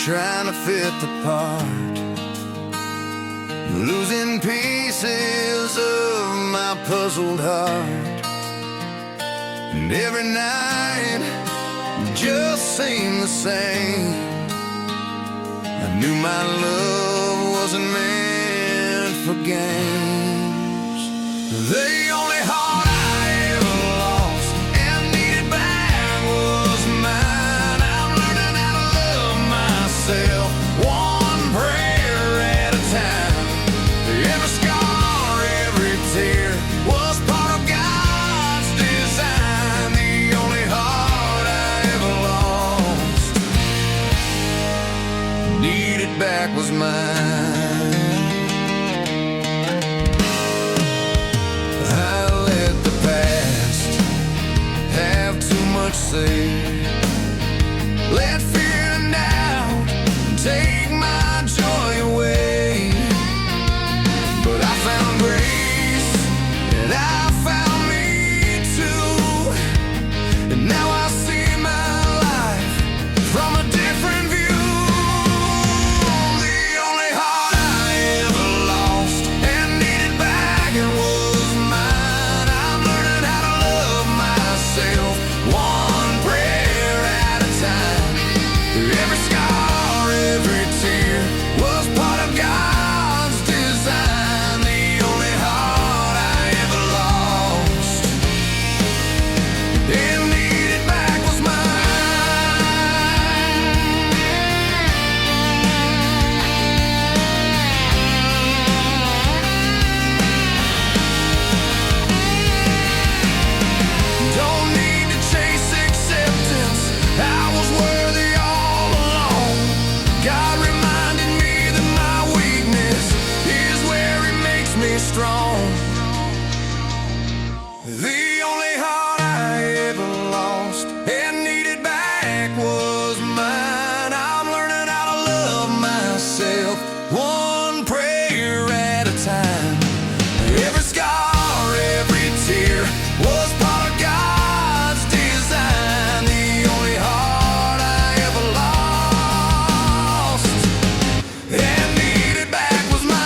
trying to fit the part, losing pieces of my puzzled heart. And every night just seemed the same. I knew my love wasn't meant for games. The only heart I ever lost and needed back was mine. I'm learning how to love myself, one prayer at a time. Every scar, every tear was part of God's design. The only heart I ever lost, needed back was mine. I let the past have too much say. Let fear and doubt take my joy away. But I found grace, and I found me too. And now I see my life from a different view. The only heart I ever lost and needed back was mine. I'm learning how to love myself, one prayer at a time. Every scar, every tear was part of God's design. The only heart I ever lost and needed back was Don't need to chase acceptance, I was worthy all along. God reminded me that my weakness is where He makes me strong. The only heart I ever lost and needed back was mine. I'm learning how to love myself, one prayer at a time. Every scar, every tear was part of God's design. The only heart I ever lost and needed back was mine.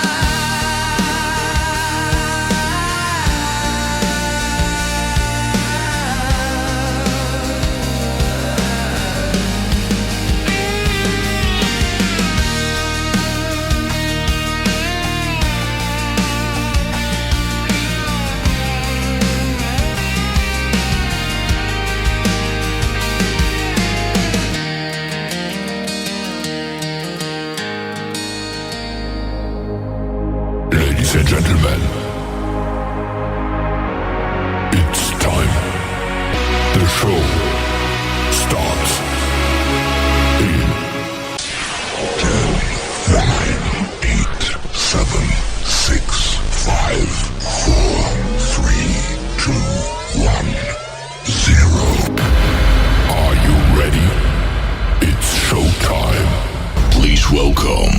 Ladies and gentlemen, it's time. The show starts in 10, 9, 8, 7, 6, 5, 4, 3, 2, 1, 0. Are you ready? It's showtime. Please welcome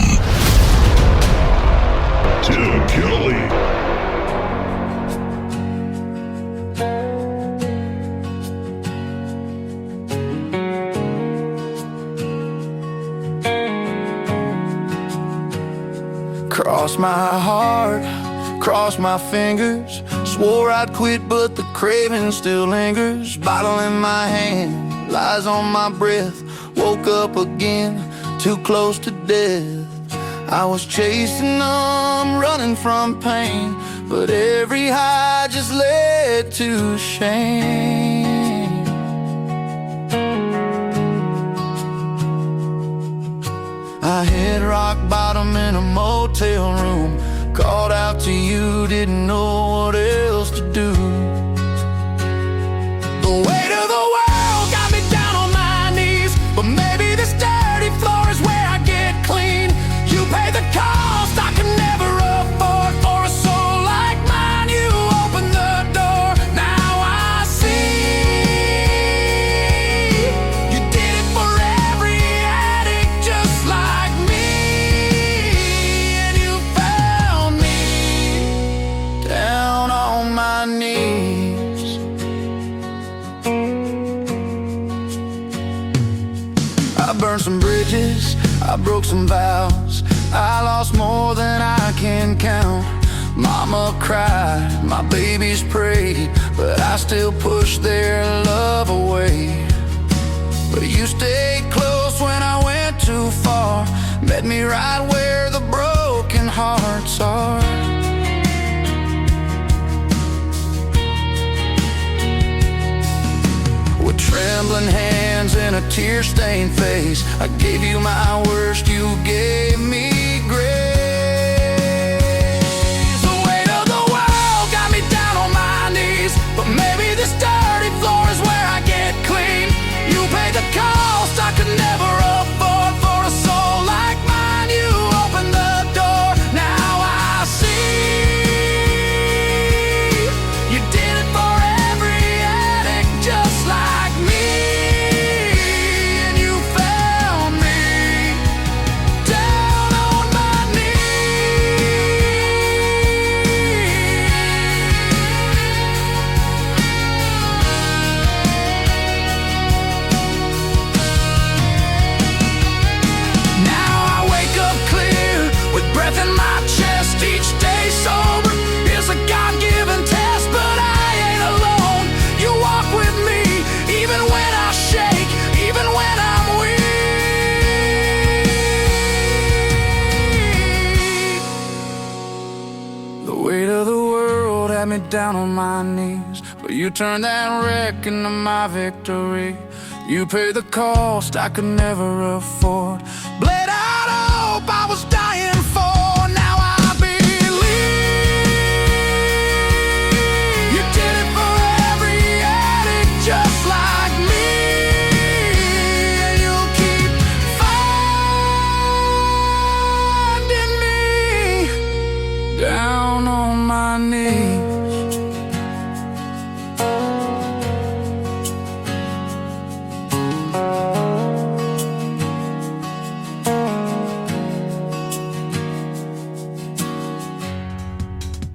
Tim Kelly. Cross my heart, cross my fingers. Swore I'd quit, but the craving still lingers. Bottle in my hand, lies on my breath. Woke up again, too close to death. I was chasing them, running from pain, but every high just led to shame. I hit rock bottom in a motel room. Called out to you, didn't know what else to do. The weight of the world got me down on my knees, but maybe this dirty floor is where I get clean. You pay the cost I can never afford for a soul like mine. You opened the door, now I see. You did it for every addict just like me, and you found me down on my knees. broke some vows, I lost more than I can count. Mama cried, my babies prayed, but I still pushed their love away. But you stayed close when I went too far, met me right where the broken hearts are. With trembling hands and a tear-stained face, I gave you my worst, you gave me grace. The weight of the world got me down on my knees, but maybe this dirty floor is where I get clean. You paid the cost I could never afford for a soul like mine. You opened the door, now I see. You did it for every addict just like me. And you found me down on my Now I wake up clear, with breath in my chest, each day sober is a God-given test. But I ain't alone, you walk with me, even when I shake, even when I'm weak. The weight of the world had me down on my knees, but you turned that wreck into my victory. You paid the cost I could never afford, bled out hope I was dying for. Now I believe you did it for every addict just like me. And you'll keep finding me down on my knees.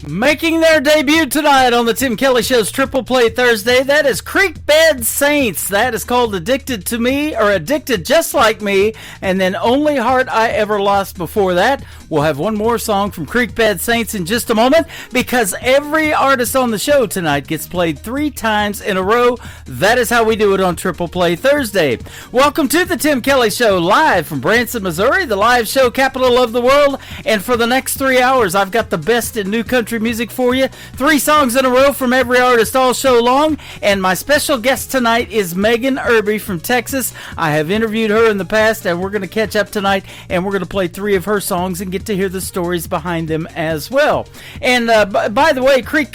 Making their debut tonight on the Tim Kelly Show's Triple Play Thursday, that is Creek Bed Saints. That is called Addicted to Me, or Addicted Just Like Me, and then Only Heart I Ever Lost before that. We'll have one more song from Creek Bed Saints in just a moment, because every artist on the show tonight gets played 3 times in a row. That is how we do it on Triple Play Thursday. Welcome to the Tim Kelly Show, live from Branson, Missouri, the live show capital of the world. And for the next 3 hours, I've got the best in new country music for you. 3 songs in a row from every artist all show long. And my special guest tonight is Megan Irby from Texas. I have interviewed her in the past, and we're going to catch up tonight, and we're going to play 3 of her songs and get to hear the stories behind them as well. And by the way, Creek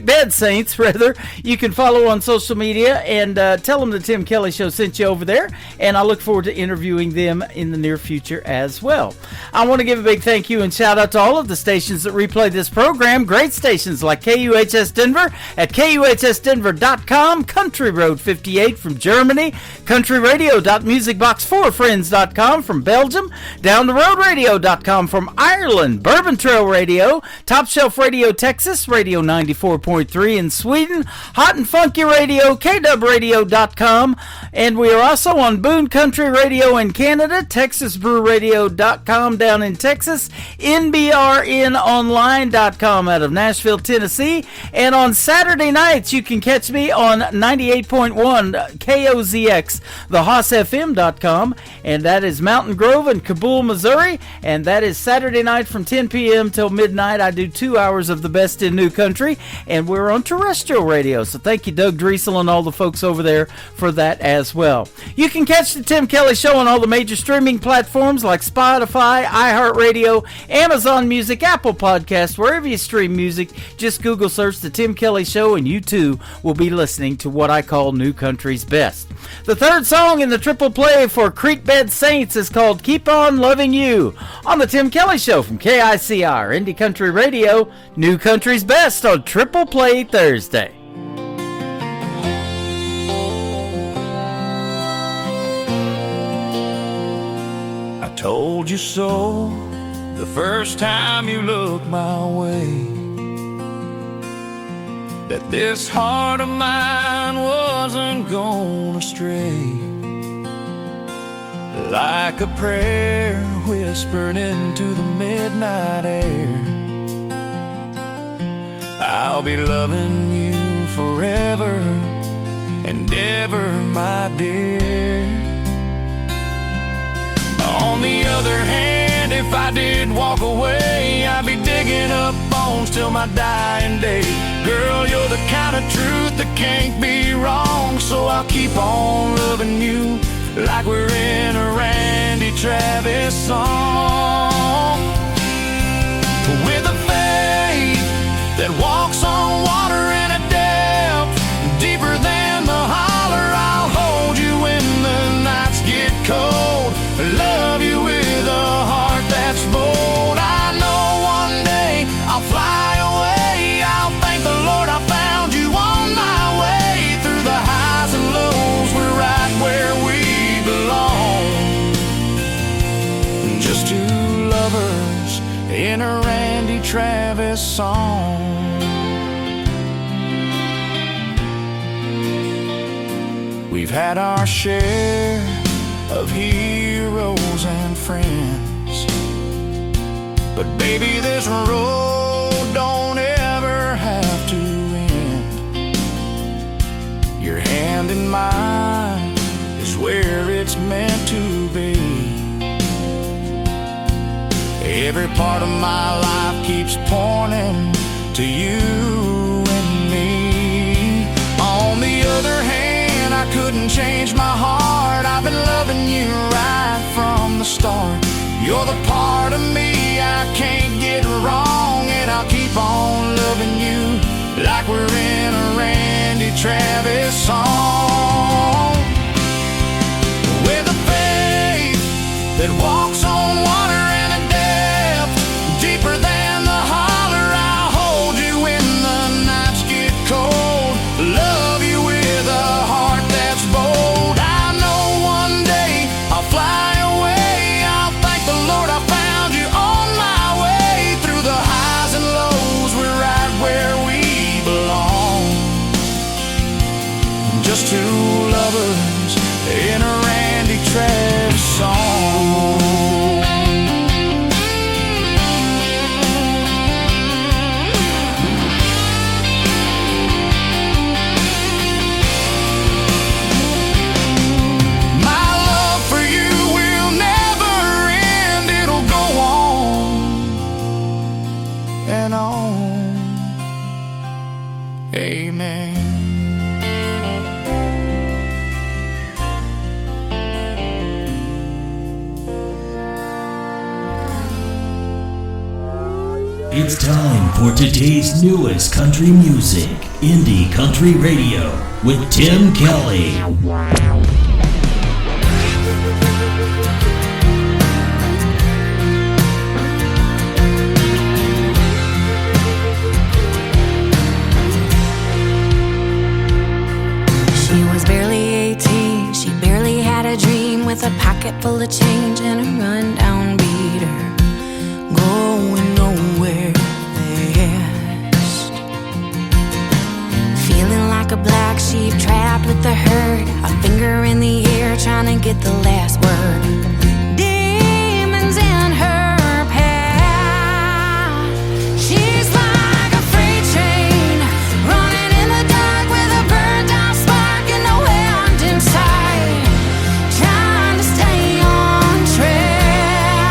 Bed Saints, rather, you can follow on social media and tell them the Tim Kelly Show sent you over there. And I look forward to interviewing them in the near future as well. I want to give a big thank you and shout out to all of the stations that replay this program. Great stations like KUHS Denver at KUHSdenver.com, Country Road 58 from Germany, countryradio.musicbox4friends.com from Belgium, Down the Road Radio.com from Ireland, Bourbon Trail Radio, Top Shelf Radio Texas, Radio 94.3 in Sweden, Hot and Funky Radio, KWRadio.com, and we are also on Boone Country Radio in Canada, TexasBrewRadio.com down in Texas, NBRNOnline.com out of Nashville, Tennessee, and on Saturday nights you can catch me on 98.1 KOZX, thehossfm.com, and that is Mountain Grove in Kabul, Missouri, and that is Saturday night from 10 p.m. till midnight. I do 2 hours of the best in new country, and we're on terrestrial radio. So thank you, Doug Driesel, and all the folks over there for that as well. You can catch the Tim Kelly Show on all the major streaming platforms like Spotify, iHeartRadio, Amazon Music, Apple Podcasts, wherever you stream music. Just Google search the Tim Kelly Show, and you too will be listening to what I call new country's best. The third song in the triple play for Creek Bed Saints is called Keep On Loving You on the Tim Kelly Show from KICR, Indie Country Radio, New Country's Best on Triple Play Thursday. I told you so the first time you looked my way, that this heart of mine wasn't gonna stray. like a prayer whispered into the midnight air. I'll be loving you forever and ever, my dear. On the other hand, if I did walk away, I'd be digging up bones till my dying day. Girl, you're the kind of truth that can't be wrong, so I'll keep on loving you like we're in a Randy Travis song. With a faith that walks on water and a depth deeper than the holler, I'll hold you when the nights get cold. Love you with a heart that's bold. I know one day I'll fly away. I'll thank the Lord I found you on my way. Through the highs and lows, we're right where we belong. Just two lovers in a Randy Travis song. We've had our share of heroes and friends, but baby, this road don't ever have to end. Your hand in mine is where it's meant to be. Every part of my life keeps pointing to you and me. On the other hand, I couldn't change my heart. I've been loving you right from the start. You're the part of me I can't get wrong, and I'll keep on loving you like we're in a Randy Travis song. With a faith that walks on water and a depth deeper than the holler, I'll hold you when the nights get cold. Love you with a heart that's bold. I know one day I'll fly away. I'll thank the Lord I found you on my way. Through the highs and lows, we're right where we belong. Just two lovers in a Randy Travis song. My love for you will never end. It'll go on and on. Amen. It's time for today's newest country music, Indie Country Radio, with Tim Kelly. She was barely 18, she barely had a dream, with a pocket full of change and a rundown beater, going nowhere fast. Feeling like a black sheep trapped with the herd, a finger in the air trying to get the last word. Demons in her path. She's like a freight train running in the dark with a burned out spark and no end in sight, trying to stay on track.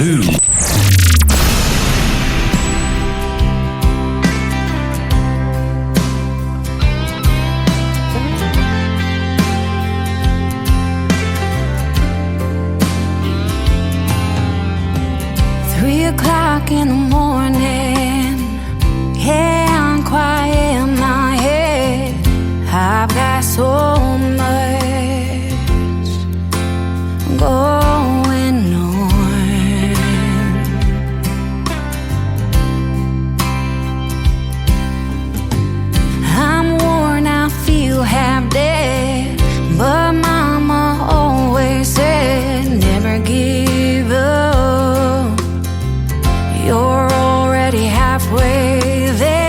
2. O'clock in the morning, yeah, I'm quiet in my head. I've got so much going on. I'm worn, I feel half dead, but Mama always said, never give up. You're already halfway there.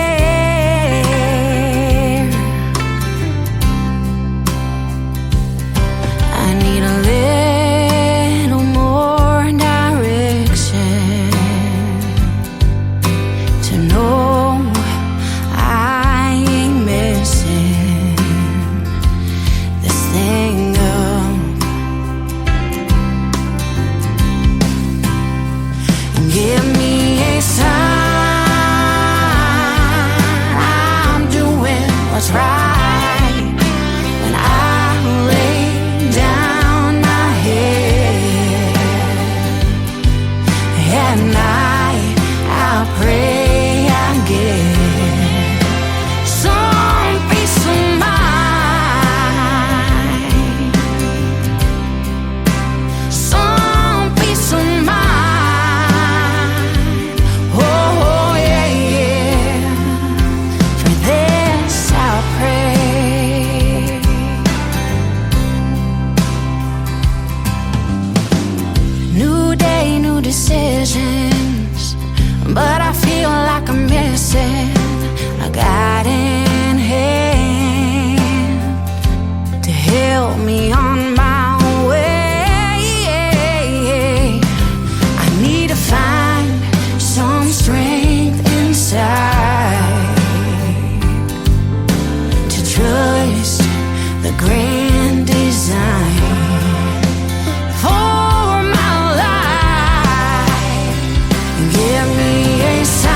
I need a little more direction to know I ain't messing this thing up. Give me I'm doing what's right. When I lay down my head at night, I'll pray I get some peace of mind, some peace of mind. Decisions, but I feel like I'm missing a guiding hand to help me on my way. I need to find some strength inside to trust the grand design. Give me a sign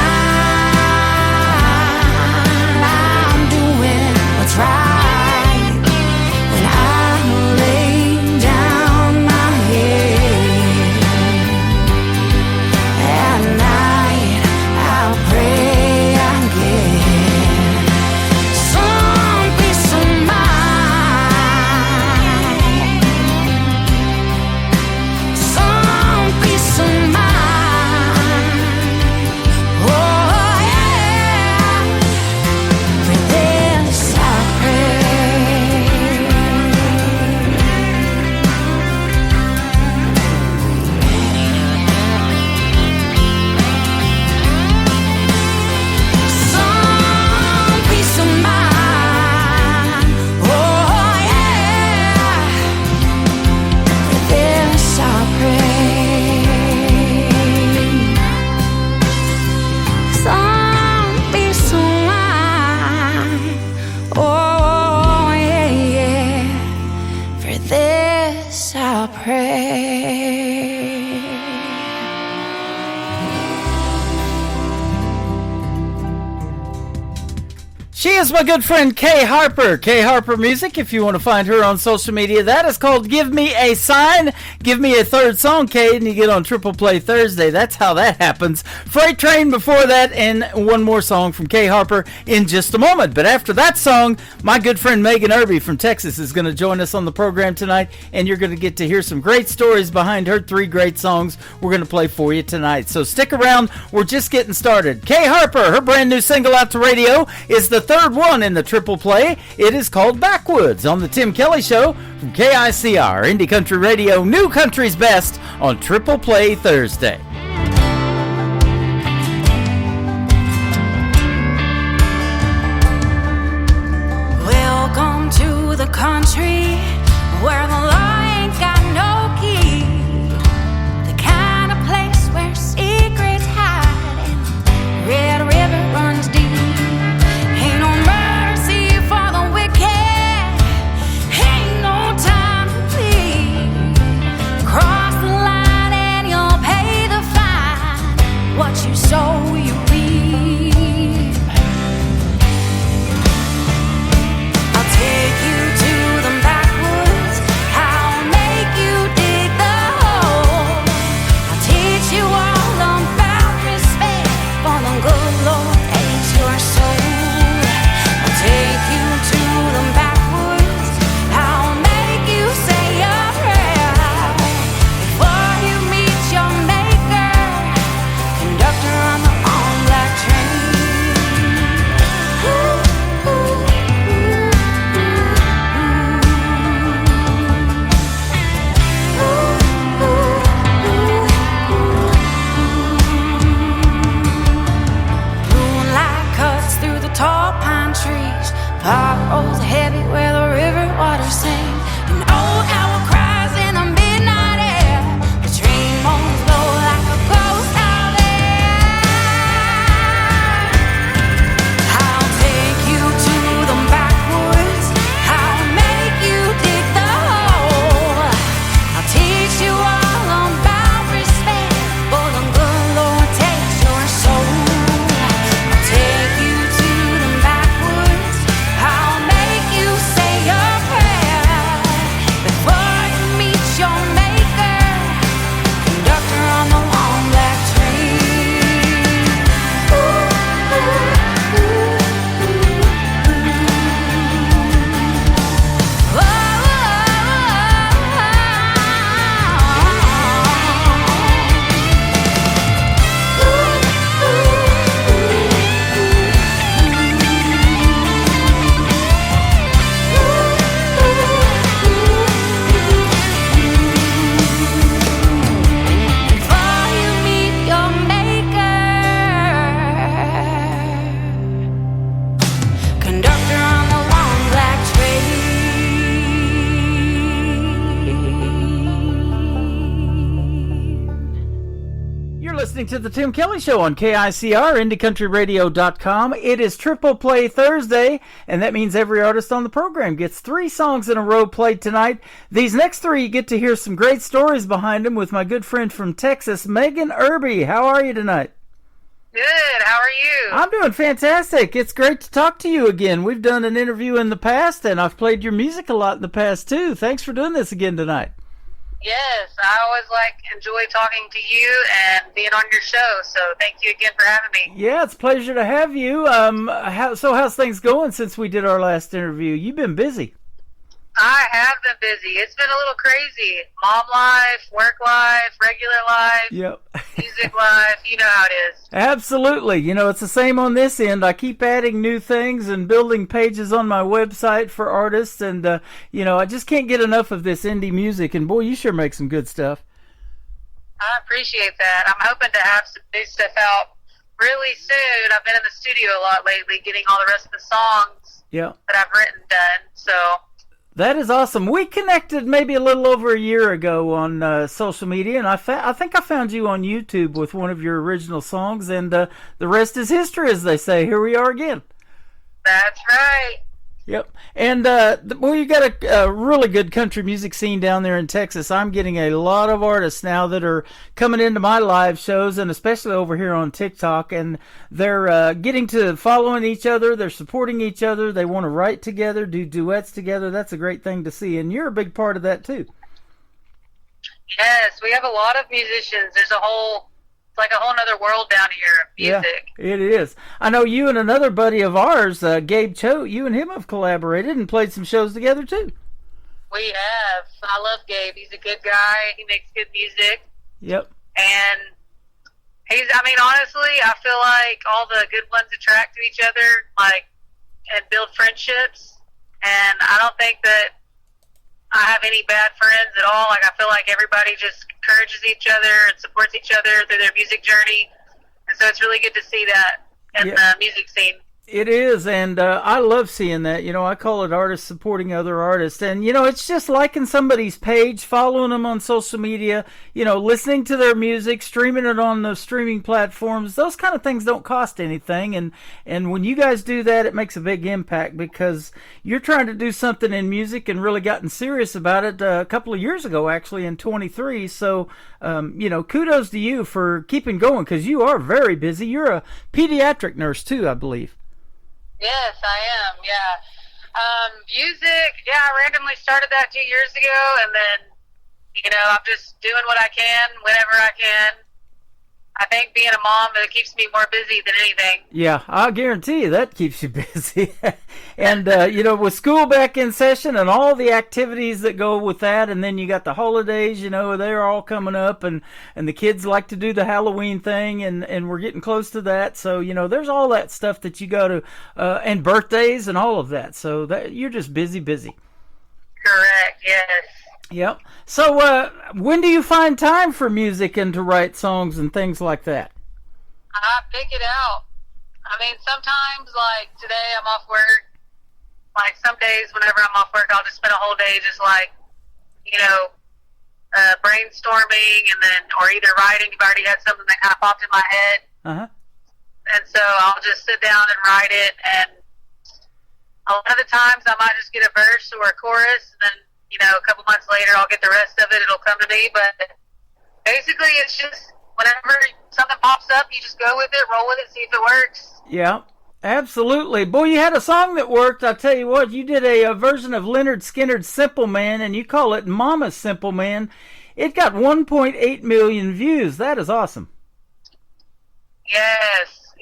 I'm doing what's right. When I lay down my head at night, I'll pray I get some peace of mind, some peace of mind. She is my good friend Kay Harper. Kay Harper Music, if you want to find her on social media. That is called Give Me a Sign. Give me a third song, Kay, and you get on Triple Play Thursday. That's how that happens. Freight Train before that, and one more song from Kay Harper in just a moment. But after that song, my good friend Megan Irby from Texas is going to join us on the program tonight, and you're going to get to hear some great stories behind her 3 great songs we're going to play for you tonight. So stick around. We're just getting started. Kay Harper, her brand new single out to radio is the third one in the Triple Play. It is called Backwoods on the Tim Kelly Show from KICR, Indie Country Radio, New Country's Best on Triple Play Thursday. Welcome to the country where the law ain't got no key, the kind of place where secrets hide and Red River runs deep. Ain't no mercy for the wicked, ain't no time to plead. Cross the line and you'll pay the listening to the Tim Kelly Show on KICR, IndieCountryRadio.com. It is Triple Play Thursday, and that means every artist on the program gets 3 songs in a row played tonight. These next 3, you get to hear some great stories behind them with my good friend from Texas, Megan Irby. How are you tonight? Good. How are you? I'm doing fantastic. It's great to talk to you again. We've done an interview in the past, and I've played your music a lot in the past, too. Thanks for doing this again tonight. Yes, I always enjoy talking to you and being on your show, so thank you again for having me. Yeah, it's a pleasure to have you. How's things going since we did our last interview? You've been busy. I have been busy. It's been a little crazy. Mom life, work life, regular life, Yep. music life, you know how it is. Absolutely. You know, it's the same on this end. I keep adding new things and building pages on my website for artists, and, I just can't get enough of this indie music, and boy, you sure make some good stuff. I appreciate that. I'm hoping to have some new stuff out really soon. I've been in the studio a lot lately getting all the rest of the songs that I've written done, so... That is awesome. We connected maybe a little over a year ago on social media, and I think I found you on YouTube with one of your original songs, and the rest is history, as they say. Here we are again. That's right. Yep. And, you got a really good country music scene down there in Texas. I'm getting a lot of artists now that are coming into my live shows, and especially over here on TikTok, and they're getting to following each other. They're supporting each other. They want to write together, do duets together. That's a great thing to see, and you're a big part of that, too. Yes, we have a lot of musicians. It's like a whole other world down here of music. Yeah, it is. I know you and another buddy of ours, Gabe Choate, you and him have collaborated and played some shows together, too. We have. I love Gabe. He's a good guy. He makes good music. Yep. And honestly, I feel like all the good ones attract to each other, and build friendships. And I don't think that I have any bad friends at all. I feel like everybody just encourages each other and supports each other through their music journey. And so it's really good to see that in the music scene. It is, and I love seeing that. I call it artists supporting other artists. And, it's just liking somebody's page, following them on social media, listening to their music, streaming it on the streaming platforms. Those kind of things don't cost anything. And when you guys do that, it makes a big impact because you're trying to do something in music and really gotten serious about it a couple of years ago, actually, in 23. So, kudos to you for keeping going because you are very busy. You're a pediatric nurse, too, I believe. Yes, I am, yeah. Music, I randomly started that 2 years ago, and then, I'm just doing what I can, whenever I can. I think being a mom, it keeps me more busy than anything. Yeah, I'll guarantee you that keeps you busy. And, with school back in session and all the activities that go with that, and then you got the holidays, they're all coming up, and the kids like to do the Halloween thing, and we're getting close to that. So, there's all that stuff that you got to, and birthdays and all of that. So that you're just busy. Correct, yes. Yep. So, when do you find time for music and to write songs and things like that? I pick it out. Sometimes, today I'm off work. Some days whenever I'm off work, I'll just spend a whole day just brainstorming or either writing. You've already had something that kind of popped in my head. Uh-huh. And so I'll just sit down and write it. And a lot of the times I might just get a verse or a chorus, and then a couple months later, I'll get the rest of it. It'll come to me. But basically, it's just whenever something pops up, you just go with it, roll with it, see if it works. Yeah, absolutely. Boy, you had a song that worked. I'll tell you what, you did a version of Leonard Skinner's Simple Man, and you call it Mama's Simple Man. It got 1.8 million views. That is awesome. Yes.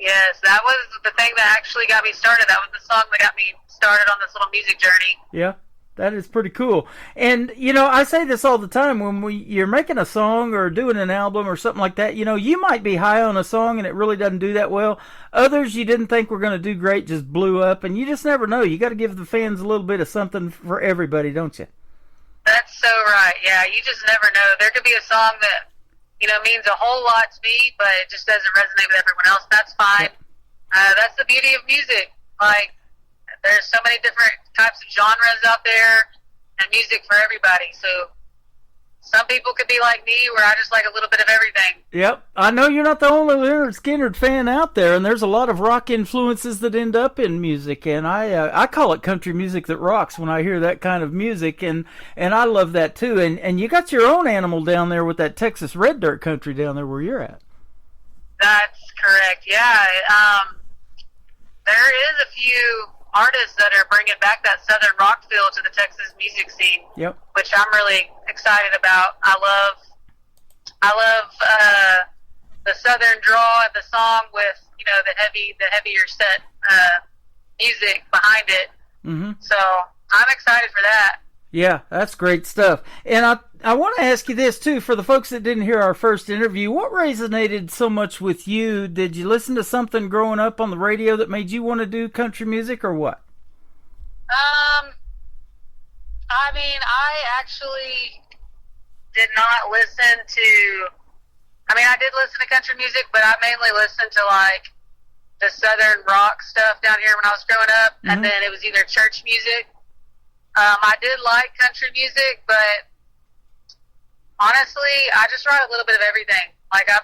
That was the thing that actually got me started. That was the song that got me started on this little music journey. Yeah. That is pretty cool. And, I say this all the time. When you're making a song or doing an album or something like that, you might be high on a song and it really doesn't do that well. Others you didn't think were going to do great just blew up, and you just never know. You got to give the fans a little bit of something for everybody, don't you? That's so right. Yeah, you just never know. There could be a song that, means a whole lot to me, but it just doesn't resonate with everyone else. That's fine. That's the beauty of music. There's so many different types of genres out there and music for everybody. So some some people could be like me, where I just like a little bit of everything. Yep. I know you're not the only Leonard Skinner fan out there, and there's a lot of rock influences that end up in music, and I call it country music that rocks when I hear that kind of music, and I love that too. And you got your own animal down there with that Texas red dirt country down there where you're at. That's correct. Yeah. There is a few artists that are bringing back that southern rock feel to the Texas music scene. Yep. Which I'm really excited about. I love the southern draw of the song with, you know, the heavier set music behind it. Mm-hmm. So I'm excited for that. Yeah, that's great stuff. And I want to ask you this too, for the folks that didn't hear our first interview, what resonated so much with you? Did you listen to something growing up on the radio that made you want to do country music, or what? I mean, I actually did not listen to, I did listen to country music, but I mainly listened to like the southern rock stuff down here when I was growing up. Mm-hmm. And then it was either church music. I did like country music, but honestly, I just write a little bit of everything. Like I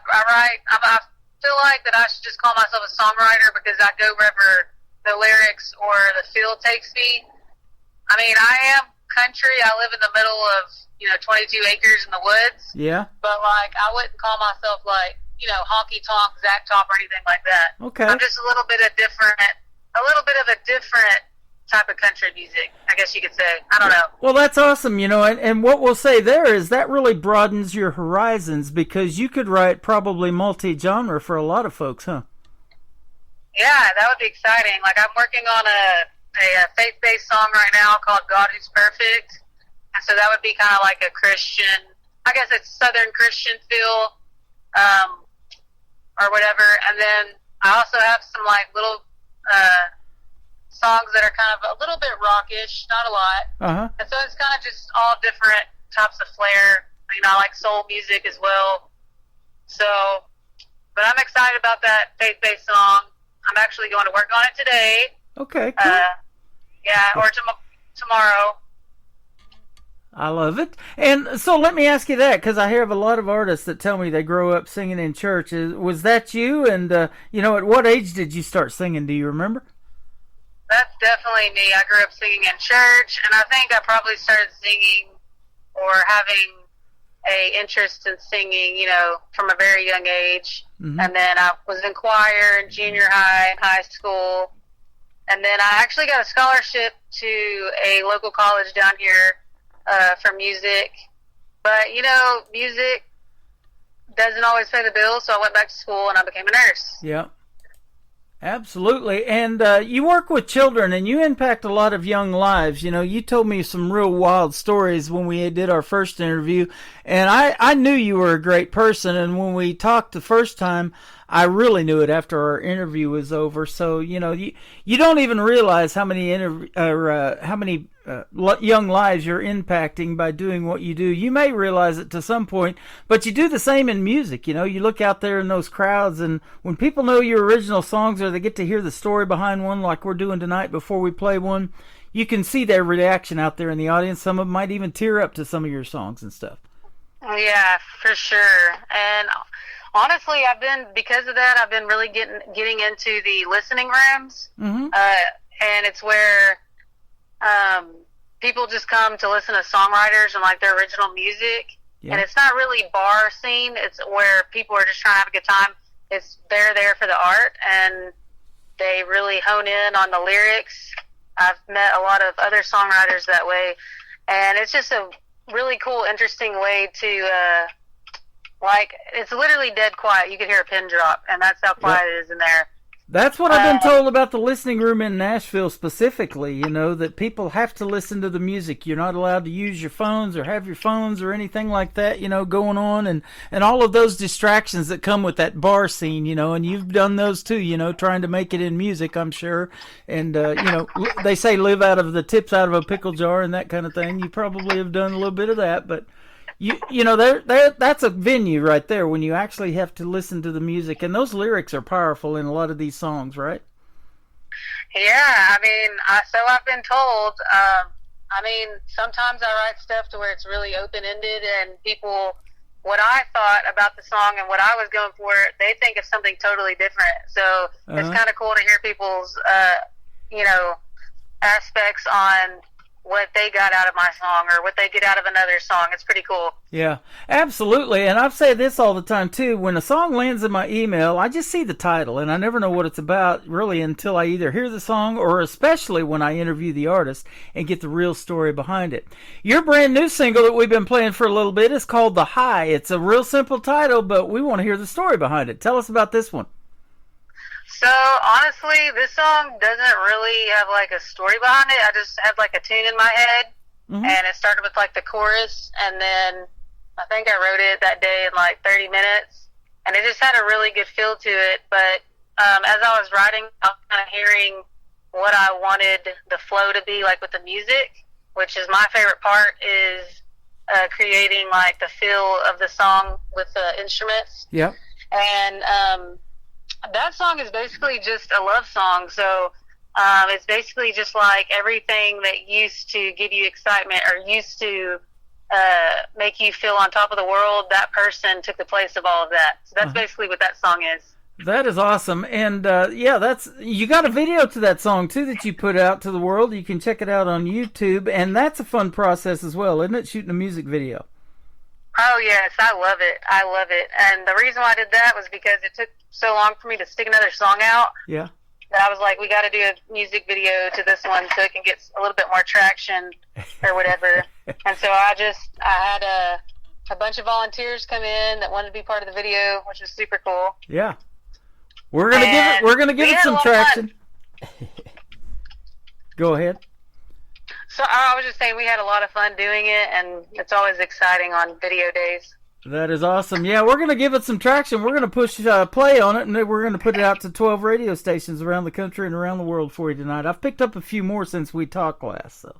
feel like that I should just call myself a songwriter because I go wherever the lyrics or the feel takes me. I mean, I am country. I live in the middle of, 22 acres in the woods. Yeah. But like, I wouldn't call myself like, honky tonk, Zach Top or anything like that. Okay. I'm just a little bit of a different type of country music, I guess you could say. I don't know. Well, that's awesome, and what we'll say there is that really broadens your horizons, because you could write probably multi-genre for a lot of folks, huh? Yeah, that would be exciting. Like, I'm working on a faith-based song right now called God Who's Perfect, and so that would be kind of like a Christian, I guess it's Southern Christian feel, or whatever. And then I also have some like little songs that are kind of a little bit rockish, not a lot. Uh-huh. And so it's kind of just all different types of flair. I like soul music as well. So, but I'm excited about that faith-based song. I'm actually going to work on it today. Okay, cool. Or tomorrow. I love it. And so let me ask you that, because I hear of a lot of artists that tell me they grow up singing in church. Was that you? And, at what age did you start singing? Do you remember? That's definitely me. I grew up singing in church, and I think I probably started singing or having a interest in singing, from a very young age. Mm-hmm. And then I was in choir in junior high, high school. And then I actually got a scholarship to a local college down here for music. But, music doesn't always pay the bills, so I went back to school and I became a nurse. Yeah. Absolutely. And you work with children, and you impact a lot of young lives. You told me some real wild stories when we did our first interview, and I knew you were a great person. And when we talked the first time, I really knew it after our interview was over. So, you don't even realize how many young lives you're impacting by doing what you do. You may realize it to some point, but you do the same in music. You look out there in those crowds, and when people know your original songs, or they get to hear the story behind one like we're doing tonight before we play one, you can see their reaction out there in the audience. Some of them might even tear up to some of your songs and stuff. Oh, yeah, for sure. And honestly, because of that, I've been really getting into the listening rooms. Mm-hmm. And it's where people just come to listen to songwriters and like their original music. Yeah. And it's not really bar scene. It's where people are just trying to have a good time. They're there for the art, and they really hone in on the lyrics. I've met a lot of other songwriters that way, and it's just a really cool, interesting way to it's literally dead quiet. You can hear a pin drop, and that's how quiet it is in there. That's what I've been told about the listening room in Nashville specifically, that people have to listen to the music. You're not allowed to use your phones or have your phones or anything like that, going on, and all of those distractions that come with that bar scene, and you've done those too, trying to make it in music, I'm sure. And, they say live out of the tips out of a pickle jar and that kind of thing. You probably have done a little bit of that, but that's a venue right there when you actually have to listen to the music, and those lyrics are powerful in a lot of these songs, right? Yeah, so I've been told, I mean, sometimes I write stuff to where it's really open-ended, and people, what I thought about the song and what I was going for, they think of something totally different. So it's kind of cool to hear people's, aspects on what they got out of my song or what they get out of another song. It's pretty cool. Yeah, absolutely. And I've said this all the time, too. When a song lands in my email, I just see the title, and I never know what it's about, really, until I either hear the song or especially when I interview the artist and get the real story behind it. Your brand new single that we've been playing for a little bit is called The High. It's a real simple title, but we want to hear the story behind it. Tell us about this one. So, honestly, this song doesn't really have, like, a story behind it. I just have, like, a tune in my head, and it started with, like, the chorus, and then I think I wrote it that day in, like, 30 minutes, and it just had a really good feel to it. But as I was writing, I was kind of hearing what I wanted the flow to be, like, with the music, which is my favorite part, is creating, like, the feel of the song with the instruments. Yep. And that song is basically just a love song. So it's basically just like everything that used to give you excitement or used to make you feel on top of the world, that person took the place of all of that. So that's basically what that song is. That is awesome. And you got a video to that song too that you put out to the world. You can check it out on YouTube, and that's a fun process as well, isn't it, shooting a music video? Oh, yes, I love it. I love it. And the reason why I did that was because it took so long for me to stick another song out. Yeah. That I was like, we got to do a music video to this one so it can get a little bit more traction or whatever. And so I had a bunch of volunteers come in that wanted to be part of the video, which was super cool. Yeah. We're gonna give it some traction. Go ahead. So I was just saying we had a lot of fun doing it, and it's always exciting on video days. That is awesome. Yeah, we're going to give it some traction. We're going to push play on it, and then we're going to put it out to 12 radio stations around the country and around the world for you tonight. I've picked up a few more since we talked last. So.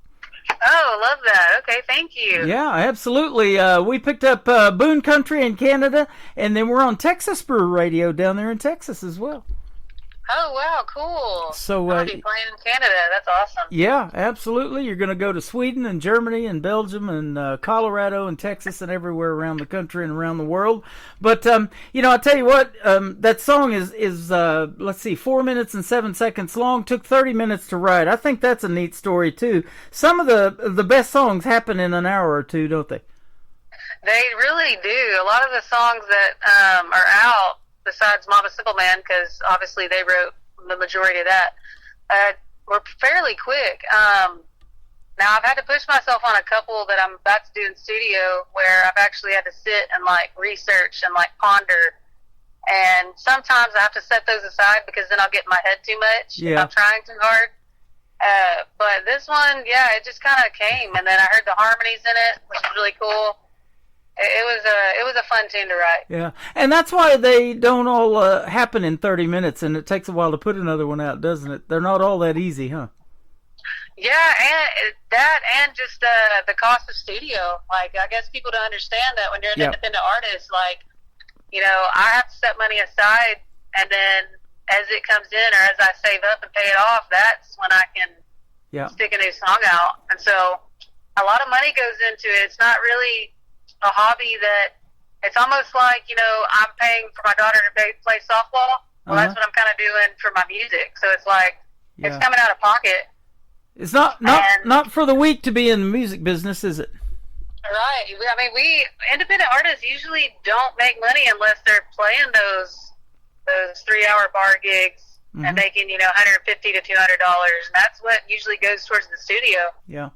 Oh, love that. Okay, thank you. Yeah, absolutely. We picked up Boone Country in Canada, and then we're on Texas Brew Radio down there in Texas as well. Oh, wow, cool. So, I'll be playing in Canada. That's awesome. Yeah, absolutely. You're going to go to Sweden and Germany and Belgium and Colorado and Texas and everywhere around the country and around the world. But, I'll tell you what, that song is 4 minutes and 7 seconds long. Took 30 minutes to write. I think that's a neat story, too. Some of the best songs happen in an hour or two, don't they? They really do. A lot of the songs that are out, besides Mama Simple Man, because obviously they wrote the majority of that, were fairly quick. Now I've had to push myself on a couple that I'm about to do in studio where I've actually had to sit and like research and like ponder, and sometimes I have to set those aside because then I'll get in my head too much if I'm trying too hard. But this one, it just kind of came, and then I heard the harmonies in it, which was really cool. It was a fun tune to write. Yeah, and that's why they don't all happen in 30 minutes, and it takes a while to put another one out, doesn't it? They're not all that easy, huh? Yeah, and that, and just the cost of studio. Like, I guess people don't understand that when you're an independent artist, like, I have to set money aside, and then as it comes in or as I save up and pay it off, that's when I can stick a new song out. And so a lot of money goes into it. It's not really a hobby that, it's almost like, I'm paying for my daughter to play softball. Well, that's what I'm kind of doing for my music. So it's like, it's coming out of pocket. It's not for the weak to be in the music business, is it? Right. I mean, we independent artists usually don't make money unless they're playing those 3-hour bar gigs and making, $150 to $200. And that's what usually goes towards the studio. Yeah.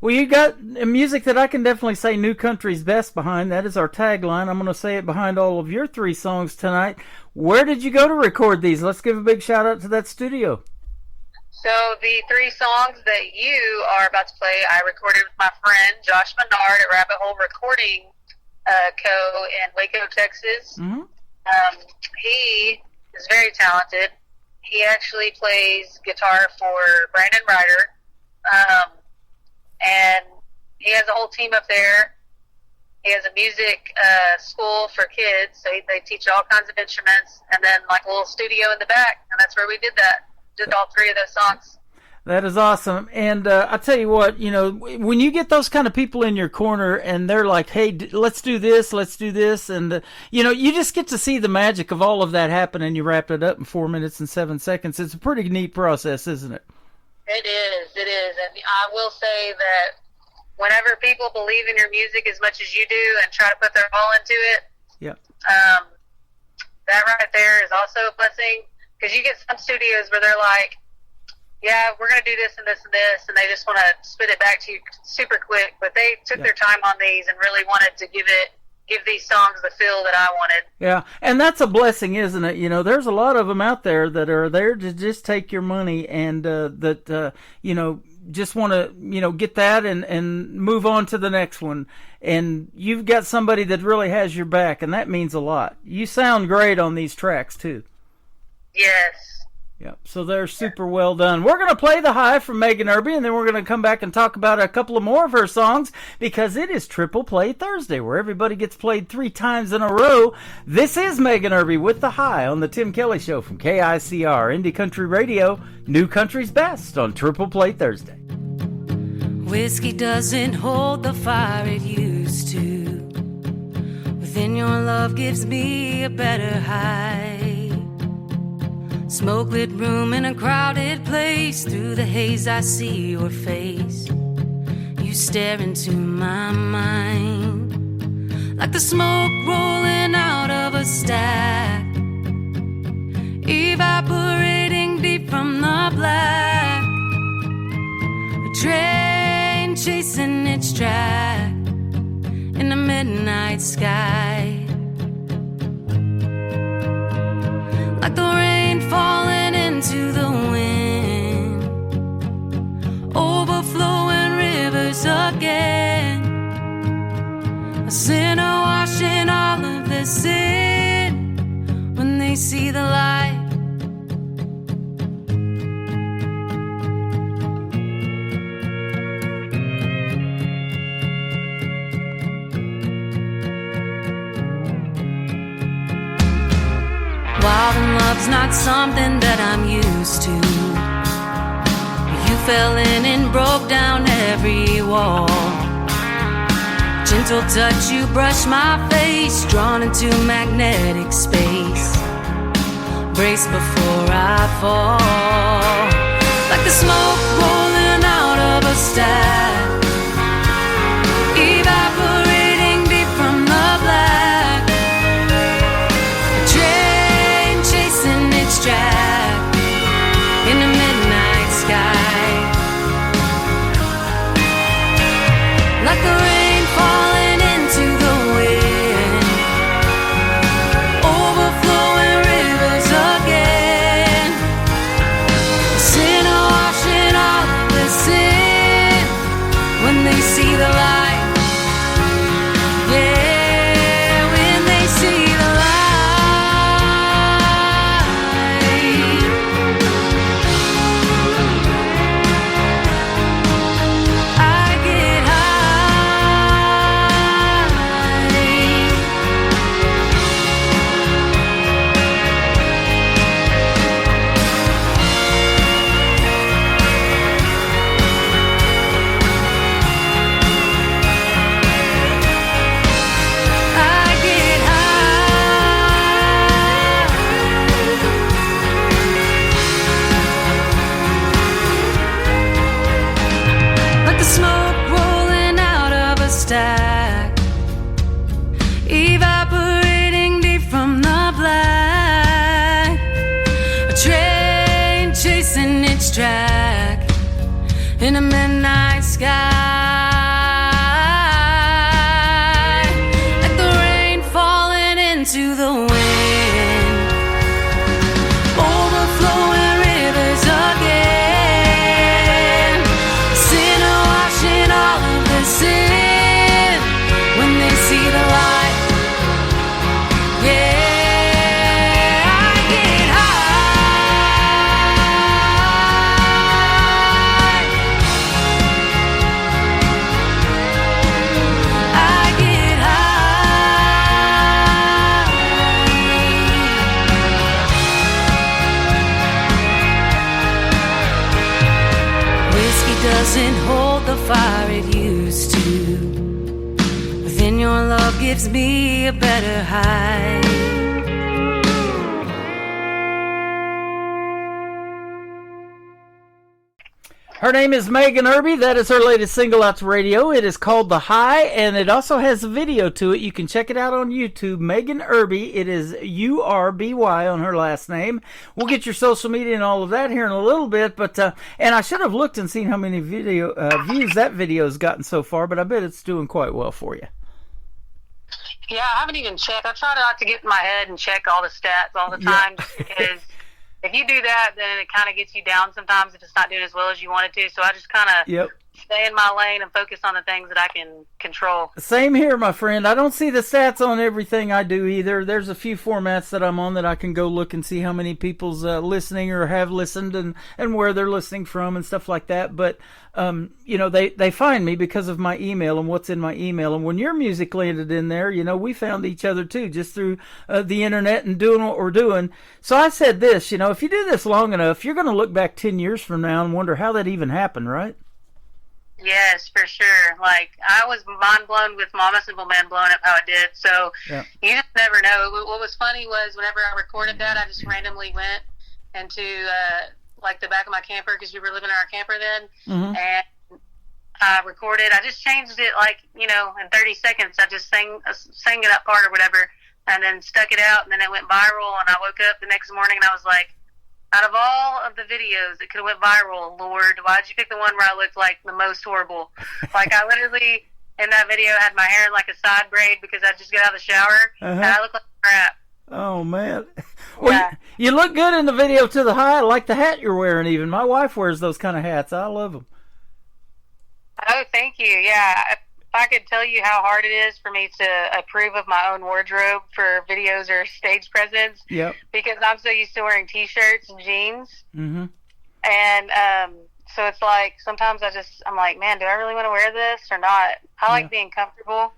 Well, you got music that I can definitely say New Country's best behind. That is our tagline. I'm going to say it behind all of your 3 songs tonight. Where did you go to record these? Let's give a big shout out to that studio. So the 3 songs that you are about to play, I recorded with my friend Josh Menard at Rabbit Hole Recording Co. in Waco, Texas. He is very talented. He actually plays guitar for Brandon Ryder. And he has a whole team up there. He has a music school for kids, so they teach all kinds of instruments, and then like a little studio in the back, and that's where we did that. Did all 3 of those songs. That is awesome. And I tell you what, you know, when you get those kind of people in your corner and they're like, hey, let's do this, and, you know, you just get to see the magic of all of that happen, and you wrap it up in 4 minutes and 7 seconds. It's a pretty neat process, isn't it? It is. And I will say that whenever people believe in your music as much as you do and try to put their all into it, Yeah. That right there is also a blessing, because you get some studios where they're like, yeah, we're going to do this and this and this, and they just want to spit it back to you super quick, but they took their time on these and really wanted to give these songs the feel that I wanted. Yeah, and that's a blessing, isn't it? You know, there's a lot of them out there that are there to just take your money and you know, just want to, you know, get that and move on to the next one. And you've got somebody that really has your back, and that means a lot. You sound great on these tracks, too. Yes. Yep, so they're super well done. We're going to play The High from Megan Irby, and then we're going to come back and talk about a couple of more of her songs, because it is Triple Play Thursday, where everybody gets played 3 times in a row. This is Megan Irby with The High on the Tim Kelly Show from KICR, Indie Country Radio, New Country's Best on Triple Play Thursday. Whiskey doesn't hold the fire it used to. Within your love gives me a better high. Smoke-lit room in a crowded place. Through the haze I see your face. You stare into my mind like the smoke rolling out of a stack, evaporating deep from the black. A train chasing its track in the midnight sky. Like the rain falling into the wind, overflowing rivers again. A sinner washing all of their sin when they see the light. Wild and love's not something that I'm used to. You fell in and broke down every wall. Gentle touch, you brushed my face, drawn into magnetic space. Brace before I fall. Like the smoke rolling out of a stack, evaporating deep from the black. Track in the midnight sky. Like the rain falling into the wind, overflowing rivers again. A sinner washing all of the sin gives me a better high. Her name is Megan Irby. That is her latest single out to radio. It is called The High, and it also has a video to it. You can check it out on YouTube. Megan Irby. It is U-R-B-Y on her last name. We'll get your social media and all of that here in a little bit. But and I should have looked and seen how many video views that video has gotten so far, but I bet it's doing quite well for you. Yeah, I haven't even checked. I try not to get in my head and check all the stats all the time, just because if you do that, then it kind of gets you down sometimes if it's not doing as well as you want it to. So I just kind of stay in my lane and focus on the things that I can control. Same here, my friend. I don't see the stats on everything I do either. There's a few formats that I'm on that I can go look and see how many people's listening or have listened and where they're listening from and stuff like that. But, you know, they find me because of my email and what's in my email. And when your music landed in there, you know, we found each other too, just through the internet and doing what we're doing. So I said this, you know, if you do this long enough, you're going to look back 10 years from now and wonder how that even happened, right? Yes, for sure. Like, I was mind blown with Mama Simple Man blowing up how it did. So you just never know. What was funny was whenever I recorded that, I just randomly went into like the back of my camper, because we were living in our camper then, and I recorded. I just changed it, like, you know, in 30 seconds. I just sang it up part or whatever, and then stuck it out, and then it went viral. And I woke up the next morning and I was like, out of all of the videos that could have went viral, Lord, why'd you pick the one where I looked like the most horrible? Like, I literally, in that video, had my hair in like a side braid because I just got out of the shower, and I looked like crap. Oh, man. Well, you look good in the video to the high. I like the hat you're wearing even. My wife wears those kind of hats. I love them. Oh, thank you. Yeah. If I could tell you how hard it is for me to approve of my own wardrobe for videos or stage presence, because I'm so used to wearing T-shirts and jeans. And so it's like sometimes I'm like, man, do I really want to wear this or not? I like being comfortable.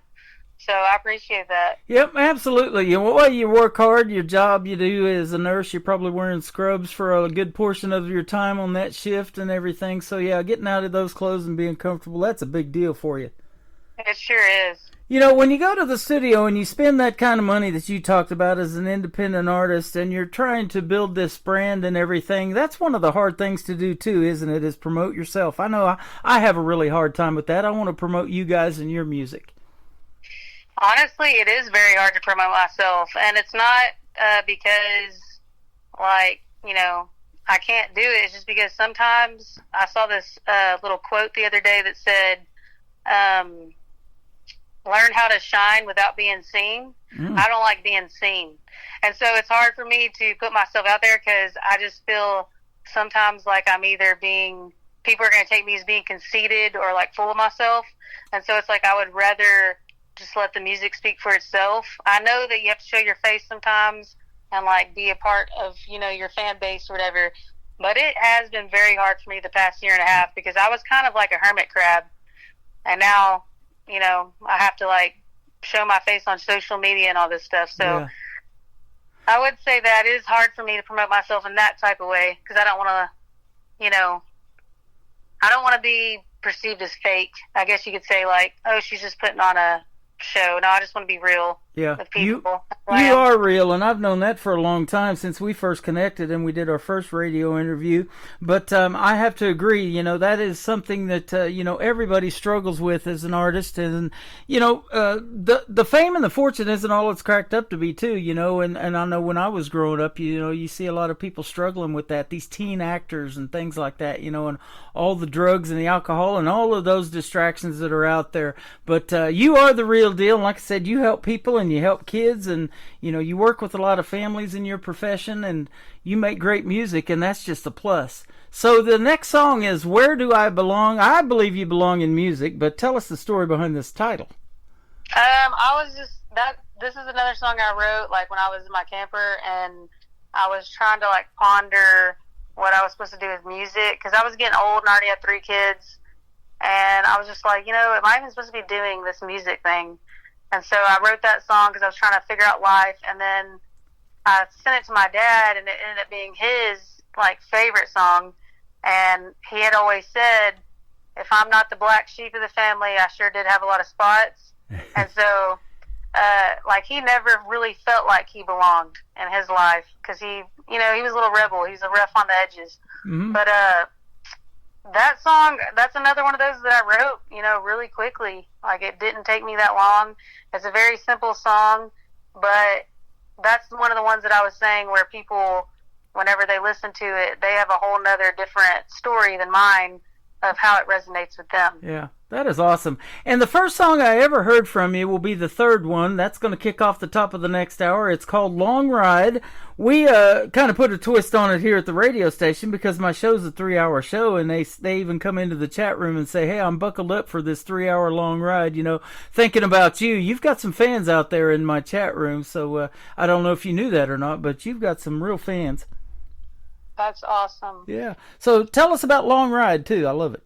So I appreciate that. Yep, absolutely. You know, well, you work hard. Your job you do as a nurse, you're probably wearing scrubs for a good portion of your time on that shift and everything. So, yeah, getting out of those clothes and being comfortable, that's a big deal for you. It sure is. You know, when you go to the studio and you spend that kind of money that you talked about as an independent artist and you're trying to build this brand and everything, that's one of the hard things to do too, isn't it, is promote yourself. I know I have a really hard time with that. I want to promote you guys and your music. Honestly, it is very hard to promote myself, and it's not because, like, you know, I can't do it. It's just because sometimes I saw this little quote the other day that said, learn how to shine without being seen. I don't like being seen. And so it's hard for me to put myself out there because I just feel sometimes like I'm either people are going to take me as being conceited or like full of myself. And so it's like I would rather just let the music speak for itself. I know that you have to show your face sometimes and like be a part of, you know, your fan base or whatever. But it has been very hard for me the past year and a half because I was kind of like a hermit crab. And now, you know, I have to like show my face on social media and all this stuff. So I would say that it is hard for me to promote myself in that type of way because I don't want to, you know, I don't want to be perceived as fake. I guess you could say like, oh, she's just putting on a show. No, I just want to be real with people. You are real, and I've known that for a long time since we first connected and we did our first radio interview. But I have to agree, you know, that is something that, you know, everybody struggles with as an artist. And, you know, the fame and the fortune isn't all it's cracked up to be, too, you know. And I know when I was growing up, you know, you see a lot of people struggling with that, these teen actors and things like that, you know, and all the drugs and the alcohol and all of those distractions that are out there. But you are the real deal. And like I said, you help people and you help kids, and you know, you work with a lot of families in your profession, and you make great music, and that's just a plus. So the next song is Where Do I Belong? I believe you belong in music, but tell us the story behind this title. This is another song I wrote like when I was in my camper, and I was trying to like ponder what I was supposed to do with music because I was getting old and I already had 3 kids, and I was just like, you know, am I even supposed to be doing this music thing? And so I wrote that song because I was trying to figure out life, and then I sent it to my dad, and it ended up being his like favorite song. And he had always said, if I'm not the black sheep of the family, I sure did have a lot of spots. And so like he never really felt like he belonged in his life because he was a little rebel. He was a rough on the edges. Mm-hmm. But that song, that's another one of those that I wrote, really quickly. Like, it didn't take me that long. It's a very simple song, but that's one of the ones that I was saying where people, whenever they listen to it, they have a whole nother different story than mine of how it resonates with them. Yeah, that is awesome. And the first song I ever heard from you will be the third one. That's going to kick off the top of the next hour. It's called Long Ride. We kind of put a twist on it here at the radio station because my show's a 3-hour show, and they even come into the chat room and say, hey, I'm buckled up for this 3-hour long ride, thinking about you. You've got some fans out there in my chat room, so I don't know if you knew that or not, but you've got some real fans. That's awesome. Yeah. So tell us about Long Ride, too. I love it.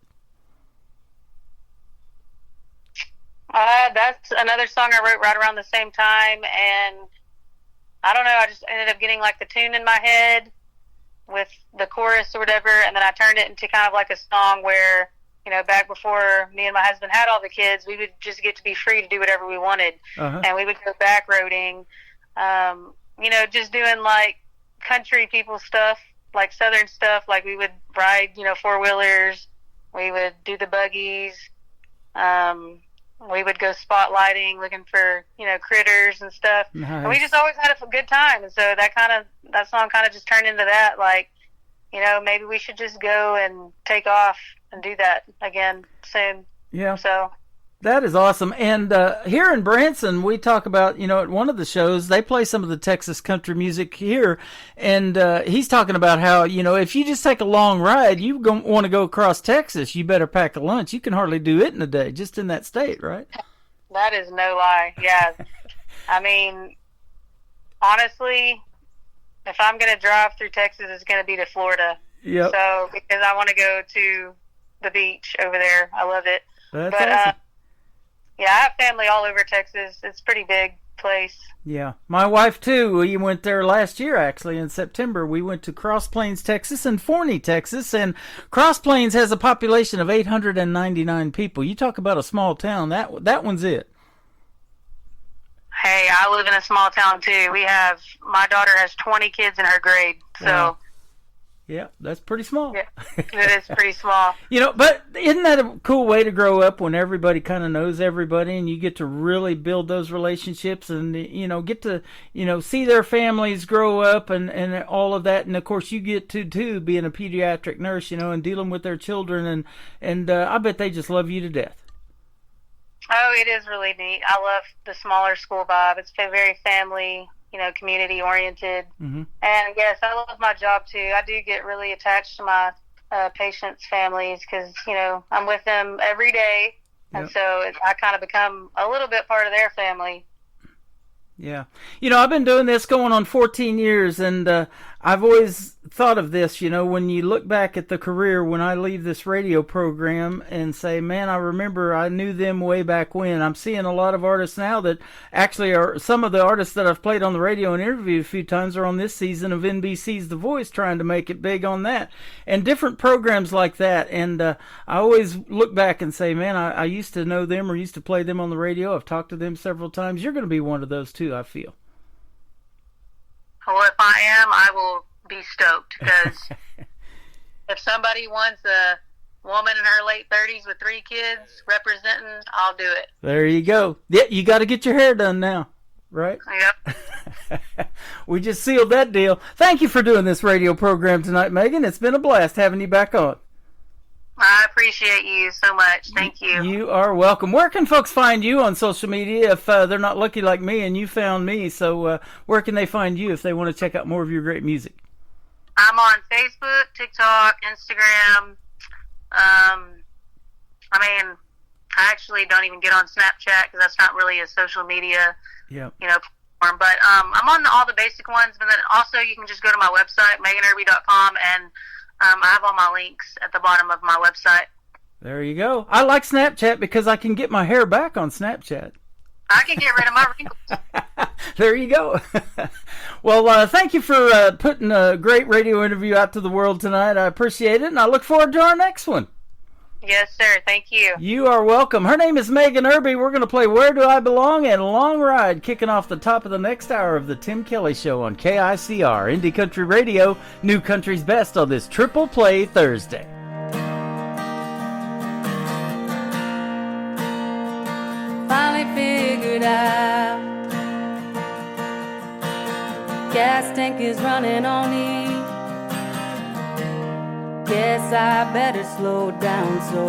That's another song I wrote right around the same time, and I don't know, I just ended up getting like the tune in my head with the chorus or whatever, and then I turned it into kind of like a song where, back before me and my husband had all the kids, we would just get to be free to do whatever we wanted. Uh-huh. And we would go back roading, just doing like country people stuff, like southern stuff. Like we would ride, 4-wheelers, we would do the buggies, we would go spotlighting, looking for, critters and stuff. Nice. And we just always had a good time. And so that song kind of just turned into that. Like, maybe we should just go and take off and do that again soon. Yeah. So that is awesome. And here in Branson, we talk about, at one of the shows, they play some of the Texas country music here. And he's talking about how, if you just take a long ride, you want to go across Texas, you better pack a lunch. You can hardly do it in a day, just in that state, right? That is no lie. Yeah. I mean, honestly, if I'm going to drive through Texas, it's going to be to Florida. Yep. So, because I want to go to the beach over there. I love it. That's awesome. Yeah, I have family all over Texas. It's a pretty big place. Yeah. My wife, too. We went there last year, actually, in September. We went to Cross Plains, Texas, and Forney, Texas. And Cross Plains has a population of 899 people. You talk about a small town. That one's it. Hey, I live in a small town, too. My daughter has 20 kids in her grade. So, wow. Yeah, that's pretty small. Yeah, it is pretty small. But isn't that a cool way to grow up when everybody kind of knows everybody and you get to really build those relationships and, get to, see their families grow up and all of that. And, of course, you get to, too, being a pediatric nurse, and dealing with their children. And I bet they just love you to death. Oh, it is really neat. I love the smaller school vibe. It's very family, community oriented. Mm-hmm. And yes, I love my job too. I do get really attached to my patients' families because, I'm with them every day. And Yep. so I kind of become a little bit part of their family. Yeah. I've been doing this going on 14 years, and I've always thought of this, when you look back at the career when I leave this radio program and say, man, I remember I knew them way back when. I'm seeing a lot of artists now that actually are some of the artists that I've played on the radio and interviewed a few times are on this season of NBC's The Voice, trying to make it big on that and different programs like that. And I always look back and say, man, I used to know them or used to play them on the radio. I've talked to them several times. You're going to be one of those too, I feel. Well, if I am, I will be stoked because if somebody wants a woman in her late 30s with 3 kids representing, I'll do it. There you go. Yeah, you got to get your hair done now, right? Yep. We just sealed that deal. Thank you for doing this radio program tonight, Megan. It's been a blast having you back on. I appreciate you so much. Thank you. You are welcome. Where can folks find you on social media if they're not lucky like me and you found me? So where can they find you if they want to check out more of your great music? I'm on Facebook, TikTok, Instagram. I actually don't even get on Snapchat because that's not really a social media, platform. But I'm on all the basic ones. But then also you can just go to my website, meganirby.com, and I have all my links at the bottom of my website. There you go. I like Snapchat because I can get my hair back on Snapchat. I can get rid of my wrinkles. There you go. Well, thank you for putting a great radio interview out to the world tonight. I appreciate it, and I look forward to our next one. Yes, sir. Thank you. You are welcome. Her name is Megan Irby. We're going to play Where Do I Belong and Long Ride, kicking off the top of the next hour of the Tim Kelly Show on KICR, Indie Country Radio, New Country's Best on this Triple Play Thursday. Finally figured out gas tank is running on E. Guess I better slow down so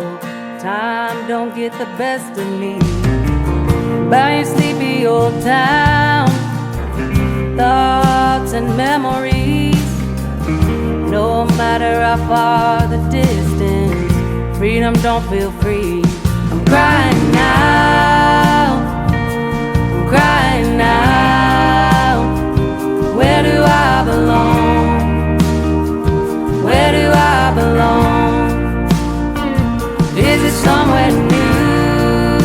time don't get the best of me. By your sleepy old town, thoughts and memories. No matter how far the distance, freedom don't feel free. I'm crying now, I'm crying now. Where do I belong? Where do I belong? Is it somewhere new?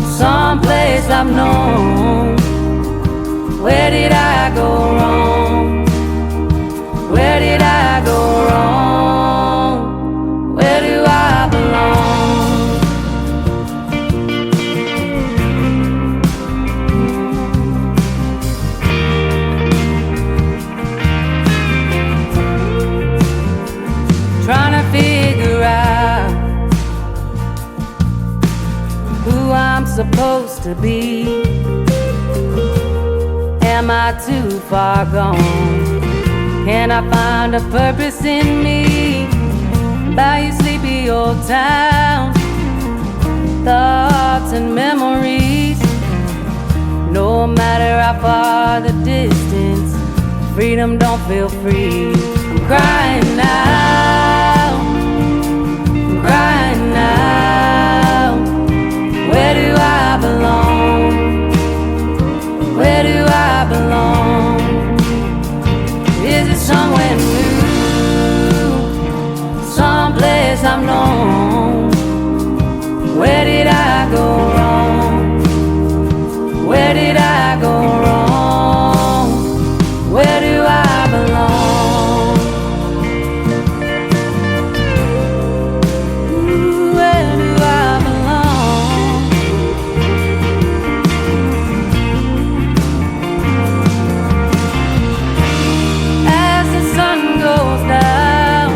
Someplace I've known? Where did I go wrong? Where did I go wrong? Where do I belong? Trying to figure out who I'm supposed to be. Am I too far gone? Can I find a purpose in me? By your sleepy old town, thoughts and memories. No matter how far the distance, freedom don't feel free. I'm crying now, I'm crying now. Where do I belong? Where do I belong? Is it somewhere new? Someplace I've known? Where did I go wrong? Where did I go wrong? Where do I belong? Ooh, where do I belong? As the sun goes down,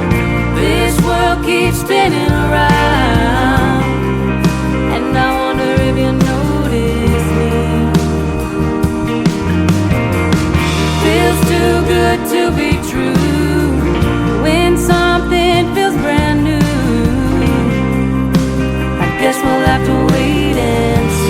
this world keeps spinning around, and I wonder if you notice me. Feels too good to be true when something feels brand new. I guess we'll have to wait and see.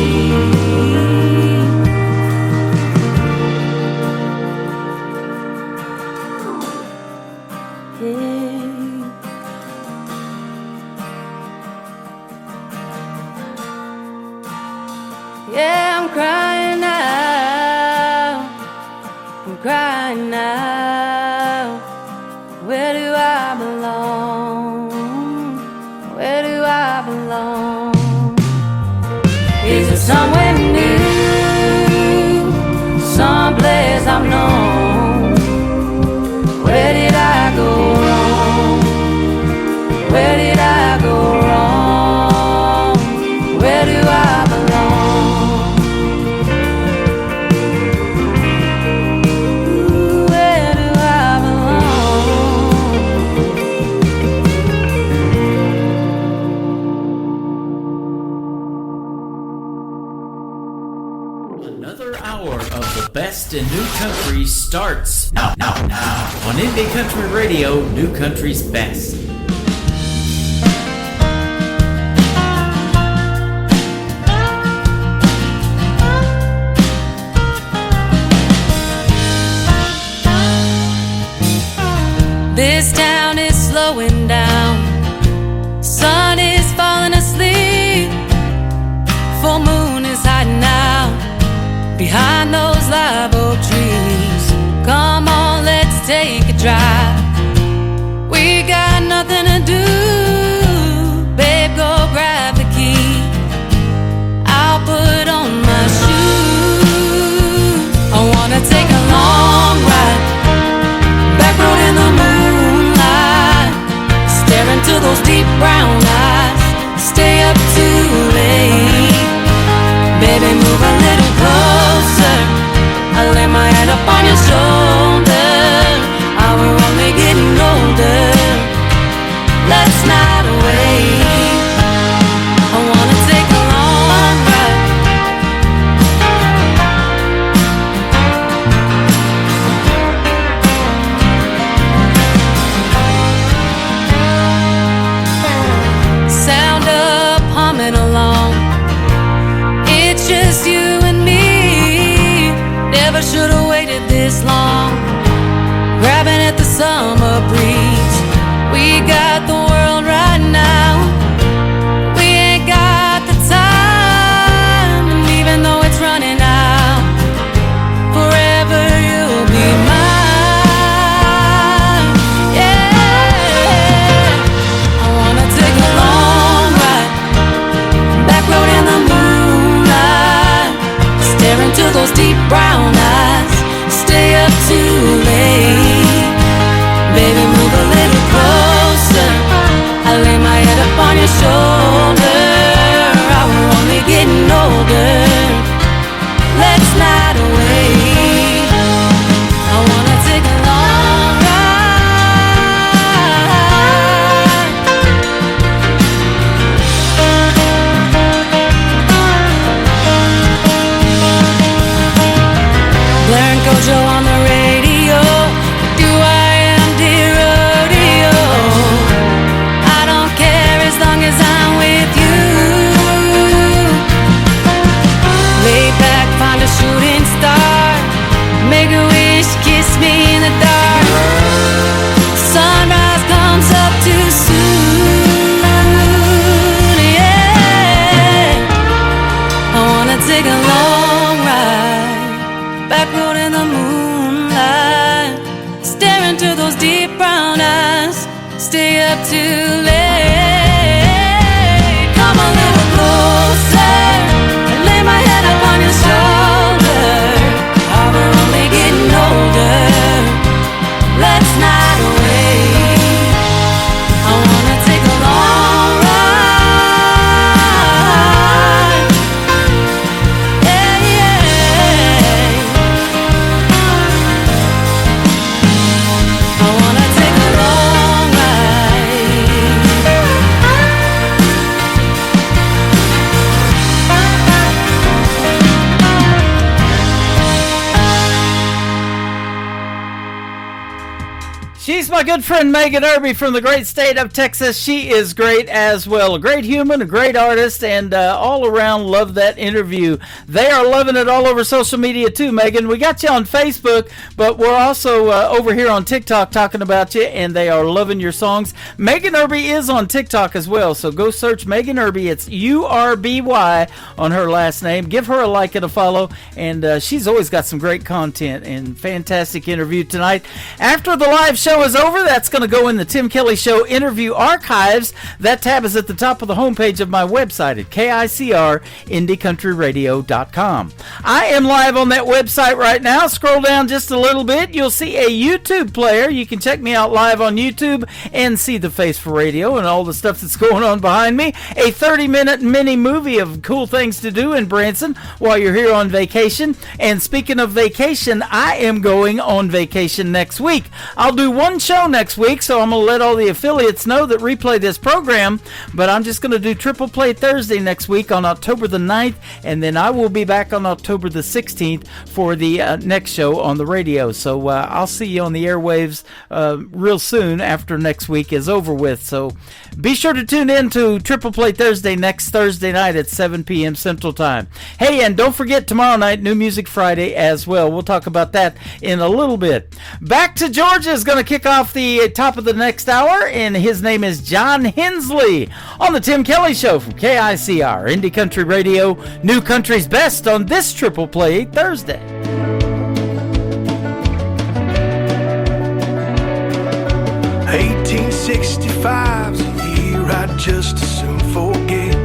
Yeah, I'm crying now, I'm crying now. Where do I belong? Where do I belong? Is it somewhere new? Someplace I've known? Where did I go wrong? Where did I go wrong? Where do I belong? Ooh, where do I belong? Another hour of the best in new country starts now on Indie Country Radio, New Country's Best. This town is slowing down. Sun is falling asleep. Full moon is hiding out behind those live oak trees. Come on, let's take a drive. We got nothing to do. Babe, go grab the key. I'll put on my shoes. I wanna take a long ride, back road in the moonlight, stare into those deep brown eyes. summer breeze. We got the world right now. We ain't got the time, and even though it's running out, forever you'll be mine. Yeah, I wanna take a long ride, back road in the moonlight, stare into those deep brown eyes, stay up too late. Baby, move a little closer, I lay my head up on your shoulder. We're only getting older, let's not wait. I wanna take a long ride. Blair and Kojo on the radio, do I am dear rodeo. I don't care as long as I'm with you. Lay back, find a shooting star, make a wish, kiss me in the dark. Sunrise comes up too soon. Yeah, I wanna take a long ride, back road in the moonlight, stare into those deep brown eyes, stay up too late. Come a little closer, and lay my head up on your shoulder. Oh, we're only getting older, let's not wait. I wanna take a long ride. Yeah, yeah. I wanna take a long ride. She's my good friend Megan Irby from the great state of Texas. She is great as well. A great human, a great artist, and all around love that interview. They are loving it all over social media too, Megan. We got you on Facebook, but we're also over here on TikTok talking about you, and they are loving your songs. Megan Irby is on TikTok as well, so go search Megan Irby. It's URBY on her last name. Give her a like and a follow, and she's always got some great content and fantastic interview tonight. After the live show is over, that's going to go in the Tim Kelly Show interview archives. That tab is at the top of the homepage of my website at KICRIndieCountryRadio.com. I am live on that website right now. Scroll down just a little bit. You'll see a YouTube player. You can check me out live on YouTube and see the face for radio and all the stuff that's going on behind me. A 30-minute mini movie of cool things to do in Branson while you're here on vacation. And speaking of vacation, I am going on vacation next week. I'll do one show next week, so I'm going to let all the affiliates know that replay this program, but I'm just going to do Triple Play Thursday next week on October the 9th, and then I will be back on October the 16th for the next show on the radio. So I'll see you on the airwaves real soon after next week is over with. So be sure to tune in to Triple Play Thursday next Thursday night at 7 p.m. Central Time. Hey, and don't forget tomorrow night, New Music Friday as well. We'll talk about that in a little bit. Back to Georgia is going to kick off the top of the next hour, and his name is John Hensley on the Tim Kelly Show from KICR Indie Country Radio, New Country's Best on this Triple Play Thursday. 1865's a year I'd just as soon forget.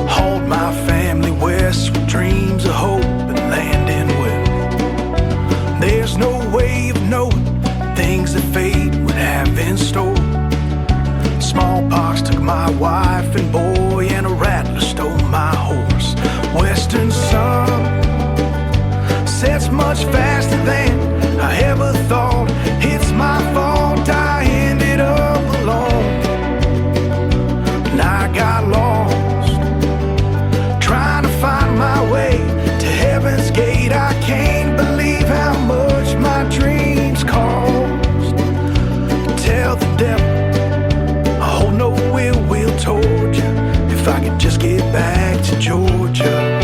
Hauled my family west with dreams of hope and landing well. There's no way of knowing things that fate would have in store. Smallpox took my wife and boy, and a rattler stole my horse. Western sun sets much faster than I ever thought. It's my fault I ended up alone, and I got lost trying to find my way to heaven's gate. I can't believe how much my dreams cost. Tell the devil I hold no ill will toward you, if I could just get back to Georgia.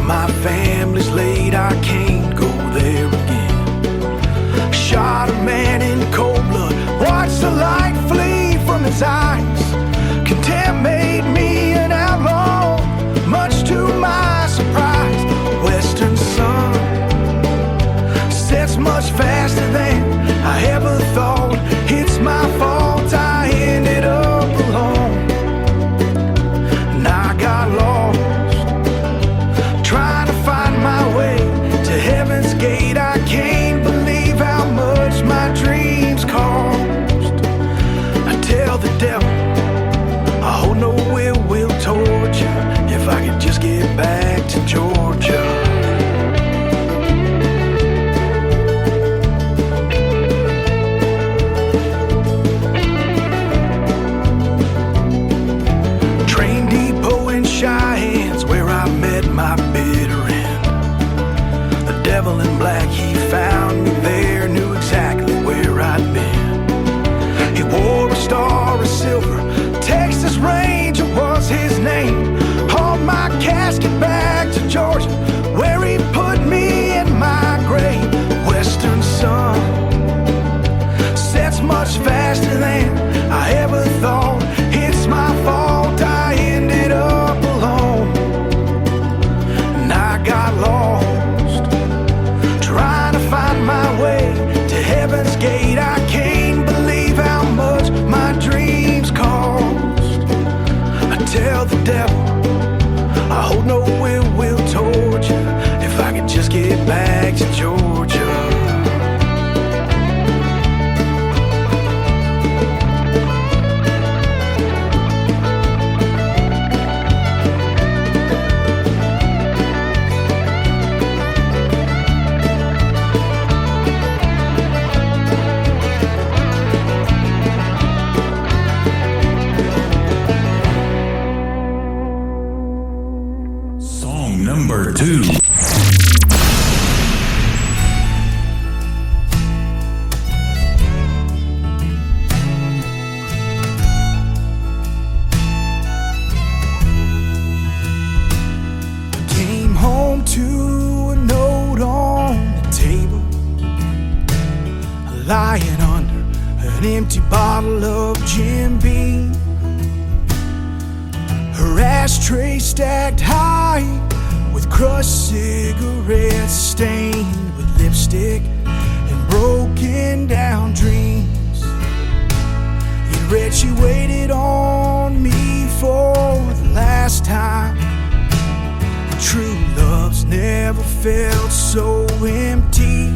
my family's laid, I can't go there again. Shot a man in cold blood, watched the light flee from his eyes. Contempt made me an outlaw, much to my surprise. Western sun sets much faster than I ever thought. It's my fault I ended up alone, and I got lost trying to find my way to heaven's gate. I can't believe how much my dreams cost. I tell the devil I hold no ill will toward you, if I could just get back to Georgia. Train depot in Cheyenne's where I met my bitter end. The devil in black, he found me there, knew exactly where I'd been. He wore a star of silver, Texas Ranger was his name. Hauled my casket back to Georgia, where he put me in my grave. Western sun sets much faster than I ever thought. It's my fault I ended up alone, and I got lost trying to find my way to heaven's gate. I can't believe how much my dreams cost. I tell the devil I hold no ill will toward you, if I could just get back to Georgia. Song number 2. Came home to a note on the table, lying under an empty bottle of Jim Beam. Her ashtray stacked high with crushed cigarettes, stained with lipstick and broken down dreams. It read she waited on me for the last time. True love's never felt so empty.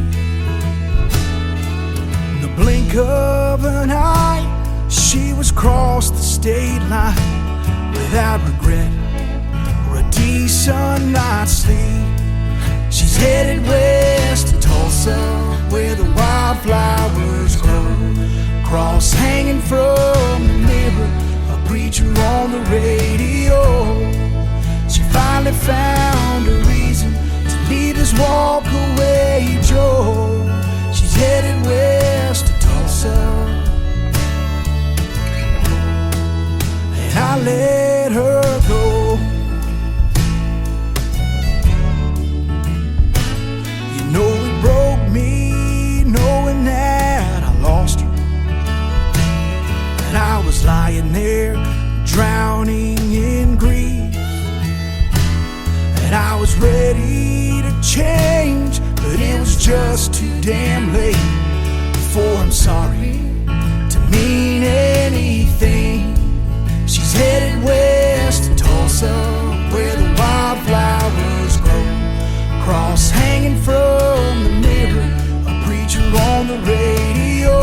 In the blink of an eye, she was crossed the state line without regret or a decent night's sleep. She's headed west to Tulsa, where the wildflowers grow. Cross hanging from the mirror, a preacher on the radio. She finally found a reason to leave this walk-away Joe. She's headed west to Tulsa, and I let her go. You know it broke me knowing that I lost her, and I was lying there drowning in grief. And I was ready to change, but it was just too damn late before I'm sorry to mean anything. She's headed west to Tulsa, where the wildflowers grow. Cross hanging from the mirror, a preacher on the radio.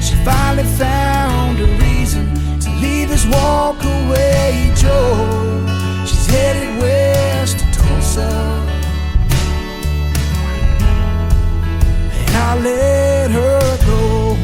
She finally found a reason to leave this walk-away Joe. She's headed west to Tulsa, and I let her go.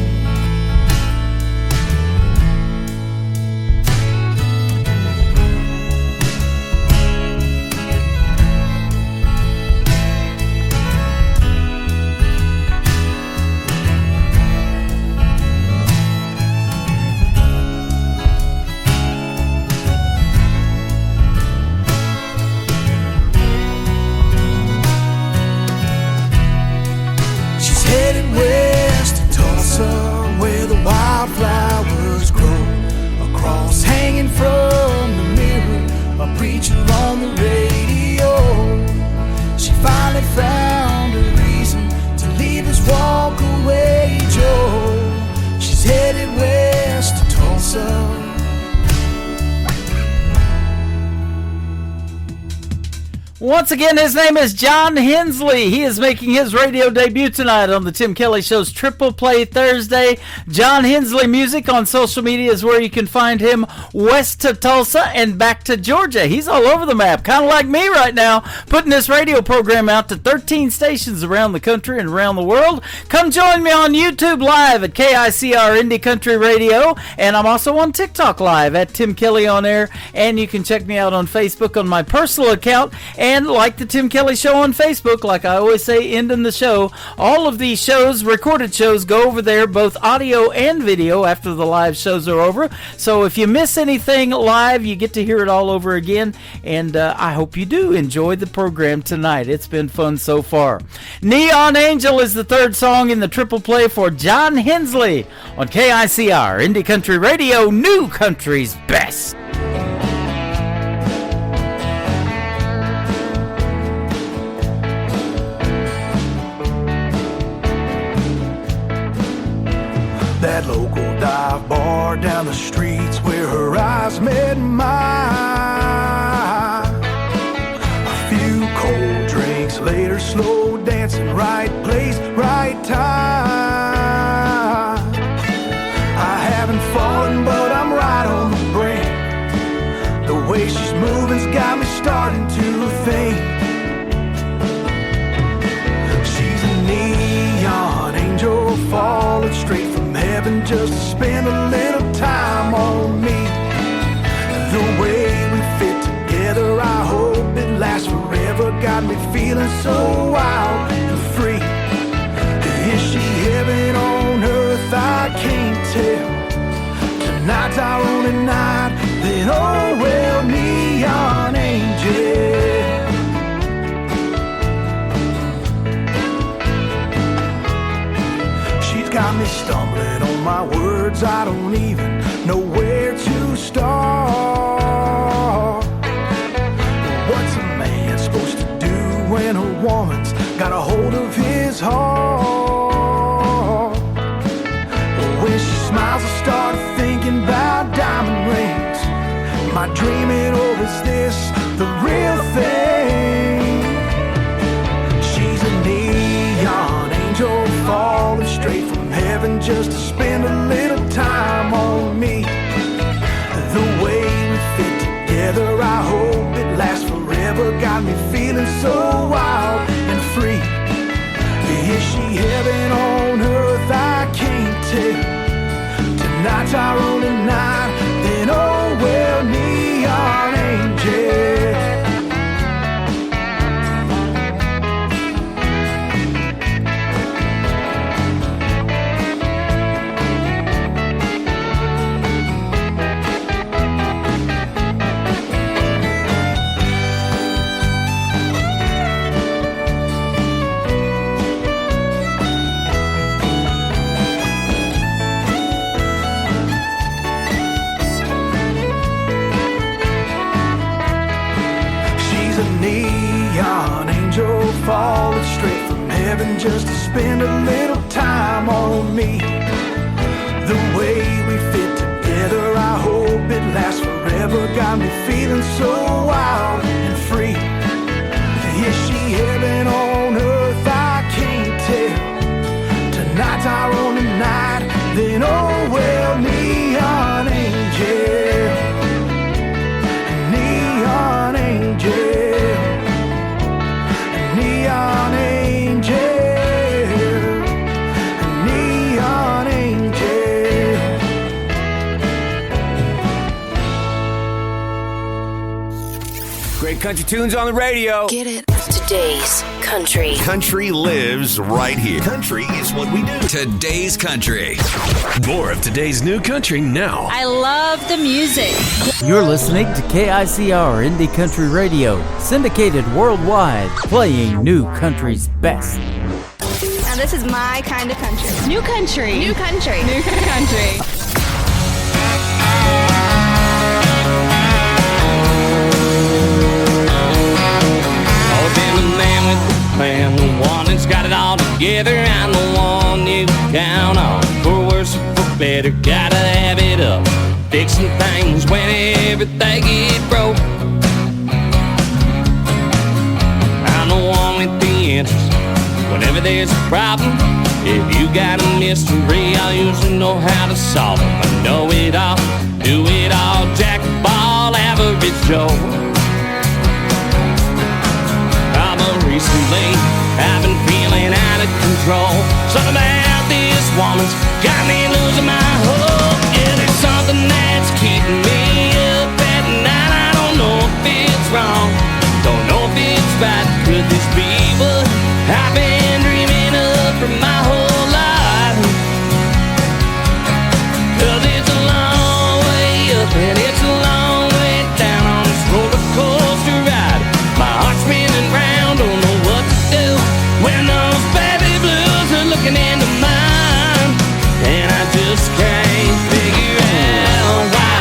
a preacher on the radio. She finally found a reason to leave his walk away, Joe. She's headed west to Tulsa. Once again, his name is John Hensley. He is making his radio debut tonight on the Tim Kelly Show's Triple Play Thursday. John Hensley Music on social media is where you can find him, west to Tulsa and back to Georgia. He's all over the map, kind of like me right now, putting this radio program out to 13 stations around the country and around the world. Come join me on YouTube Live at KICR Indie Country Radio, and I'm also on TikTok Live at Tim Kelly On Air, and you can check me out on Facebook on my personal account. And like the Tim Kelly Show on Facebook, like I always say, ending the show, all of these shows, recorded shows, go over there, both audio and video, after the live shows are over. So if you miss anything live, you get to hear it all over again. And I hope you do enjoy the program tonight. It's been fun so far. Neon Angel is the third song in the triple play for John Hensley on KICR Indie Country Radio, New Country's Best. That local dive bar down the streets where her eyes met mine. A few cold drinks later, slow dancing, right place, right time. I haven't fallen, but I'm right on the brink. The way she's moving's got me starting to think. She's a neon angel falling straight from heaven just to spend a little time on me. The way we fit together, I hope it lasts forever. Got me feeling so wild and free. Is she heaven on earth? I can't tell. Tonight's our only night, then oh well, neon angel. Got me stumbling on my words, I don't even know where to start. What's a man supposed to do when a woman's got a hold of his heart? When she smiles, I start thinking about diamond rings. Am I dreaming or is this the real thing? She's a neon angel falling straight from heaven just to spend a little time on me. The way we fit together, I hope it lasts forever. Got me feeling so wild and free. Is she heaven on earth? I can't tell. Tonight's our only night, then oh well, neon angel. Neon angel falling straight from heaven just to spend a little time on me. The way we fit together, I hope it lasts forever. Got me feeling so wild and free. Is she heaven on earth? I can't tell. Tonight's our only night, then oh well, neon angel. Neon angel. Neon angel, neon angel. Great country tunes on the radio. Get it? Today's country. Country lives right here. Country is what we do. Today's country. More of today's new country now. I love the music. You're listening to KICR Indie Country Radio, syndicated worldwide, playing new country's best. Now this is my kind of country. New country. New country. New country. that's got it all together. I'm the one you count on. For worse or for better, gotta have it up. Fixing things when everything get broke. I'm the one with the answers whenever there's a problem. If you got a mystery, I usually know how to solve them. I know it all, do it all, jack of all, average Joe. Recently, I've been feeling out of control. Something about this woman's got me losing my hope. Yeah, there's something that's keeping me up at night. I don't know if it's wrong, don't know if it's right. Could this be what I've been dreaming of for my whole life? 'Cause it's a long way up and it's a long way down on this roller coaster ride. My heart's spinning round, don't know what to do when those baby blues are looking into mine, and I just can't figure out why.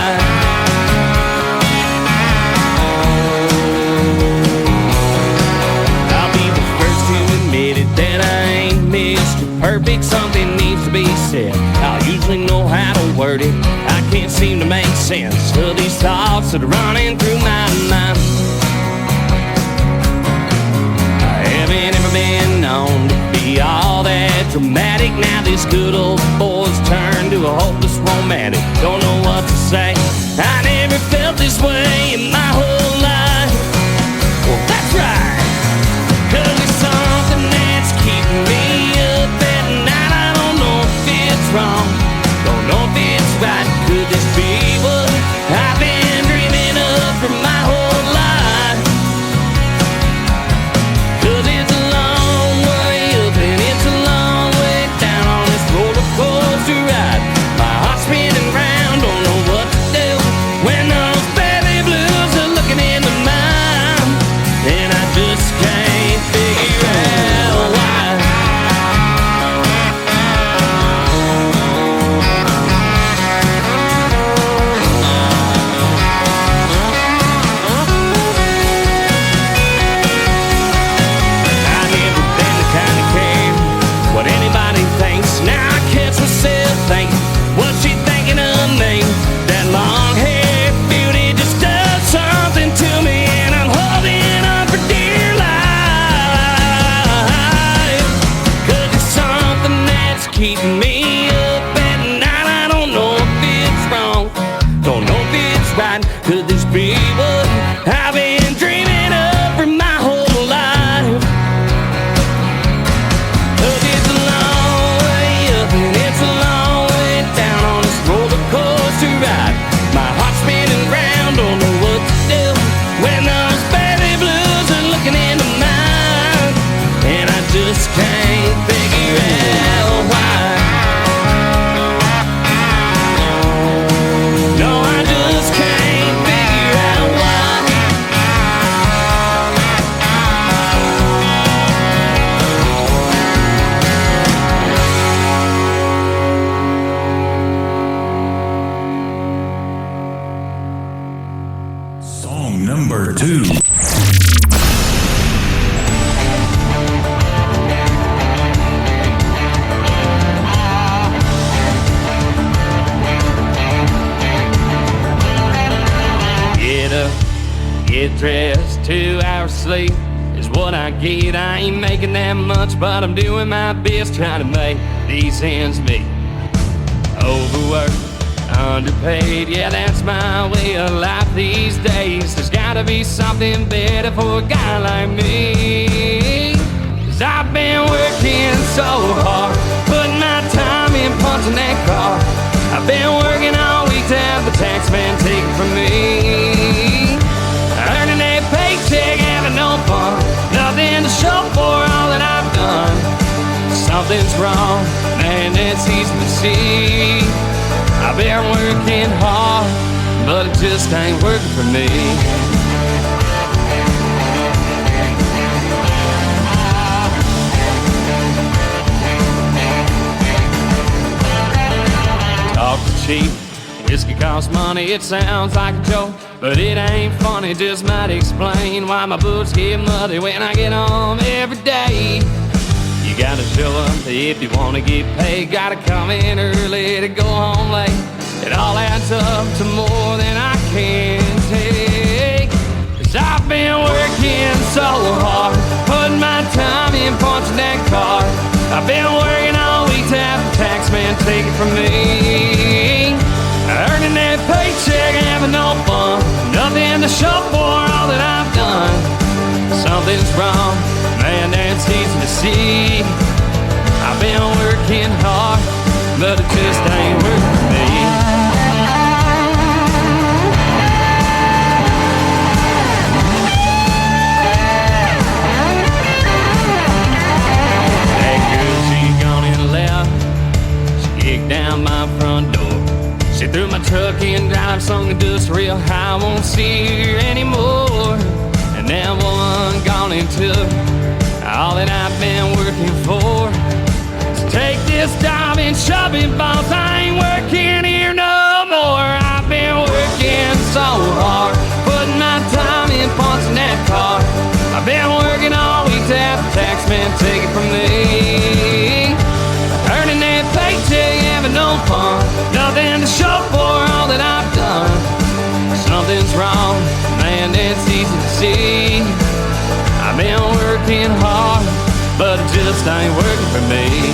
I'll be the first to admit it that I ain't Mr. Perfect. Something needs to be said. I usually know how to word it. I can't seem to make sense of these thoughts that are running through my mind. Never been known to be all that dramatic. Now this good old boy's turned to a hopeless romantic. Don't know what to say, I never felt this way in my whole life. Well, that's right, 'cause there's something that's keeping me up at night. I don't know if it's wrong, don't know if it's right. Could this be what I've been dreaming of for my whole life? 'Cause it's a long way up and it's a long way down on this roller coaster ride. My heart's spinning round, don't know what to do when those baby blues are looking into mine, and I just can't figure out why. I've never been the kind of care what anybody thinks. Now I catch myself thinking, what's she thinking of me? That long hair beauty just does something to me, and I'm holding on for dear life. 'Cause it's something that's keeping me up at night. I don't know if it's wrong, don't know if it's right. Could this be what I've been dreaming of for my whole life? 'Cause it's a long way up and it's a long way down on this roller coaster ride. My heart's spinning round, don't know what to do when those baby blues are looking into mine, and I just can't figure out why. No, I just can't figure out why. Song number 2. Get up, get dressed, 2 hours sleep is what I get. I ain't making that much, but I'm doing my best trying to make these ends meet. Overworked, underpaid, yeah, that's my way of life these days. There's gotta be something better for a guy like me. 'Cause I've been working so hard, putting my time in punching that car. I've been working all week to have the tax man take it from me. Earning that paycheck, having no fun, nothing to show for all that I've done. Something's wrong, man, it's easy to see. I've been working hard, but it just ain't working for me. Talk cheap, whiskey costs money, it sounds like a joke, but it ain't funny, just might explain why my boots get muddy when I get home every day. gotta show up if you wanna get paid. Gotta come in early to go home late. It all adds up to more than I can take. 'Cause I've been working so hard, putting my time in, punching that card. I've been working all week to have the tax man take it from me. Earning that paycheck, having no fun, nothing to show for all that I've done. Something's wrong, man, that's easy to see. I've been working hard, but it just ain't working for me. That girl, she gone and left. She kicked down my front door. She threw my truck in drive, sung industrial high, won't see her anymore. And that woman gone and took all that I've been working for. So take this job and shove it, boss, I ain't working here no more. I've been working so hard, putting my time in, punching that card. I've been working all week to have the tax man take it from me. Earning that paycheck, having no fun, nothing to show for all that I've done. Something's wrong, man, it's easy to see. I've been working hard, but it just ain't working for me.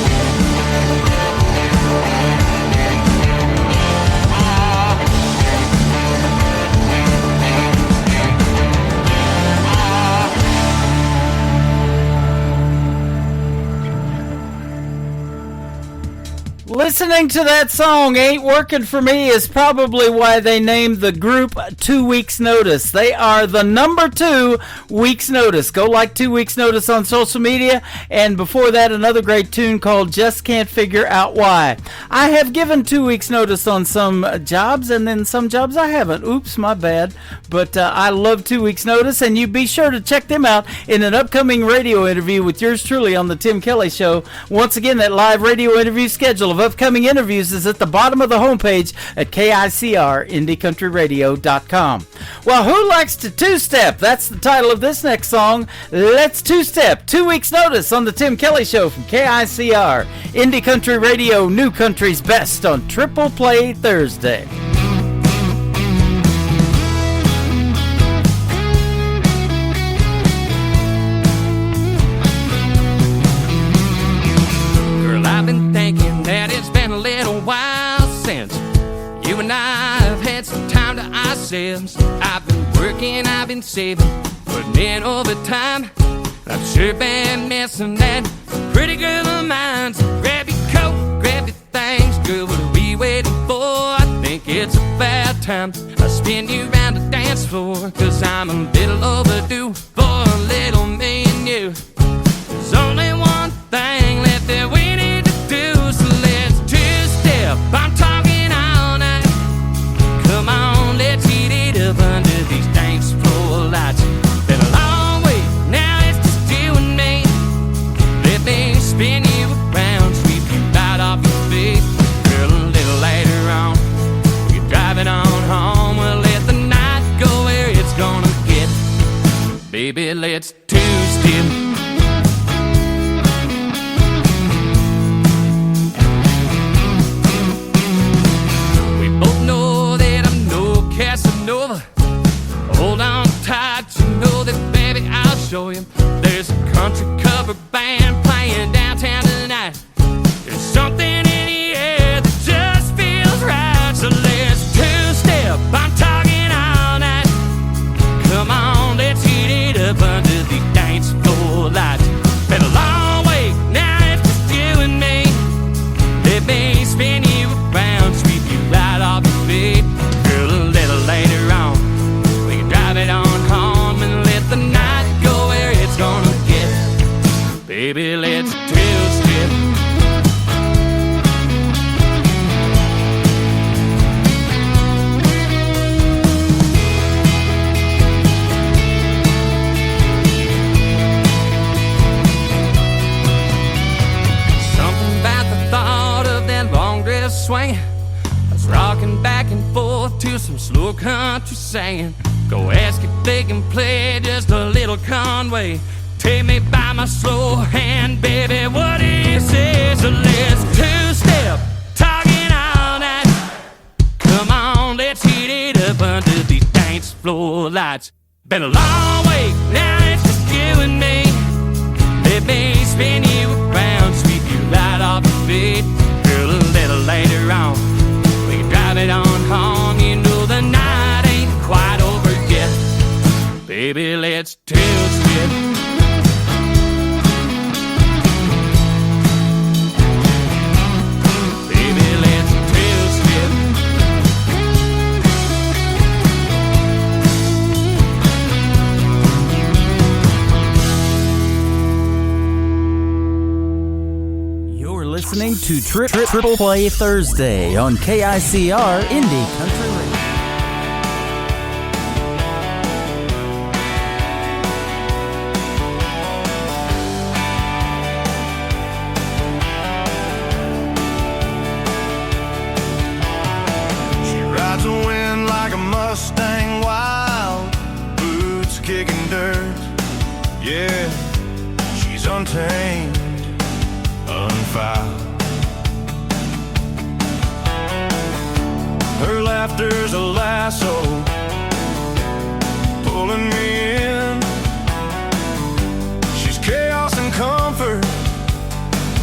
Listening to that song ain't working for me is probably why they named the group 2 Weeks Notice. They are the number 2 Weeks Notice. Go like 2 Weeks Notice on social media. And before that, another great tune called Just Can't Figure Out Why. I have given 2 weeks notice on some jobs, and then some jobs I haven't. Oops, my bad. But I love 2 weeks notice, and you be sure to check them out in an upcoming radio interview with yours truly on the Tim Kelly Show. Once again, that live radio interview schedule of upcoming interviews is at the bottom of the homepage at KICR-IndieCountryRadio.com. Well, who likes to two-step? That's the title of this next song. Let's two-step. 2 weeks notice on the Tim Kelly Show from KICR, Indie Country Radio, New Country's Best on Triple Play Thursday. I've been thinking that it's been a little while since you and I have had some time to ourselves. I've been working, I've been saving, putting in overtime. I've sure been missing that pretty girl of mine. So grab your coat, grab your things, girl, what are we waiting for? I think it's about time I spin you around the dance floor, 'cause I'm a little overdue for a little me and you. There's only one thing left that we need to do, so let's two-step. I'm talking all night. Come on, let's heat it up under these dance floor lights. Been a long way, now it's just you and me. Let me spin you around, sweep you right off your feet. Girl, a little later on, you're driving on home. We'll let the night go where it's gonna get. Baby, let's two-step. Casanova, hold on tight, you know that, baby, I'll show you. There's a country cover band playing downtown tonight. There's something in the air that just feels right, so let's two-step. I'm talking all night. Come on, let's heat it up under the dance floor lights. Been a long way, now it's just you and me. Let me spin you around, sweep you right off your feet. Later on, we can drive it on home and let the night go where it's gonna get. Baby, let's two-step. Something about the thought of that long dress swinging, rocking back and forth to some slow country singing. Go ask if they can play just a little Conway. Take me by by my slow hand, baby, what do you say? So let's two-step, talking all night. Come on, let's heat it up under these dance floor lights. Been a long way, now it's just you and me. Let me spin you around, sweep you right off your feet. Girl, a little later on, we can drive it on home. You know the night ain't quite over yet. Baby, let's two-step. Baby, let's two-step. You're listening to Triple Play Thursday on KICR Indie Country Radio. She rides the wind like a Mustang wild, boots kicking dirt. Yeah, she's untamed, unfouled. Her laughter's a lasso, pulling me in. She's chaos and comfort.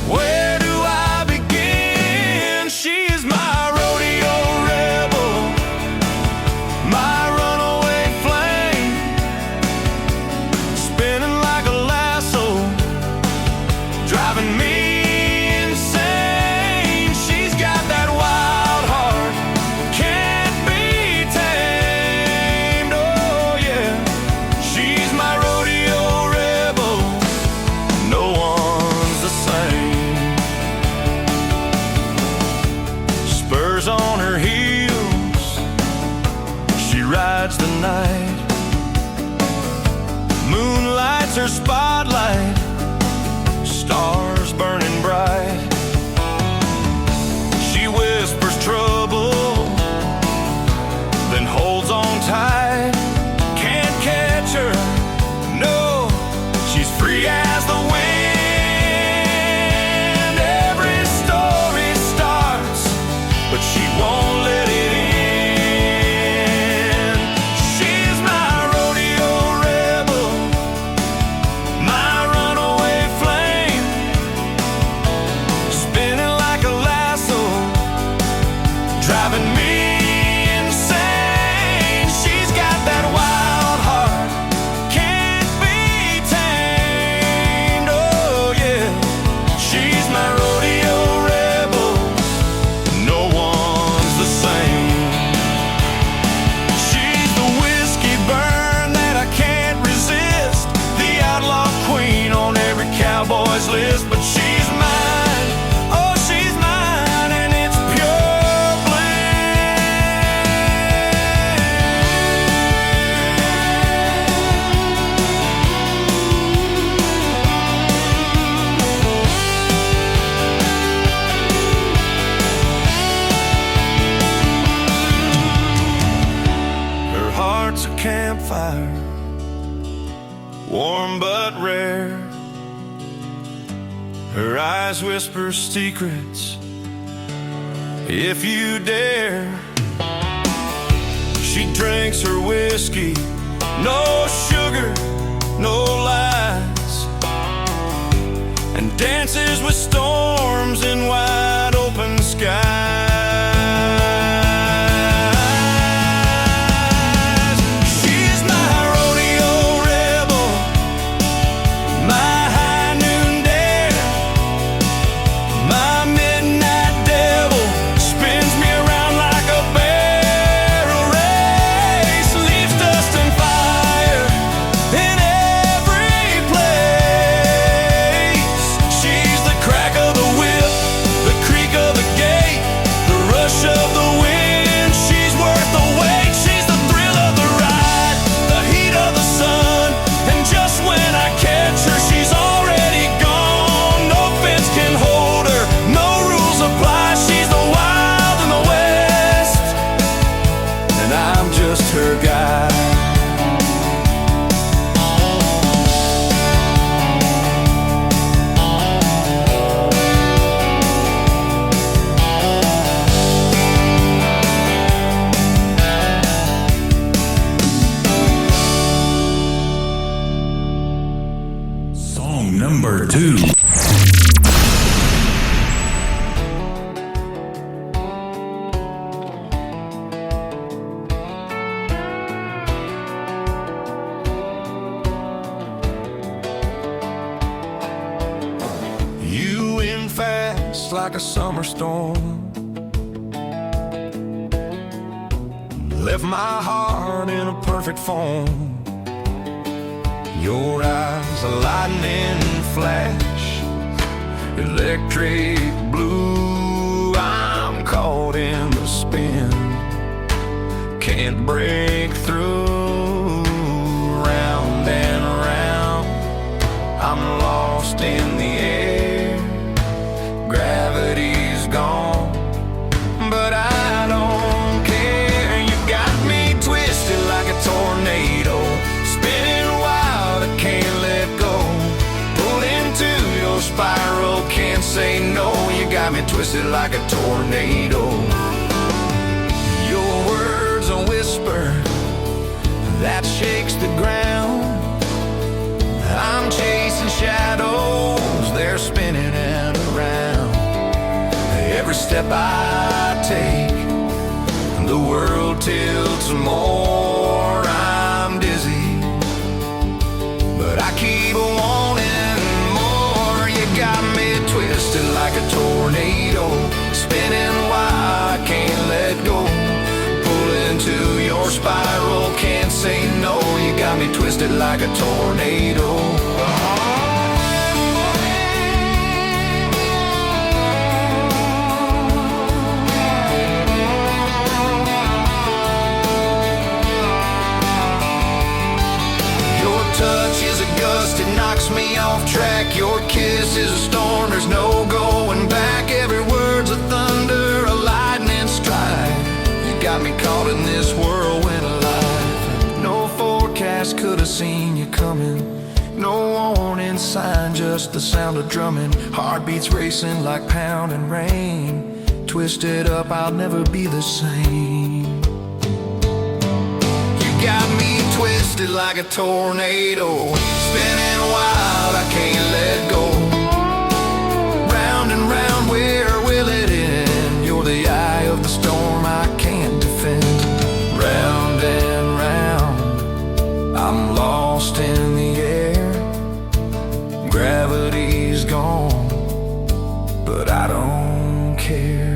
Where do I begin? She's my rodeo rebel, my runaway flame, spinning like a lasso, driving me insane. She's got that wild heart, can't be tamed. Oh yeah, she's my rodeo rebel, no one's the same. Spurs on her heels, she rides the night. Moonlight's her spotlight, stars burning bright. She whispers trouble, then holds on tight. Can't catch her, no, she's free as the wind. Every story starts, but she won't let it end. She's my rodeo rebel, my runaway flame, spinning like a lasso, driving me insane. She's got that wild heart, can't be tamed. Oh yeah, she's my rodeo rebel, no one's the same. She's the whiskey burn that I can't resist, the outlaw queen on every cowboy's list. But she's mine, oh she's mine, and it's pure bliss. Her heart's a campfire, warm but rare. Her eyes whisper secrets, if you dare. She drinks her whiskey, no sugar, no lies, and dances with storms in wide open skies. She's my rodeo rebel, my high noon dare, my midnight devil, spins me around like a barrel race, leaves dust and fire in every place. She's the crack of the whip, the creep Song number 2. You went fast like a summer storm, left my heart in a perfect form. Your eyes a lightning flash, electric blue. I'm caught in the spin, can't break through. Round and round, I'm lost in the air. Gravity's gone, but I don't care. You got me twisted like a tornado, spinning wild, I can't let go. Pulled into your spiral, can't say no. You got me twisted like a tornado. Your words a whisper that shakes the ground. I'm chasing shadows, they're spinning and around. Every step I take, the world tilts more. I'm dizzy, but I keep wanting more. You got me twisted like a tornado, spinning wild, I can't let go. Pull into your spiral, can't say no. You got me twisted like a tornado. Touch is a gust, it knocks me off track. Your kiss is a storm, there's no going back. Every word's a thunder, a lightning strike. You got me caught in this whirlwind of life. No forecast could have seen you coming, no warning sign, just the sound of drumming. Heartbeats racing like pounding rain. Twisted up, I'll never be the same. You got me twisted like a tornado, spinning wild, I can't let go. Round and round, where will it end? You're the eye of the storm I can't defend. Round and round, I'm lost in the air. Gravity's gone, but I don't care.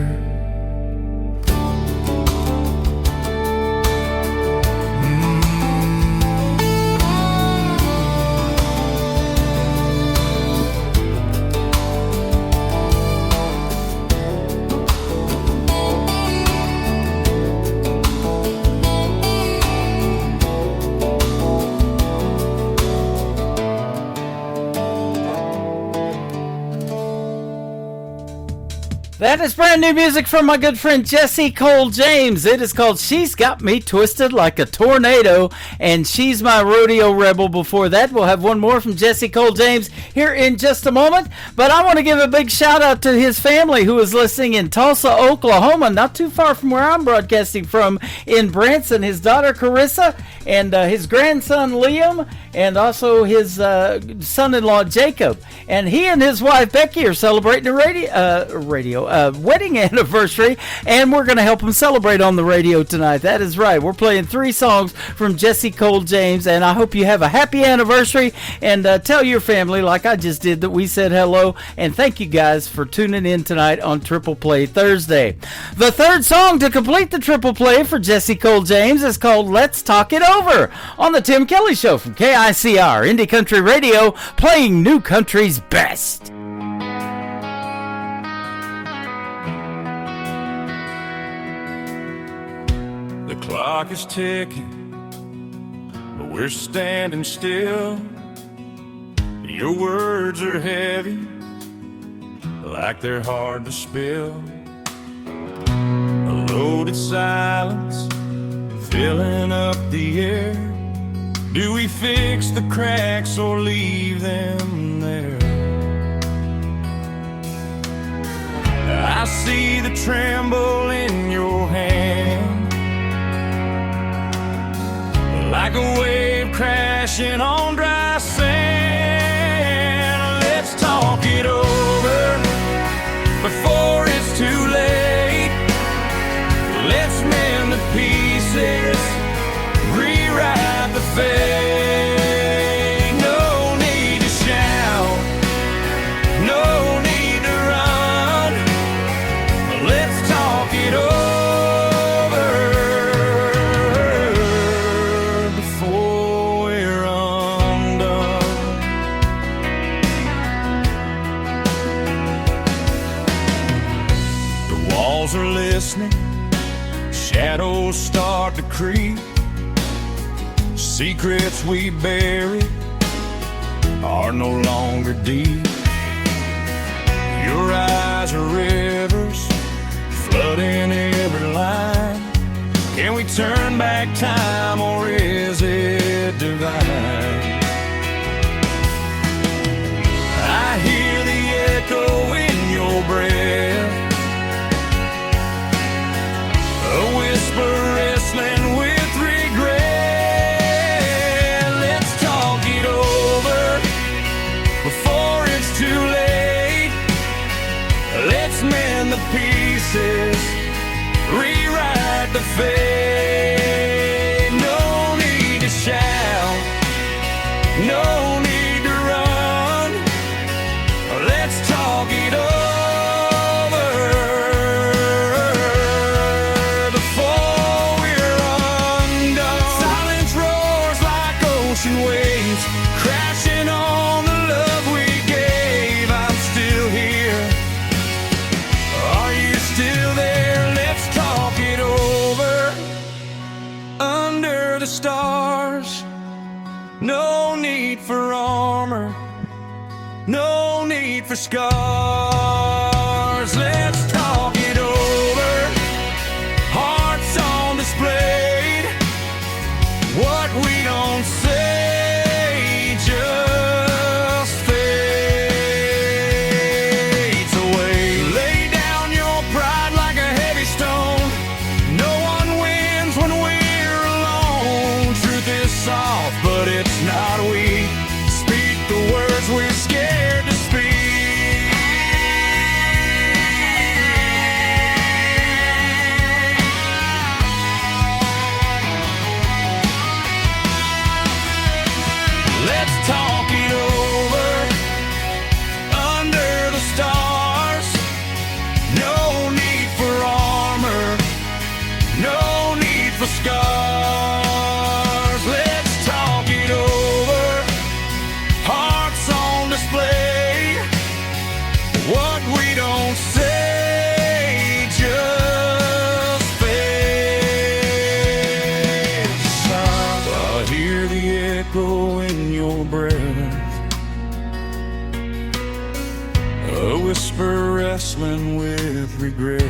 That is brand new music from my good friend Jesse Cole James. It is called She's Got Me Twisted Like a Tornado, and She's My Rodeo Rebel. Before that, we'll have one more from Jesse Cole James here in just a moment. But I want to give a big shout out to his family who is listening in Tulsa, Oklahoma, not too far from where I'm broadcasting from in Branson. His daughter Carissa and his grandson Liam, and also his son-in-law Jacob. And he and his wife Becky are celebrating a wedding anniversary, and we're going to help them celebrate on the radio tonight. That is right. We're playing 3 songs from Jesse Cole James, and I hope you have a happy anniversary, and tell your family, like I just did, that we said hello, and thank you guys for tuning in tonight on Triple Play Thursday. The third song to complete the Triple Play for Jesse Cole James is called Let's Talk It Over on the Tim Kelly Show from KICR Indie Country Radio, playing new country's best. The clock is ticking, but we're standing still. Your words are heavy, like they're hard to spill. A loaded silence filling up the air. Do we fix the cracks or leave them there? I see the tremble in your hand, like a wave crashing on dry sand. eyes are listening, shadows start to creep. Secrets we buried are no longer deep. Your eyes are rivers flooding every line. Can we turn back time, or is it divine? I hear the echo in your breath, a whisper wrestling with regret. Let's talk it over before it's too late. Let's mend the pieces, rewrite the fate. No need to shout, no need to run. Let's talk it over before we're undone. Silence roars like ocean waves, crashing on the love we gave. I'm still here. Are you still there? Let's talk it over under the stars. No need for armor, no need for scars. Let's talk it over, hearts on display. What we don't say just fades away. Lay down your pride like a heavy stone. No one wins when we're alone. Truth is soft, but it's not weak. Speak the words we're scared to speak. Let's talk it over under the stars. No need for armor, no need for scars. Let's talk it over, hearts on display. What we don't say just fades. I hear the echo in your breath, a whisper wrestling with regret.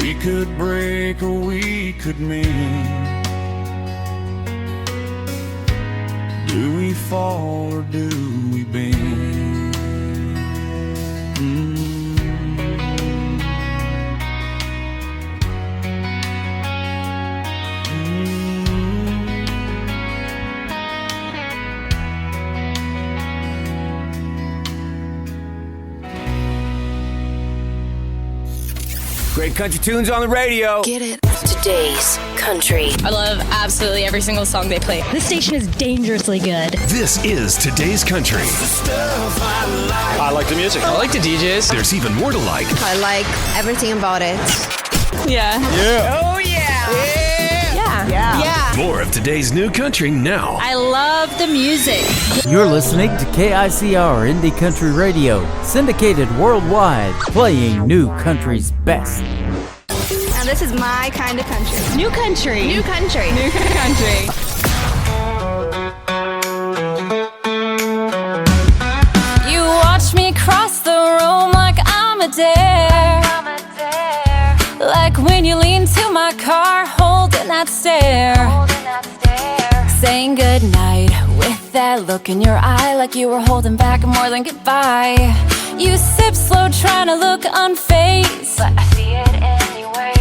We could break or we could mend. Do we fall or do we bend? Great country tunes on the radio. Get it. Today's country. I love absolutely every single song they play. This station is dangerously good. This is Today's Country. I like the music. I like the DJs. There's even more to like. I like everything about it. Yeah. Yeah. Oh, yeah. Yeah. More of today's new country now. I love the music. You're listening to KICR Indie Country Radio, syndicated worldwide, playing new country's best. Now this is my kind of country. New country. New country. New country. You watch me cross the room like I'm a dare. Like when you lean to my car, holding that stare. Saying goodnight with that look in your eye, like you were holding back more than goodbye. You sip slow, trying to look unfazed, but I see it anyway.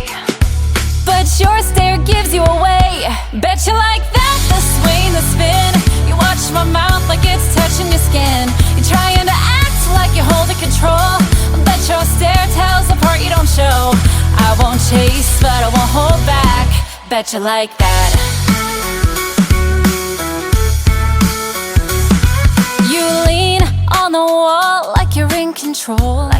But your stare gives you away. Bet you like that, the swing, the spin. You watch my mouth like it's touching your skin. You're trying to act like you're holding control. Bet your stare tells the part you don't show. I won't chase, but I won't hold back. Bet you like that. You lean on the wall like you're in control.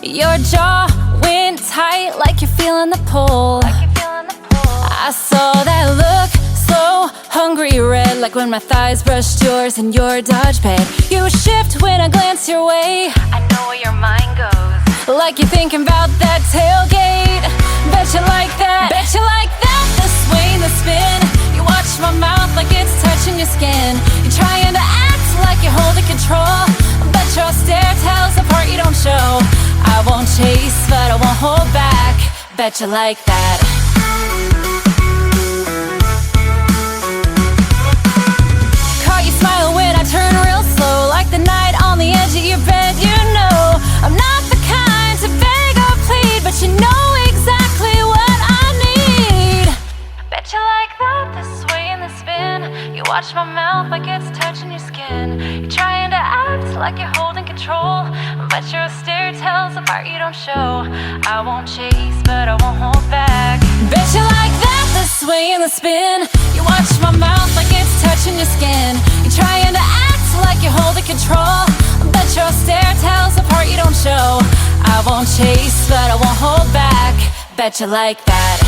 Your jaw went tight like you're feeling the pull. I saw that look, so hung hungry red, like when my thighs brushed yours in your Dodge bed. You shift when I glance your way. I know where your mind goes. Like you're thinking about that tailgate. Bet you like that. Bet you like that. The sway and the spin. You watch my mouth like it's touching your skin. You're trying to act like you're holding control. Bet your stare tells the part you don't show. I won't chase, but I won't hold back. Bet you like that. Caught you smile when I turn real slow, like the night on the edge of your bed. You know I'm not the kind to beg or plead, but you know exactly what I need. Bet you like that, the sway and the spin. You watch my mouth like it's touching your skin. You're trying to act like you're holding control, but your stare tells the part you don't show. I won't chase, but I won't hold back. Bet you like that, the sway and the spin. You watch my mouth like it's touching your skin. You're trying to act like you're holding control, but your stare tells the part you don't show. I won't chase, but I won't hold back. Bet you like that.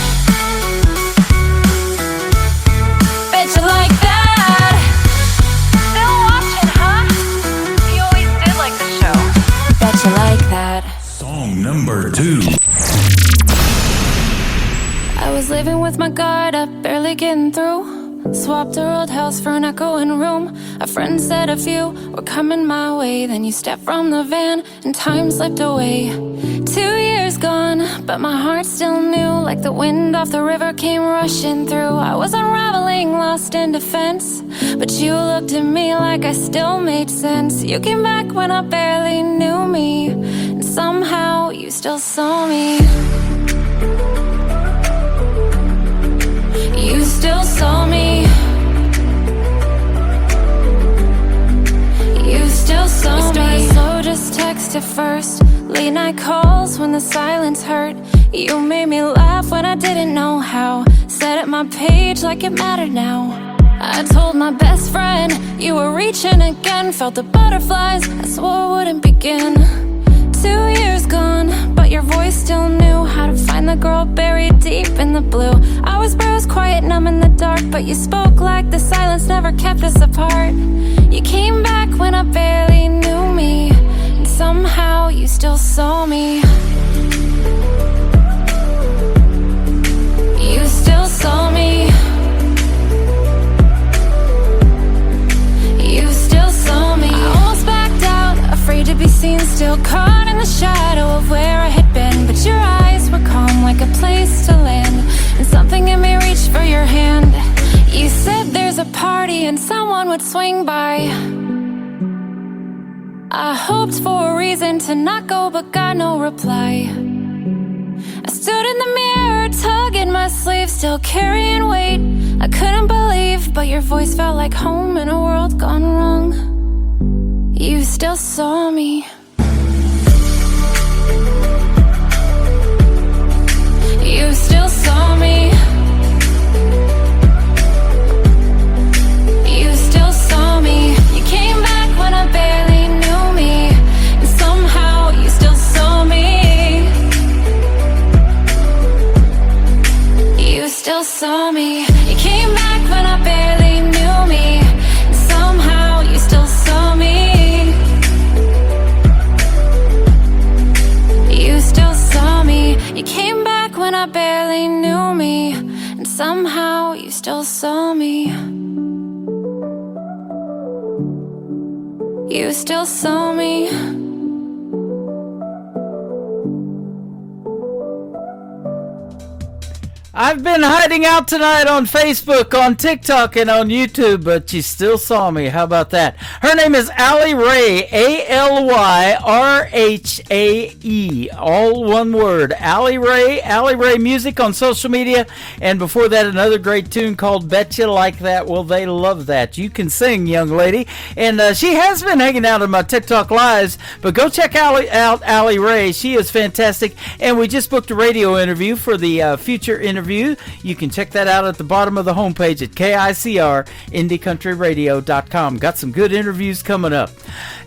Bet you like that. Still watching, huh? You always did like the show. Bet you like that. Song number 2. I was living with my guard up, barely getting through. Swapped our old house for an echoing room. A friend said a few were coming my way. Then you stepped from the van and time slipped away. 2 years gone, but my heart still new. Like the wind off the river came rushing through. I was unraveling, lost in defense, but you looked at me like I still made sense. You came back when I barely knew me, and somehow you still saw me. You still saw me. You still saw me. Slow, just text at first. Late night calls when the silence hurt. You made me laugh when I didn't know how. Set up my page like it mattered now. I told my best friend you were reaching again. Felt the butterflies I swore wouldn't begin. 2 years gone, but your voice still knew how to find the girl buried deep in the blue. I was bruised, quiet, numb in the dark, but you spoke like the silence never kept us apart. You came back when I barely knew me, and somehow you still saw me. You still saw me. You still saw me. I almost backed out, afraid to be seen, still caught in the shadow of where I had been. But your eyes were calm, like a place to land, and something in me reached for your hand. You said there's a party and someone would swing by. I hoped for a reason to not go, but got no reply. I stood in the mirror, tugging my sleeve, still carrying weight I couldn't believe, but your voice felt like home in a world gone wrong. You still saw me. You still saw me. You still saw me. You came back when I barely knew me, and somehow you still saw me. You still saw me. You came back when I barely knew me, and somehow you still saw me. You still saw me. You came back when I barely knew me, and somehow you still saw me. You still saw me. I've been hiding out tonight on Facebook, on TikTok, and on YouTube, but you still saw me. How about that? Her name is Allie Rae, A-L-Y-R-H-A-E, all one word. Allie Rae Music on social media, and before that, another great tune called Bet You Like That. Well, they love that. You can sing, young lady, and she has been hanging out on my TikTok lives, but go check out Allie Rae. She is fantastic, and we just booked a radio interview for the future interview interview. You can check that out at the bottom of the homepage at KICR, IndieCountryRadio.com. Got some good interviews coming up.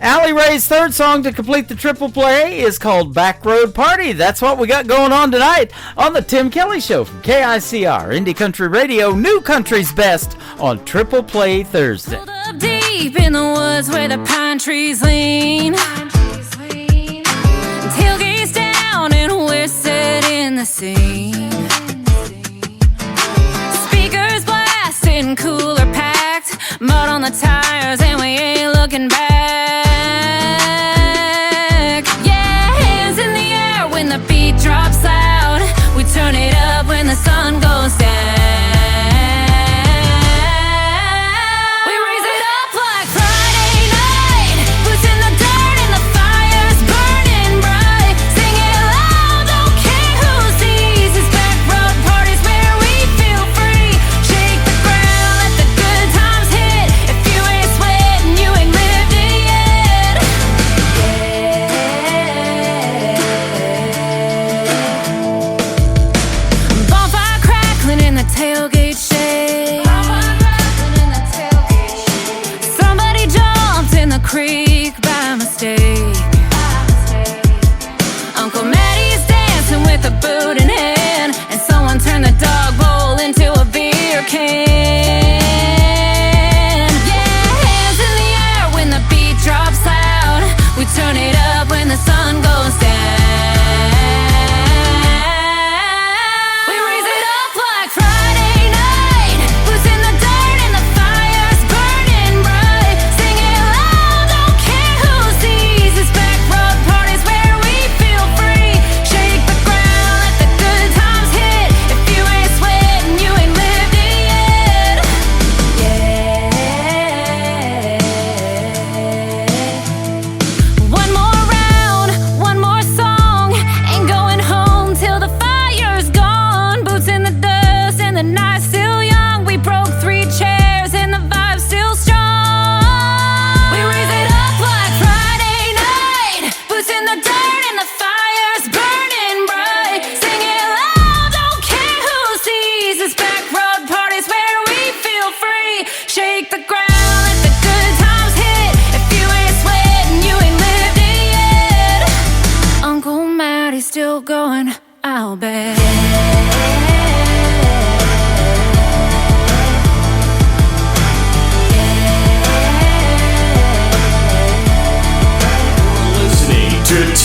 Allie Ray's third song to complete the triple play is called Back Road Party. That's what we got going on tonight on the Tim Kelly Show from KICR, Indie Country Radio, New Country's Best on Triple Play Thursday. Up deep in the woods where the pine trees lean. Tailgates down and we're setting the scene. Speakers blasting, cooler packed, mud on the tires and we ain't looking back. Yeah, hands in the air when the beat drops loud. We turn it up when the sun goes down.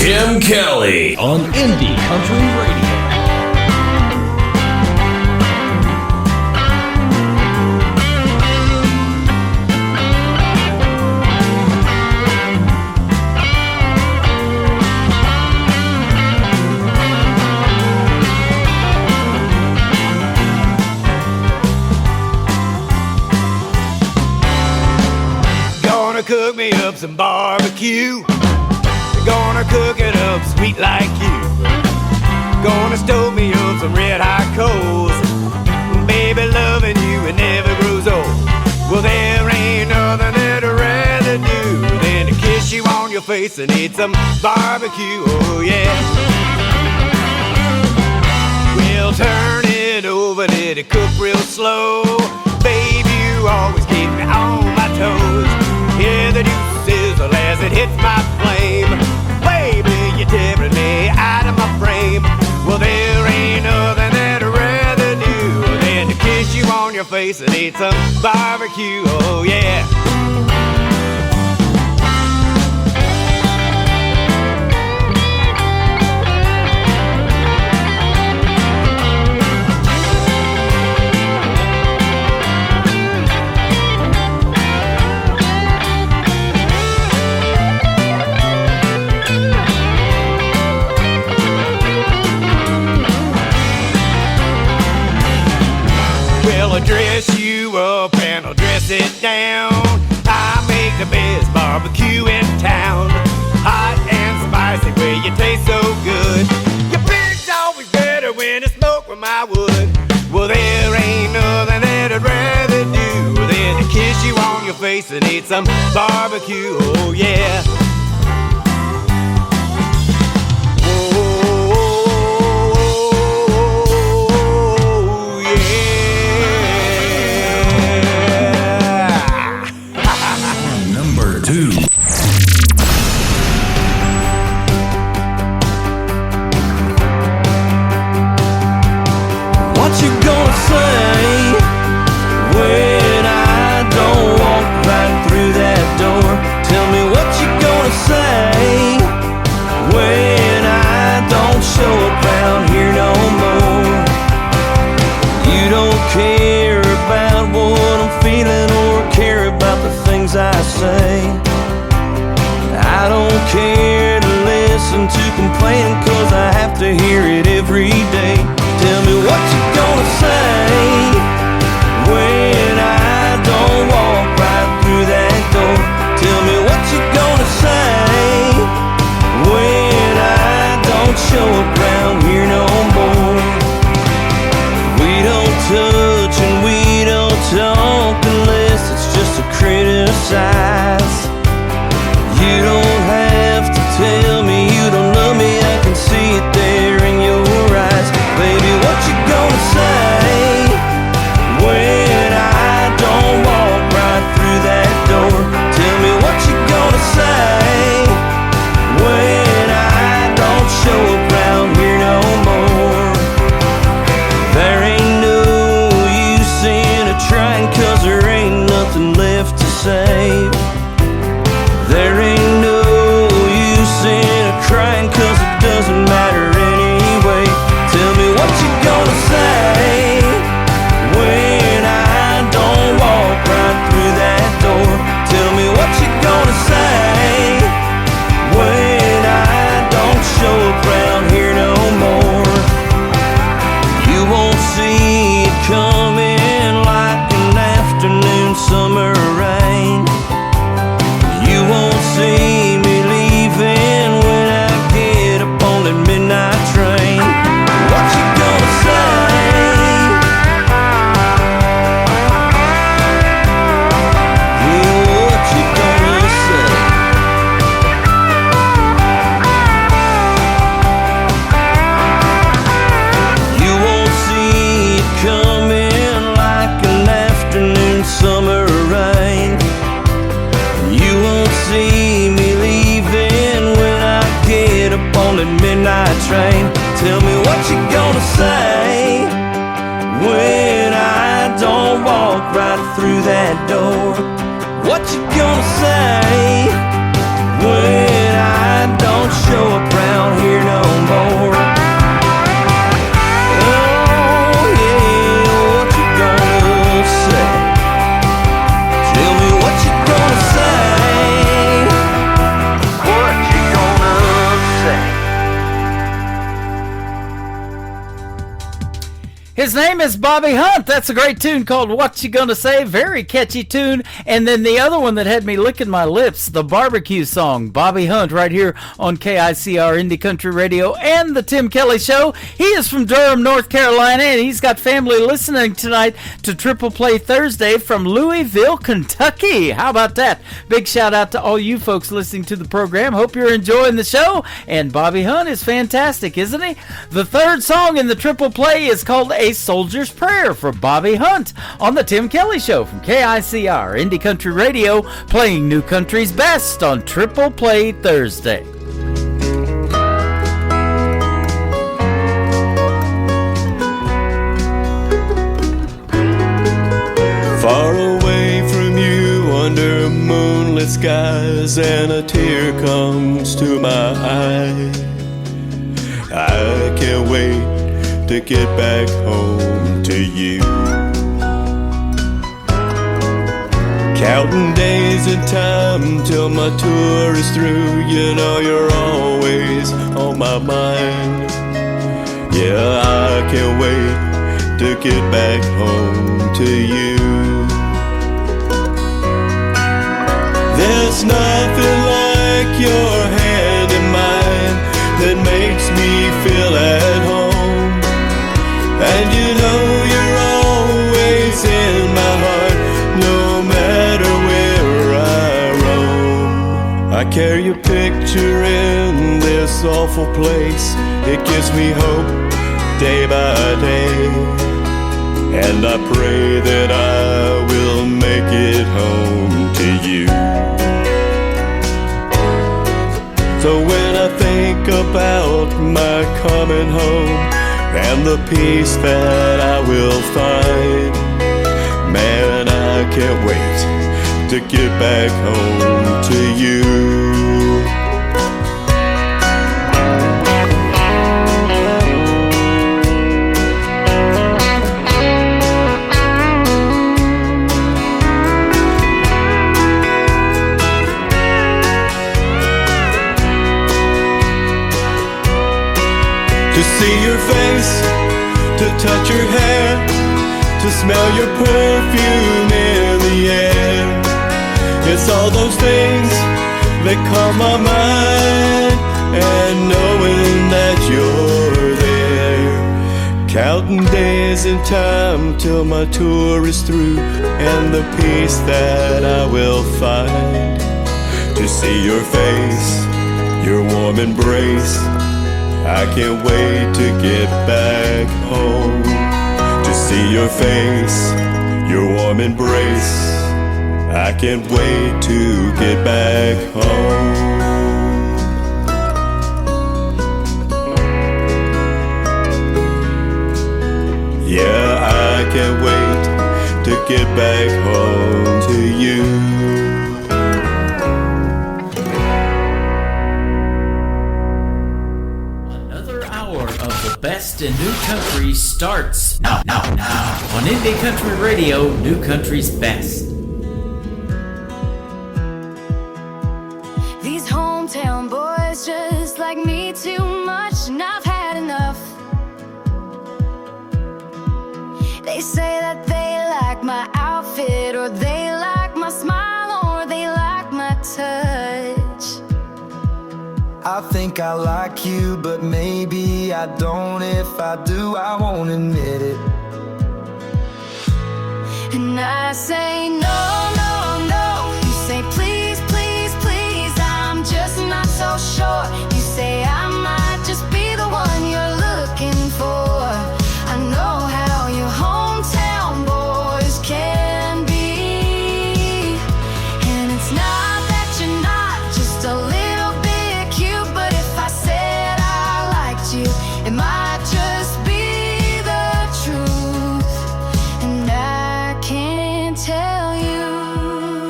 Tim Kelly on Indie Country Radio. Gonna cook me up some barbecue. Gonna cook it up sweet like you. Gonna stove me up some red hot coals. Baby, loving you, it never grows old. Well, there ain't nothing that I'd rather do than to kiss you on your face and eat some barbecue, oh yeah. We'll turn it over, let it cook real slow. Baby, you always keep me on my toes. Hear the deuce sizzle as it hits my flame. Baby, you're tearing me out of my frame. Well, there ain't nothing that I'd rather do than to kiss you on your face and eat some barbecue, oh yeah. I'll dress you up and I'll dress it down. I make the best barbecue in town. Hot and spicy where you taste so good. Your pig's always better when it's smoked with my wood. Well, there ain't nothing that I'd rather do than to kiss you on your face and eat some barbecue, oh yeah. show up round here no more. We don't touch and we don't talk unless it's just to criticize. You don't have to tell me you don't love me, I can see it there in your eyes. Baby, what you gonna say when I don't walk right through that door? Tell me what you gonna say when I don't show up round here no more. There ain't no use in a trying, 'cause there ain't nothing left to save. There ain't no use in a crying, 'cause it doesn't matter anyway. Tell me what you gonna say when I don't walk right through that door. Tell me what you gonna say when I don't show up round here no more. You won't see it coming like an afternoon summer rain. You won't see me leaving when I get up on that midnight train. What you gonna say? Yeah, what you gonna say? You won't see it coming like an afternoon summer rain. You won't see me leaving when I get up on that midnight train. Tell me what you gonna say when I don't walk right through that door. What you gonna say when I don't show up round here no more? Oh yeah, what you gonna say? Tell me what you gonna say. What you gonna say? His name is Bobby Hunt. That's a great tune called What You Gonna Say. Very catchy tune. And then the other one that had me licking my lips, the barbecue song, Bobby Hunt, right here on KICR Indie Country Radio and the Tim Kelly Show. He is from Durham, North Carolina, and he's got family listening tonight to Triple Play Thursday from Louisville, Kentucky. How about that? Big shout out to all you folks listening to the program. Hope you're enjoying the show. And Bobby Hunt is fantastic, isn't he? The third song in the Triple Play is called A Soldier's Prayer for Bobby Hunt on the Tim Kelly Show from KICR Indie Country Radio, playing new country's best on Triple Play Thursday. Far away from you under moonlit skies, and a tear comes to my eye. I can't wait to get back home to you. Counting days and time till my tour is through. You know you're always on my mind. Yeah, I can't wait to get back home to you. There's nothing like your hand in mine that makes me feel at home. And you know you're always in my heart, no matter where I roam. I carry a picture in this awful place. It gives me hope day by day, and I pray that I will make it home to you. So when I think about my coming home and the peace that I will find, man, I can't wait to get back home to you. To see your face, to touch your hair, to smell your perfume in the air. It's all those things that calm my mind and knowing that you're there. Counting days and time till my tour is through, and the peace that I will find. To see your face, your warm embrace, I can't wait to get back home. To see your face, your warm embrace, I can't wait to get back home. Yeah, I can't wait to get back home to you. Another hour of the best in new country starts now on Indie Country Radio, New Country's best. These hometown boys just like me too much, and I've had enough. They say that they like my outfit, or they like my smile, or they like my touch. I think I like you, but maybe I don't. If I do, I won't admit it. And I say no, no, no. You say please, please, please. I'm just not so sure. You say I might just be the one you're looking for. I know how your hometown boys can be. And it's not that you're not just a little bit cute, but if I said I liked you, it might just be the truth. And I can't tell you.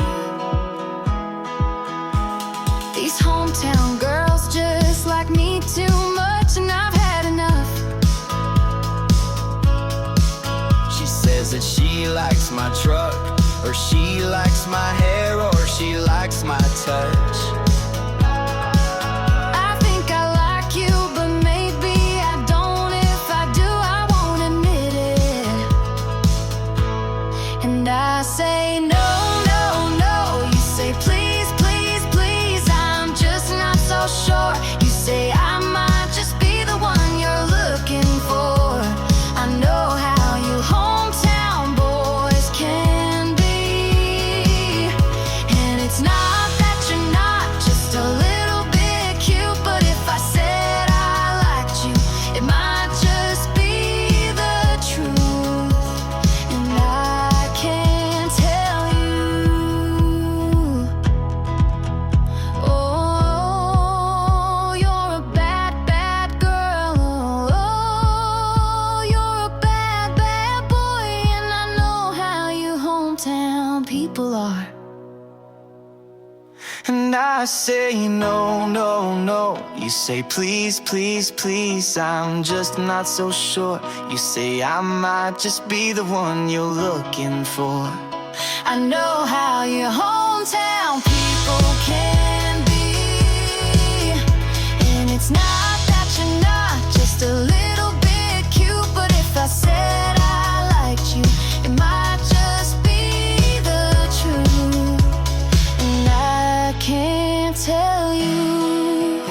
These hometown girls just like me too much, and I've had enough. She says that she likes my truck, or she likes my hair, or she likes my touch. I think I like you, but maybe I don't. If I do, I won't admit it. And I say no, no, no. You say please, please, please. I'm just not so sure. You say I might just be the one you're looking for. I know how you hometown boys can be. And it's not that you're not just a little bit cute, but if I said I liked you, it might just be the truth. And I can't tell you. Oh, you're a bad, bad girl. Oh, you're a bad, bad boy. And I know how you hometown people are. And I say no, no, no. You say please, please, please. I'm just not so sure. You say I might just be the one you're looking for. I know how your hometown people can be. And it's not that you're not just a little bit cute, but if I said I liked you, it might just be the truth. And I can't tell you.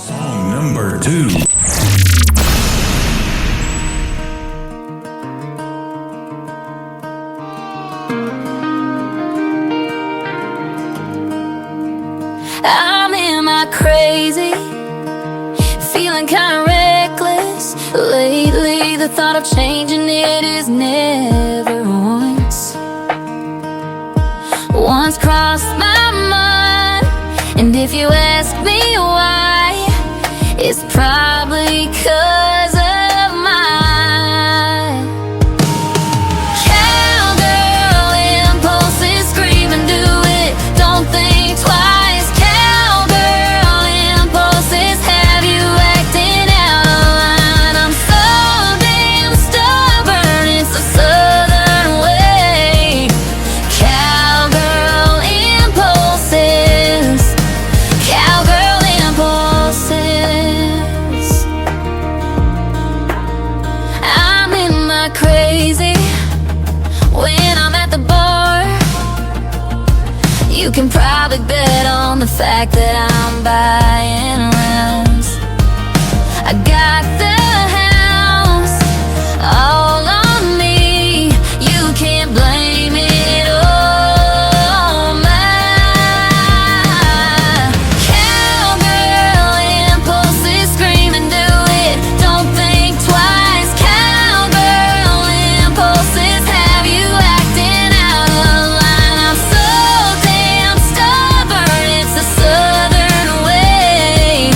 Song number 2. I'm in my crazy, feeling kinda reckless. Lately, the thought of changing it is never once crossed my mind. And if you ask me why, it's probably 'cause of my cowgirl impulses. Scream and do it, don't think twice. Cowgirl impulses have you acting out of line. I'm so damn stubborn, it's a southern way. Cowgirl impulses, cowgirl impulses. can probably bet on the fact that I'm buying rounds. I got the house all on me. You can't blame it on my cowgirl impulses. Scream and do it, don't think twice. Cowgirl impulses have you acting out of line. I'm so damn stubborn, it's a southern way.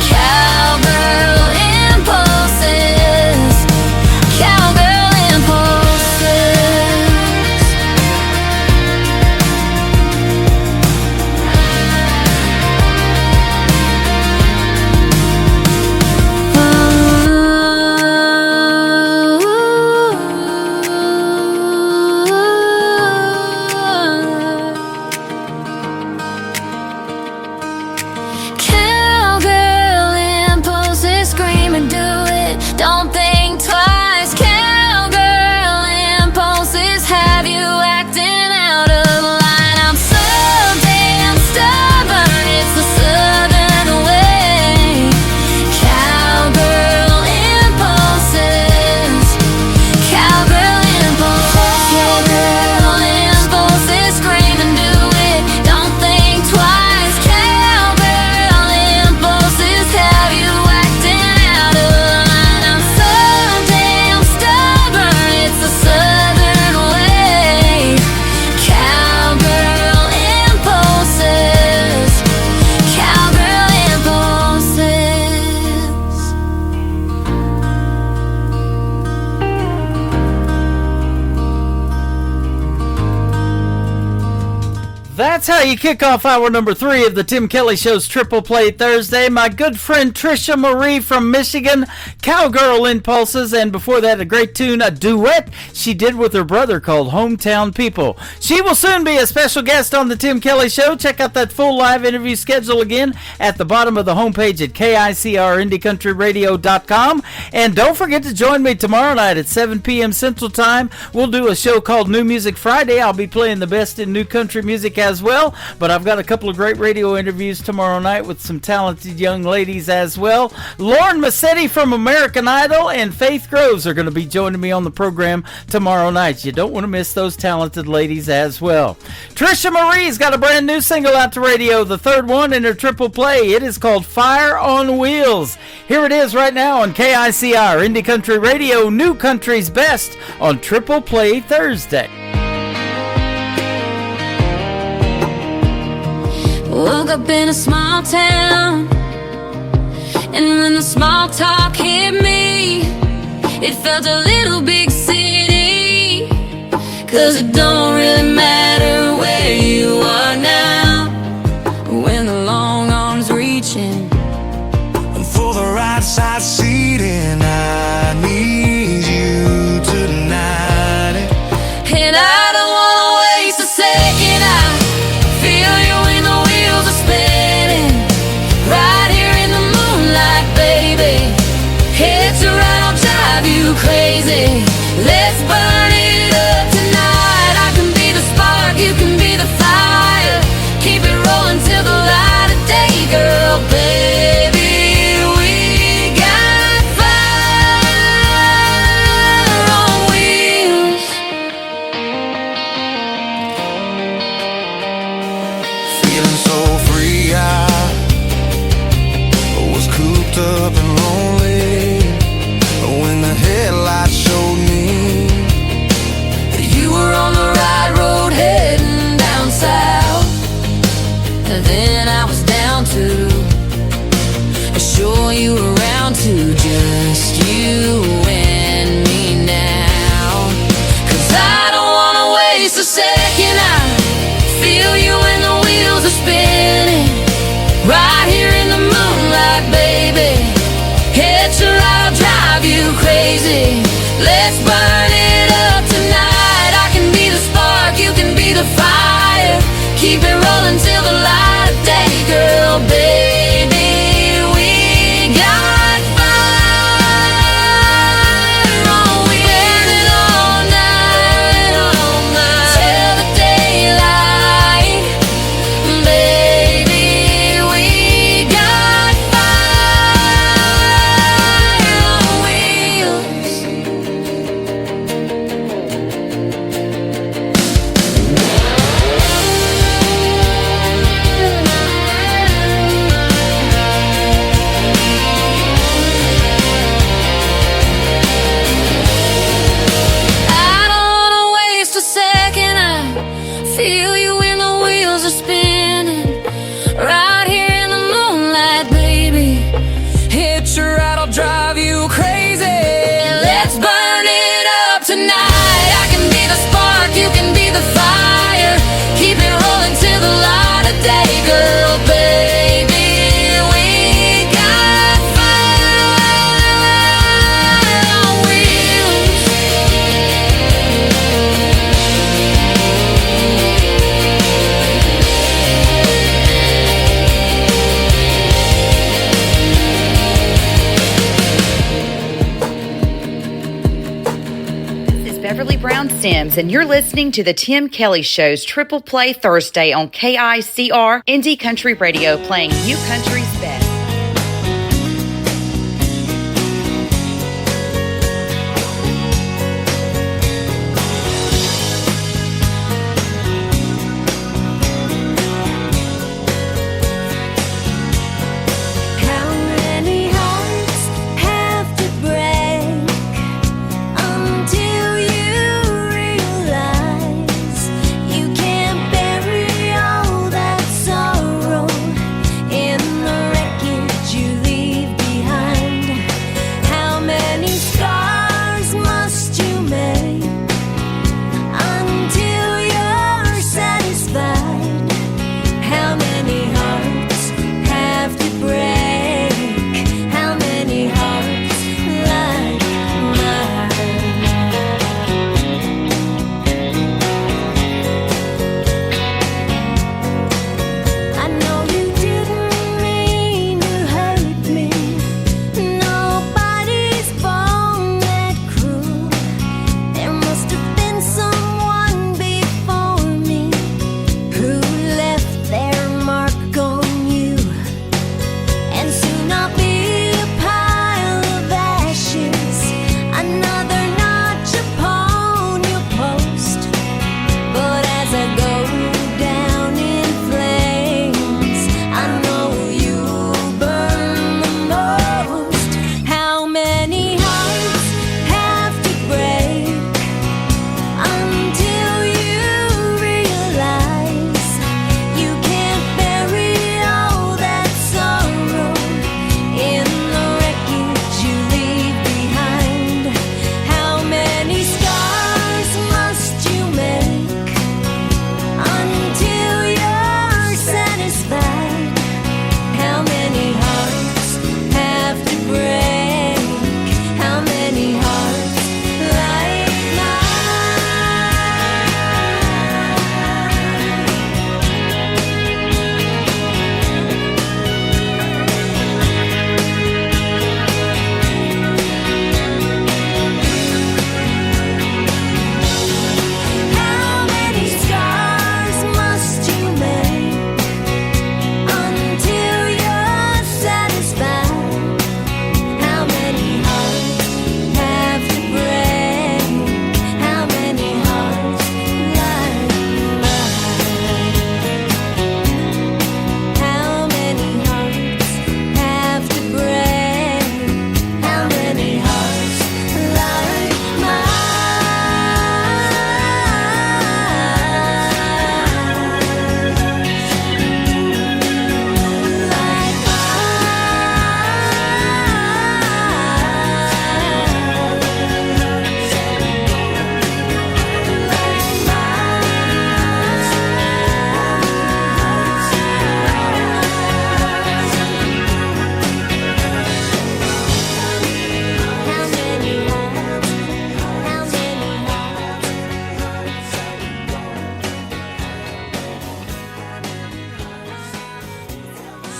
Cowgirl impulses, cowgirl impulses. Cowgirl impulses, scream and do it, don't think twice. Cowgirl impulses have you acting out of line. I'm so damn stubborn, it's the southern way. Cowgirl impulses, cowgirl impulses. Cowgirl impulses, scream and do it, don't think twice. Cowgirl impulses have you acting out of line. I'm so damn stubborn, it's the southern way. Cowgirl impulses, cowgirl impulses. That's how you kick off hour number 3 of the Tim Kelly Show's Triple Play Thursday. My good friend Trisha Marie from Michigan, Cowgirl Impulses, and before that a great tune, a duet she did with her brother called Hometown People. She will soon be a special guest on the Tim Kelly Show. Check out that full live interview schedule again at the bottom of the homepage at KICRIndieCountryRadio.com. And don't forget to join me tomorrow night at 7 p.m. Central Time. We'll do a show called New Music Friday. I'll be playing the best in new country music as well, but I've got a couple of great radio interviews tomorrow night with some talented young ladies as well. Lauren Massetti from American Idol and Faith Groves are going to be joining me on the program tomorrow night. You don't want to miss those talented ladies as well. Trisha Marie's got a brand new single out to radio, the third one in her triple play. It is called Fire on Wheels. Here it is right now on KICR Indie Country Radio, New Country's Best on Triple Play Thursday. Woke up in a small town, and when the small talk hit me, it felt a little big city. 'Cause it don't really matter where you are now, when the long arms reaching For the right side seating, I need you tonight. and I don't wanna waste a second. I feel you when the wheels are spinning, right here in the moonlight, baby. Head to right, I'll drive you crazy. Let's burn it up tonight. I can be the spark, you can be the fire. Keep it rolling till the light of day, girl, baby. We got fire on wheels. Feeling so free, I was cooped up and lonely when the headlights showed me You were on the right road heading down south. Then I was down to show you around to just you and me now. 'Cause I don't wanna waste a second. I feel you when the wheels are spinning, right here in the moonlight, baby. Head to right, I'll drive you crazy. Let's burn it up tonight. I can be the spark, you can be the fire. Keep it rolling till the light of day, girl, baby. We got fire on wheels. Burning all night, till the daylight. is Beverly Brown Sims, and you're listening to the Tim Kelly Show's Triple Play Thursday on KICR Indie Country Radio, playing New Country's best.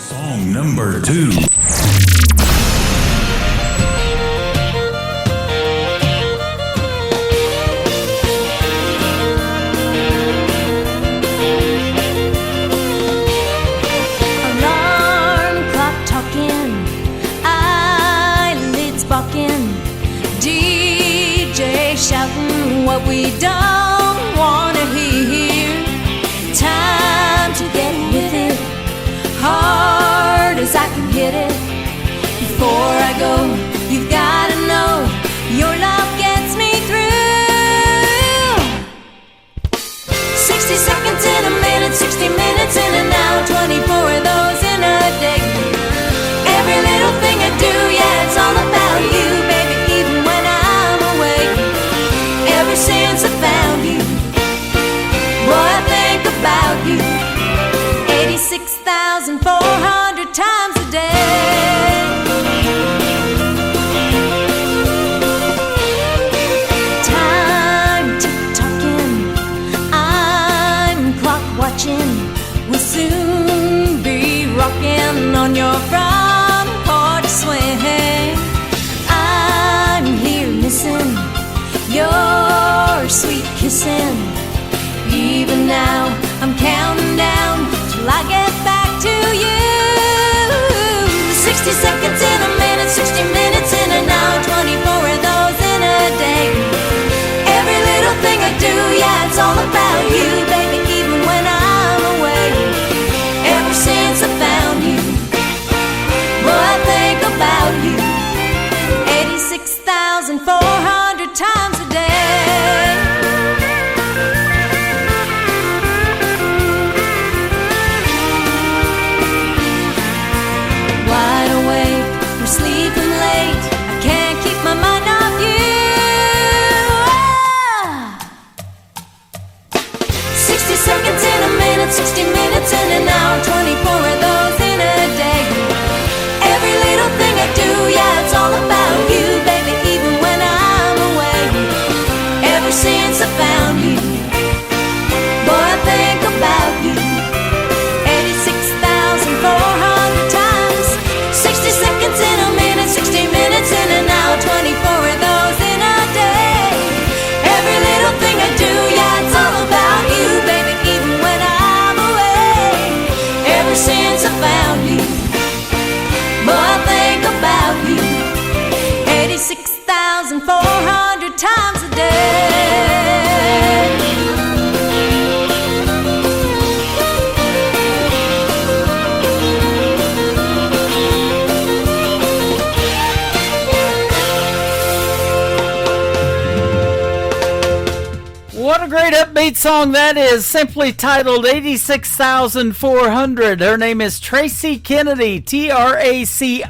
Song number 2. Alarm clock talking, eyelids bucking, DJ shouting what we don't wanna hear. Time to get with it, hard as I can hit it. Before I go, you've gotta know your love gets me through. 60 seconds in a minute, 60 minutes in an hour, 24 of those in a day. Every little thing I do, yeah, it's all about you, baby, even when I'm away. Ever since I found you, boy, I think about you 86,400 times a day. our sweet kissing. Even now, I'm counting down till I get back to you. 60 seconds in a minute, 60 minutes in an hour, 24 of those in a day. Every little thing I do, yeah, it's all about you, baby, even when I'm away. Ever since I found you, boy, I think about you 86,400 times a day. Wide awake, we're sleeping late, I can't keep my mind off you. 60 seconds in a minute, 60 minutes in an hour, 24 of those in a day. Every little thing I do, yeah, it's all about you, baby, even when I'm away. Ever since I found you, boy, I think about you 86,400 times. 60 seconds in a minute, 60 minutes in an hour, 24 of those in a day. Every little thing I do, yeah, it's all about you, baby, even when I'm away. Ever since I found you, boy, I think about you 86,400 times a day. What a great upbeat song that is, simply titled 86,400. Her name is Tracy Kennedy, Traci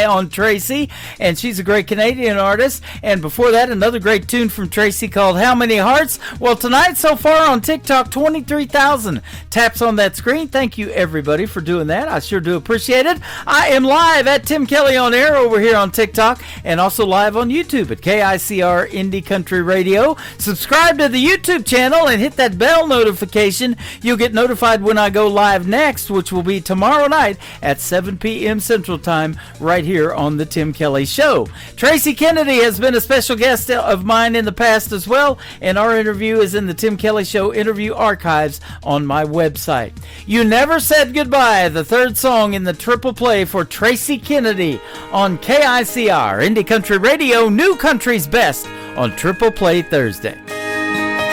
on Tracy, and she's a great Canadian artist. And before that, another great tune from Tracy called How Many Hearts? Well, tonight so far on TikTok, 23,000 taps on that screen. Thank you, everybody, for doing that. I sure do appreciate it. I am live at Tim Kelly on Air over here on TikTok, and also live on YouTube at KICR Indie Country Radio. Subscribe to the YouTube channel and hit that bell notification. You'll get notified when I go live next, which will be tomorrow night at 7 p.m. Central Time right here on The Tim Kelly Show. Tracy Kennedy has been a special guest of mine in the past as well, and our interview is in the Tim Kelly Show interview archives on my website. You Never Said Goodbye, the third song in the triple play for Tracy Kennedy on KICR Indie Country Radio, New Country's Best on Triple Play Thursday.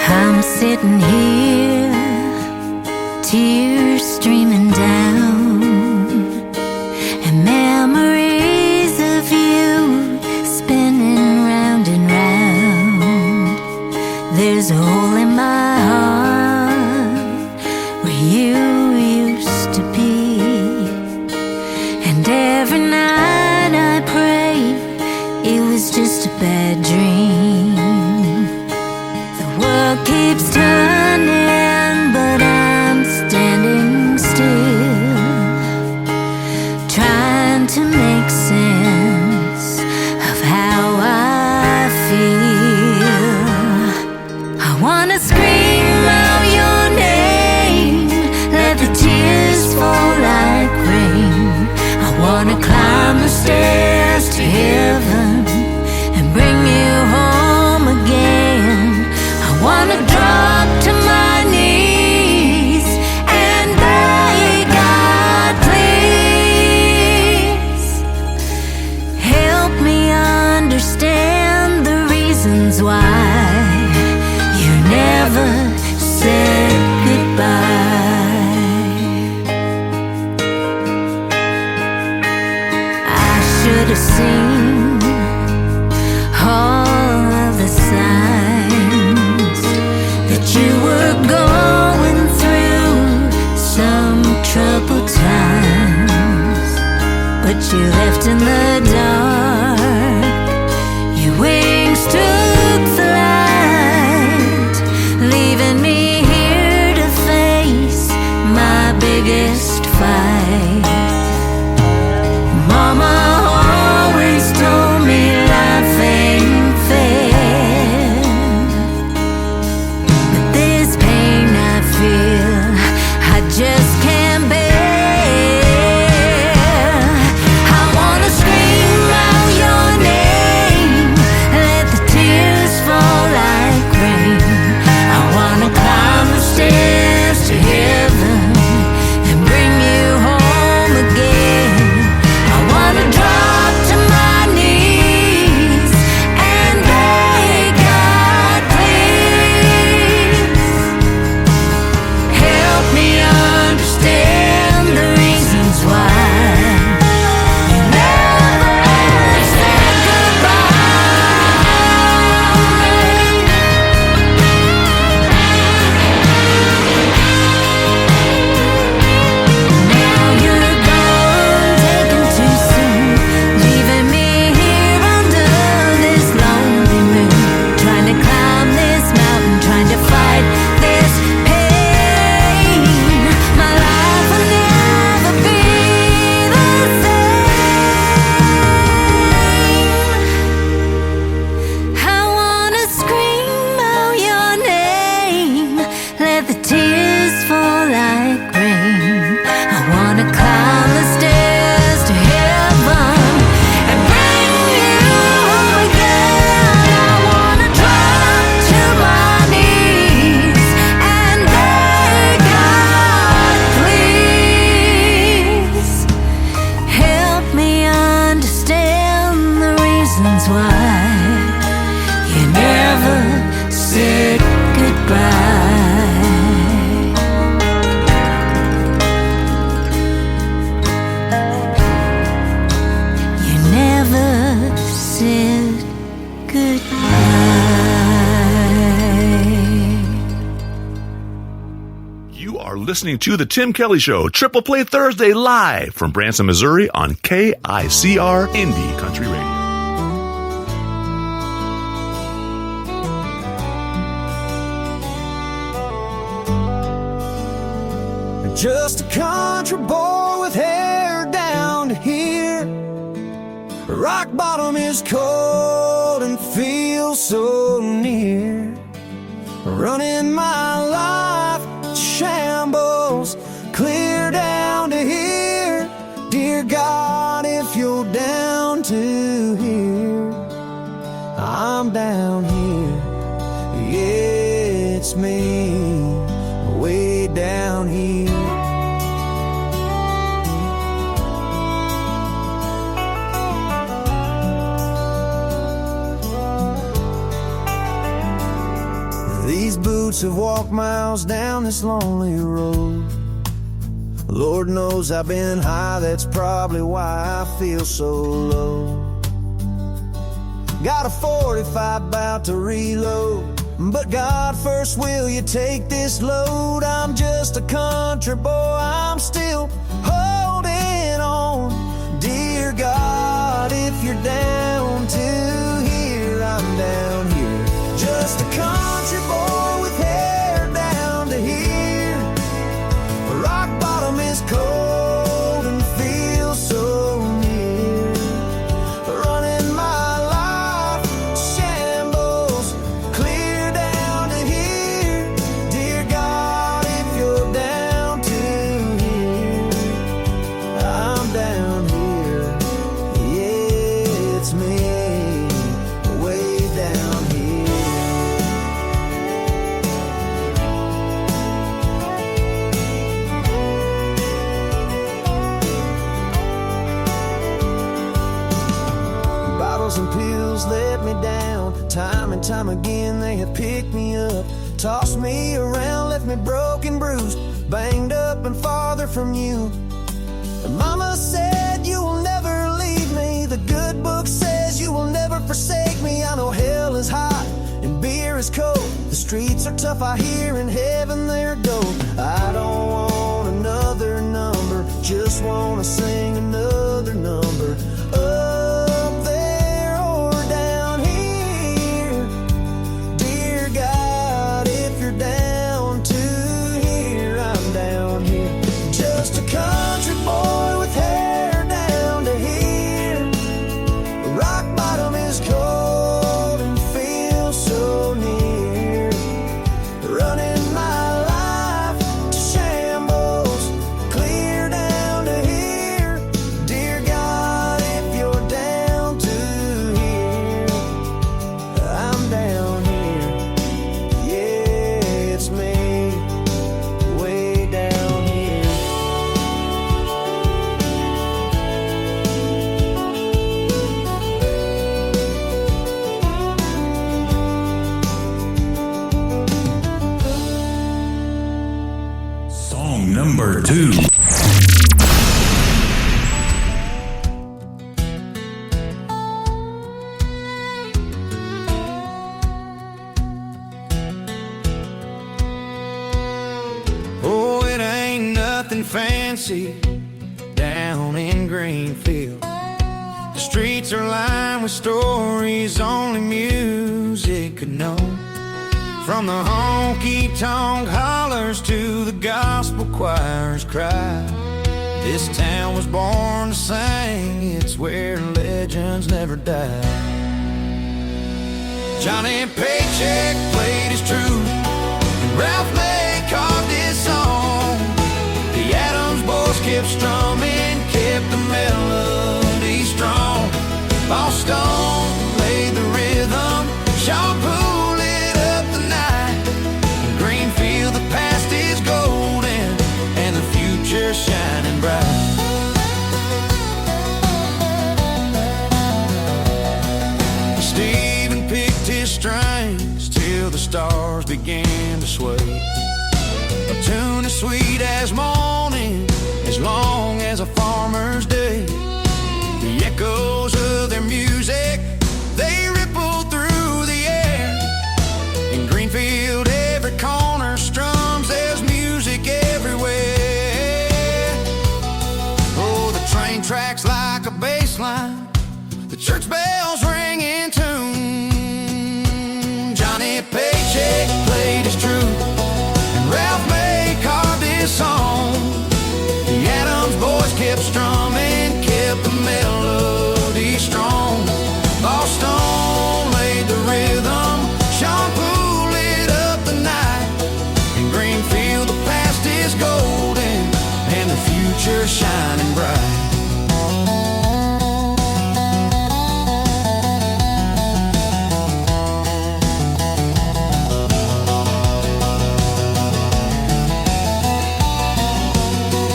I'm sitting here, tears streaming down, and memories of you spinning round and round. There's a hole in my heart where you used to be, and every night I pray it was just a bad dream. World keeps turning, but I'm standing still, trying to make sense of how I feel. I wanna scream out your name, let the tears fall like rain. I wanna climb the stairs to heaven and bring you home again. I wanna drop to my knees and beg God, please help me understand the reasons why you never listening to The Tim Kelly Show, Triple Play Thursday, live from Branson, Missouri on KICR Indie Country Radio. Just a country boy with hair down to here. Rock bottom is cold and feels so near. Running my life to shambles, clear down to here. Dear God, if you're down to here, I'm down here. Yeah, it's me, way down here. These boots have walked miles down this lonely road. Lord knows I've been high, that's probably why I feel so low. Got a 45 about to reload, but God first, will you take this load? I'm just a country boy, I'm still holding on. Dear God, if you're down to here, I'm down here. Just a country boy with hair down to here. Rock bottom is cold and feels so near. Running my life shambles, clear down to here. Dear God, if you're down to here, I'm down here. Yeah, it's me, way down here. Bottles and pills let me down. Time and time again they have picked me up, tossed me around, left me broken, bruised, banged up and farther from you. And Mama said you will never leave me. The good book says you will never forsake me. I know hell is hot and beer is cold. The streets are tough, I hear, in heaven they're gold. I don't want another number, just wanna sing another number. Up there or down here. Dear God, if you're down to here, I'm down here. Just a country boy with hair down to here. Rock bottom is cold and feels so near. Running my life to shambles, clear down to here. Dear God, if you're down to here, I'm down here. Yeah, it's me, way down here. Song number 2. Oh, it ain't nothing fancy down in Greenfield. The streets are lined with stories only music could know. From the honky-tonk hollers to the gospel choir's cry. This town was born to sing, it's where legends never die. Johnny Paycheck played his truth, and Ralph May carved his song. The Adams boys kept strumming, kept the melody strong. Boss Stone played the rhythm, Shaw Poole lit up the night. In Greenfield the past is golden, and the future's shining bright. Stephen picked his strings till the stars began to sway. A tune as sweet as morning, as long as a farmer's day. The echoes of their music, they ripple through the air. In Greenfield, every corner strums, there's music everywhere. future shining bright.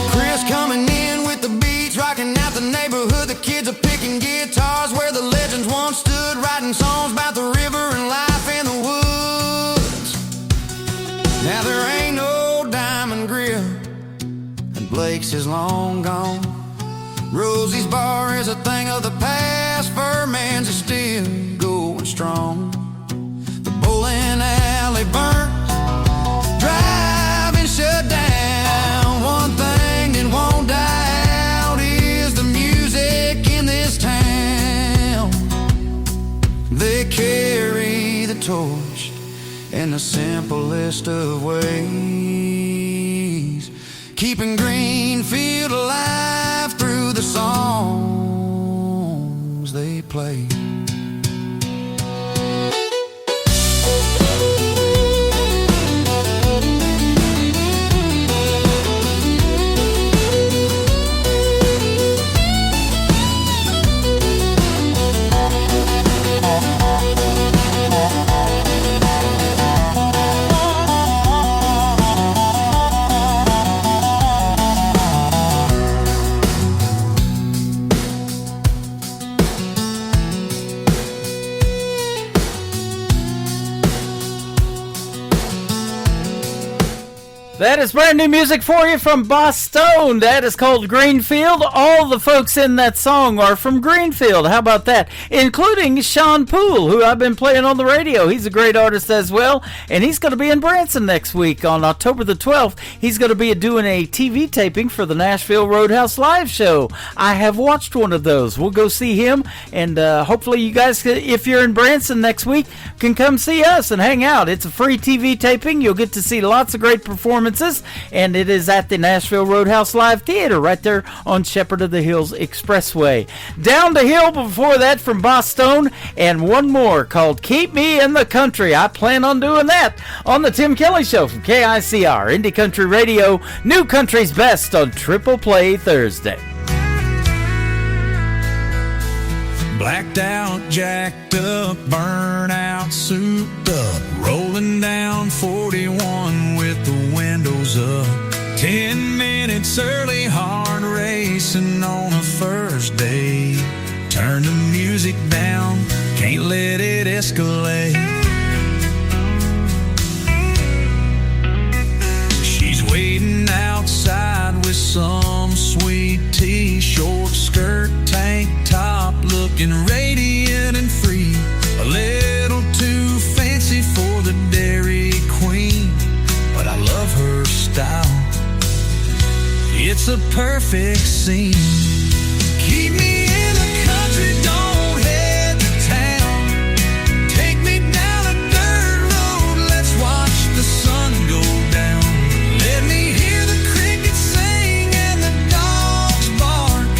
Chris coming in with the beats, rocking out the neighborhood. The kids are picking guitars where the legends once stood, writing songs about the river and life in the woods. Now there ain't no Diamond Grill, and Blake's is long gone. Rosie's Bar is a thing of the past, Furman's is still going strong. The bowling alley burns, driving shut down. One thing that won't die out is the music in this town. They carry the torch in the simplest of ways, keeping Greenfield alive through the songs they play. That is brand new music for you from Boss Stone. That is called Greenfield. All the folks in that song are from Greenfield. How about that? Including Sean Poole, who I've been playing on the radio. He's a great artist as well, and he's going to be in Branson next week on October the 12th. He's going to be doing a TV taping for the Nashville Roadhouse Live show. I have watched one of those. We'll go see him, and hopefully you guys, if you're in Branson next week, can come see us and hang out. It's a free TV taping. You'll get to see lots of great performances, and it is at the Nashville Roadhouse Live Theater right there on Shepherd of the Hills Expressway. Down the hill before that from Boss Stone, and one more called Keep Me in the Country. I plan on doing that on the Tim Kelly Show from KICR, Indie Country Radio, New Country's Best on Triple Play Thursday. Blacked out, jacked up, burnout, souped up, rolling down 41 with the windows up. 10 minutes early, hard racing on a first day. Turn the music down, can't let it escalate. She's waiting outside with some sweet tea, short skirt, tank top, looking radiant and free. A little too fancy for the Dairy Queen, but I love her style. It's a perfect scene. Keep me in the country, don't head to town. Take me down a dirt road, let's watch the sun go down. Let me hear the crickets sing and the dogs bark.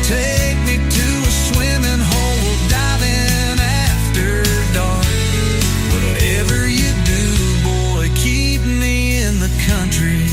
Take me to a swimming hole, diving after dark. Whatever you do, boy, keep me in the country.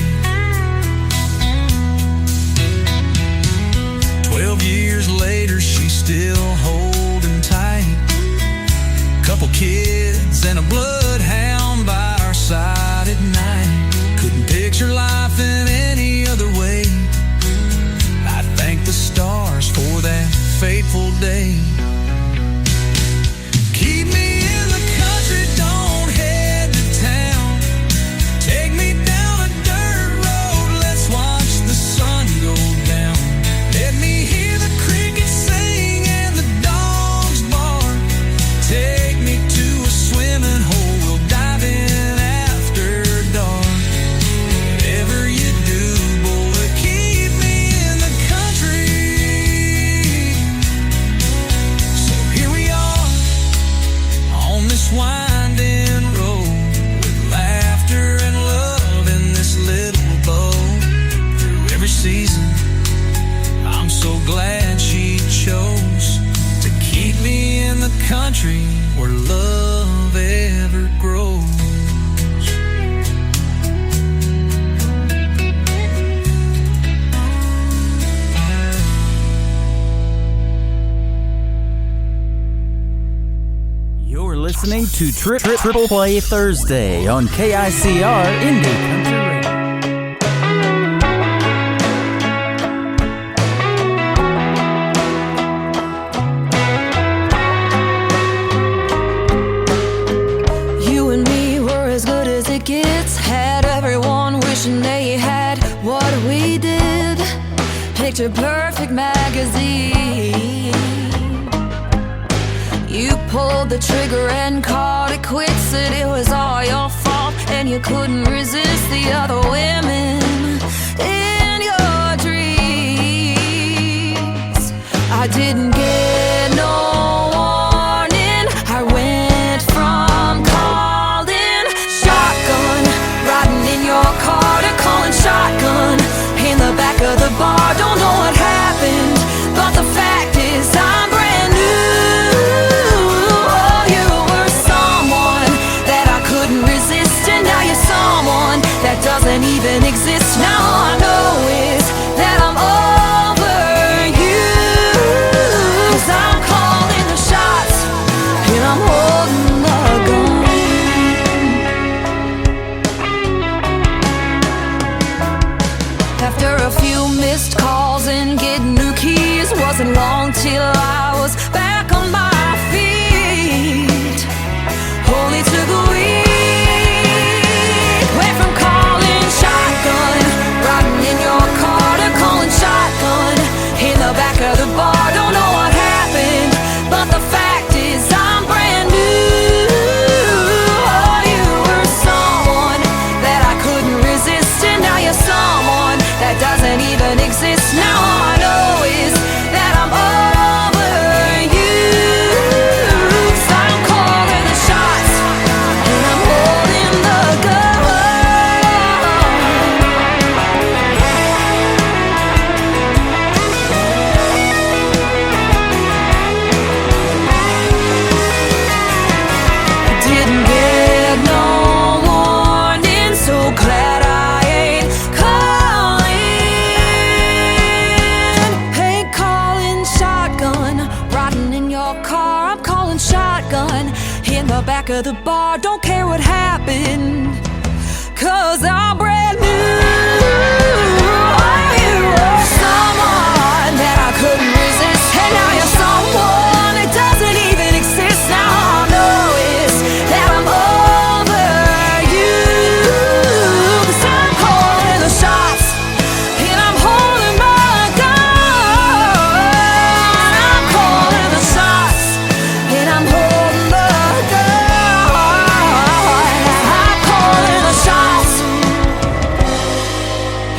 listening to Triple Play Thursday on KICR Indie Country Radio. You and me were as good as it gets. Had everyone wishing they had what we did. Picture Perfect magazine. You pulled the trigger and called it quits. Said it was all your fault and you couldn't resist the other women in your dreams. I didn't get no warning. I went from calling shotgun, riding in your car, to calling shotgun in the back of the bar. Don't know what happened, but the fact is I'm brand new. Oh, you were someone that I couldn't resist, and now you're someone that doesn't even exist. Now all I know is that I'm over you, 'cause I'm calling the shots and I'm holding the gun. After a few missed calls and getting new keys, wasn't long till I was back on my feet. Only took a week. Went from calling shotgun, riding in your car, to calling shotgun in the back of the bar. Don't know what happened, but the fact is I'm brand new. Oh, you were someone that I couldn't resist, and now you're someone that doesn't even exist. Now all I know is that I'm over you, 'cause I'm calling the shots and I'm holding the gun. Didn't get no warning, so glad I ain't calling. Ain't calling shotgun, riding in your car. I'm calling shotgun in the back of the bar. Don't care what happened, 'cause I'm brand new. You were someone that I couldn't resist, and now you're someone that doesn't even exist. Now all I know is that I'm over you, 'cause I'm calling the shots and I'm holding my gun. I'm calling the shots and I'm holding the gun. I'm calling the shots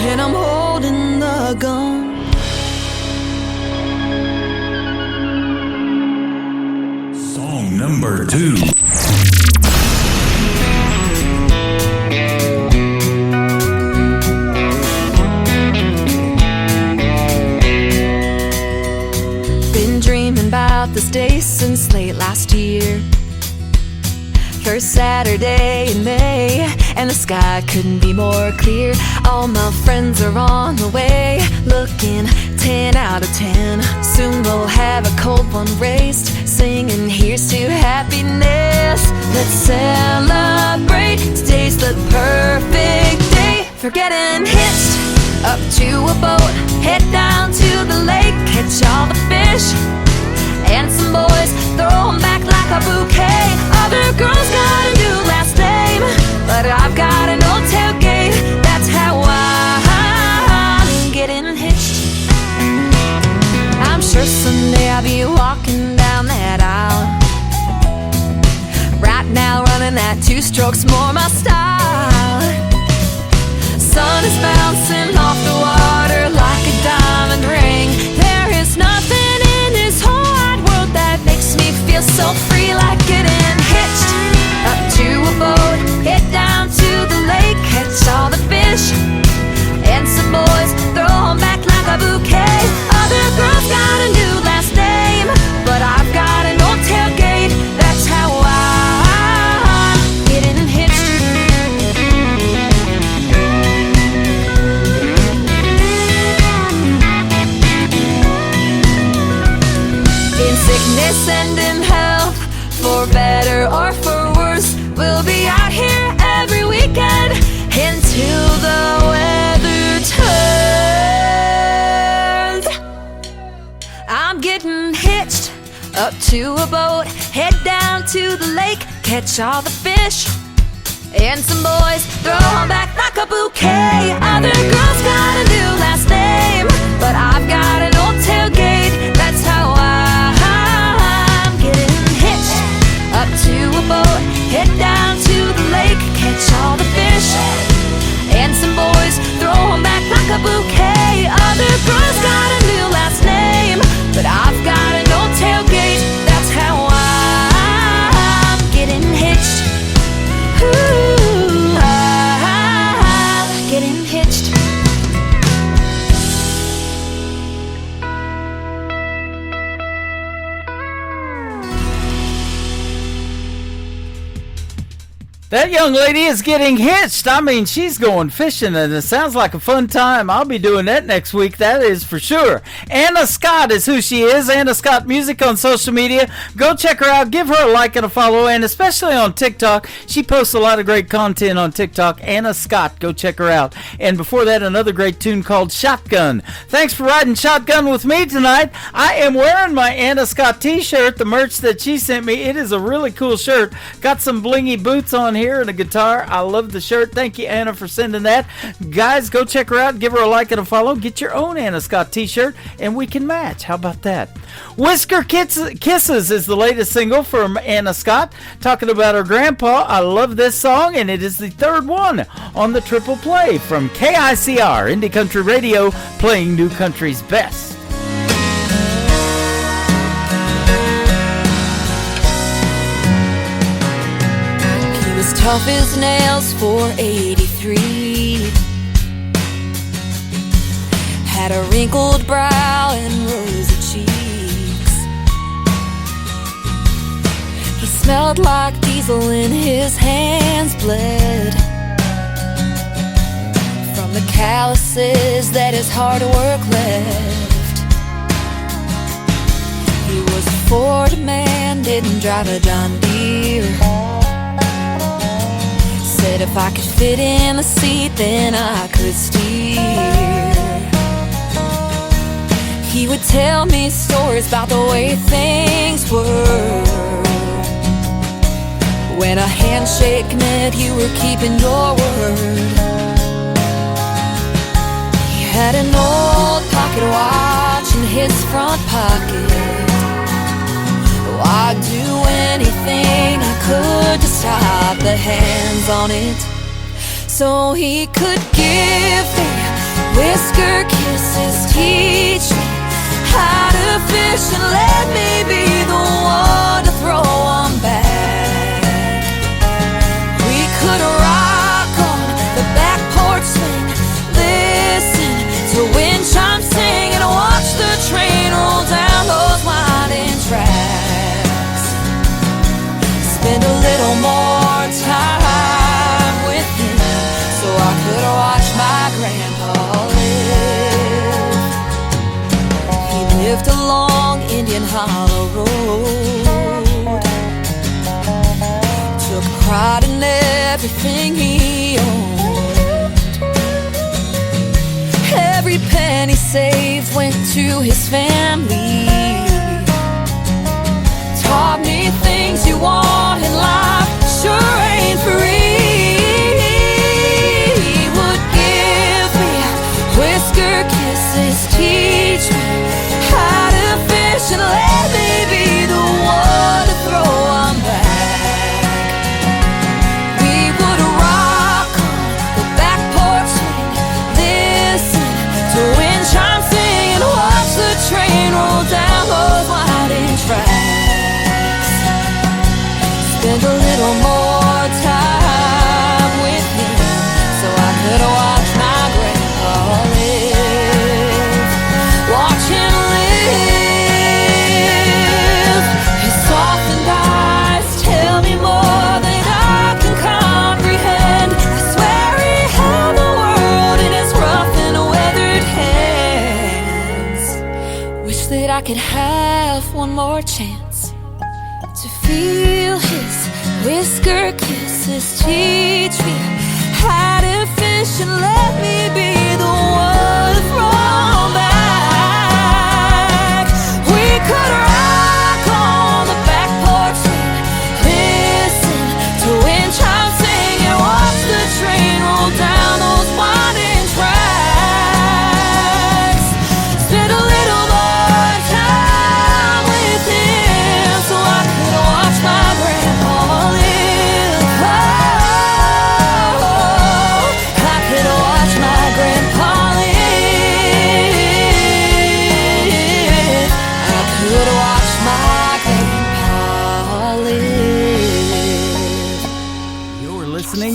and I'm holding the gun. Song number 2. Been dreaming about this day since late last year. First Saturday in May, and the sky couldn't be more clear. All my friends are on the way, looking 10 out of 10. Soon we'll have a cold one raised, singing here's to happiness. Let's celebrate, today's the perfect day for getting hitched up to a boat. Head down to the lake, catch all the fish, and some boys throw 'em back like a bouquet. Other girls got a new last name, but I've got an old tailgate. That's how I'm getting hitched. I'm sure someday I'll be walking down that aisle. Right now running that 2 strokes more my style. Sun is bouncing off the water like a diamond ring. There is nothing in this whole wide world that makes me feel so free, like getting hitched up to a boat. Head down to the lake, catch all the fish, and some boys throw 'em back like a bouquet. Other girls got a new last name, but I've got an old tailgate. That's how I'm getting hitched. In sickness and in health, for better up to a boat, head down to the lake, catch all the fish. And some boys throw 'em back like a bouquet. Other girls got a new last name, but I've got an old tailgate. That's how I'm getting hitched. Up to a boat, head down to the lake, catch all the fish. And some boys throw 'em back like a bouquet. Other girls got a new last name, but I've got an old tailgate. That's how I'm getting hitched. Ooh, I'm getting hitched. That young lady is getting hitched. I mean, she's going fishing, and it sounds like a fun time. I'll be doing that next week, that is for sure. Anna Scott is who she is. Anna Scott Music on social media. Go check her out. Give her a like and a follow, and especially on TikTok. She posts a lot of great content on TikTok. Anna Scott, go check her out. And before that, another great tune called Shotgun. Thanks for riding shotgun with me tonight. I am wearing my Anna Scott t-shirt, the merch that she sent me. It is a really cool shirt. Got some blingy boots on here and a guitar. I love the shirt. Thank you, Anna, for sending that. Guys, go check her out. Give her a like and a follow. Get your own Anna Scott t-shirt, and we can match. How about that? Whisker Kisses is the latest single from Anna Scott, talking about her grandpa. I love this song, and it is the third one on the Triple Play from KICR, Indie Country Radio, playing New Country's best. Tough as nails for 83. Had a wrinkled brow and rosy cheeks. He smelled like diesel and his hands bled from the calluses that his hard work left. He was a Ford man, didn't drive a John Deere. Said if I could fit in the seat, then I could steer. He would tell me stories about the way things were. When a handshake meant you were keeping your word. He had an old pocket watch in his front pocket. Oh, I'd do anything I could to stop the hands on it, so he could give me whisker kisses, teach me how to fish, and let me be the one to throw 'em back. We could rock on the back porch swing, listen to wind chimes sing, and watch the train roll down those winding tracks. Spend a little more time with him, so I could watch my grandpa live. He lived along Indian Hollow Road, took pride in everything he owned. Every penny saved went to his family. Taught me things you want in life sure ain't free. He would give me whisker kisses, teach me how to fish, and let me be the one to throw 'em back. We would rock on the back porch swing, listen to wind chimes sing, and watch the train roll down those winding tracks. Spend a little more time with him, so I could watch my grandpa live. Watch him live. His softened eyes tell me more than I can comprehend. I swear he held the world in his rough and weathered hands. Wish that I could have one more chance to feel his whisker kisses, teach me how to fish, and let me be the one to throw 'em back. We could rock on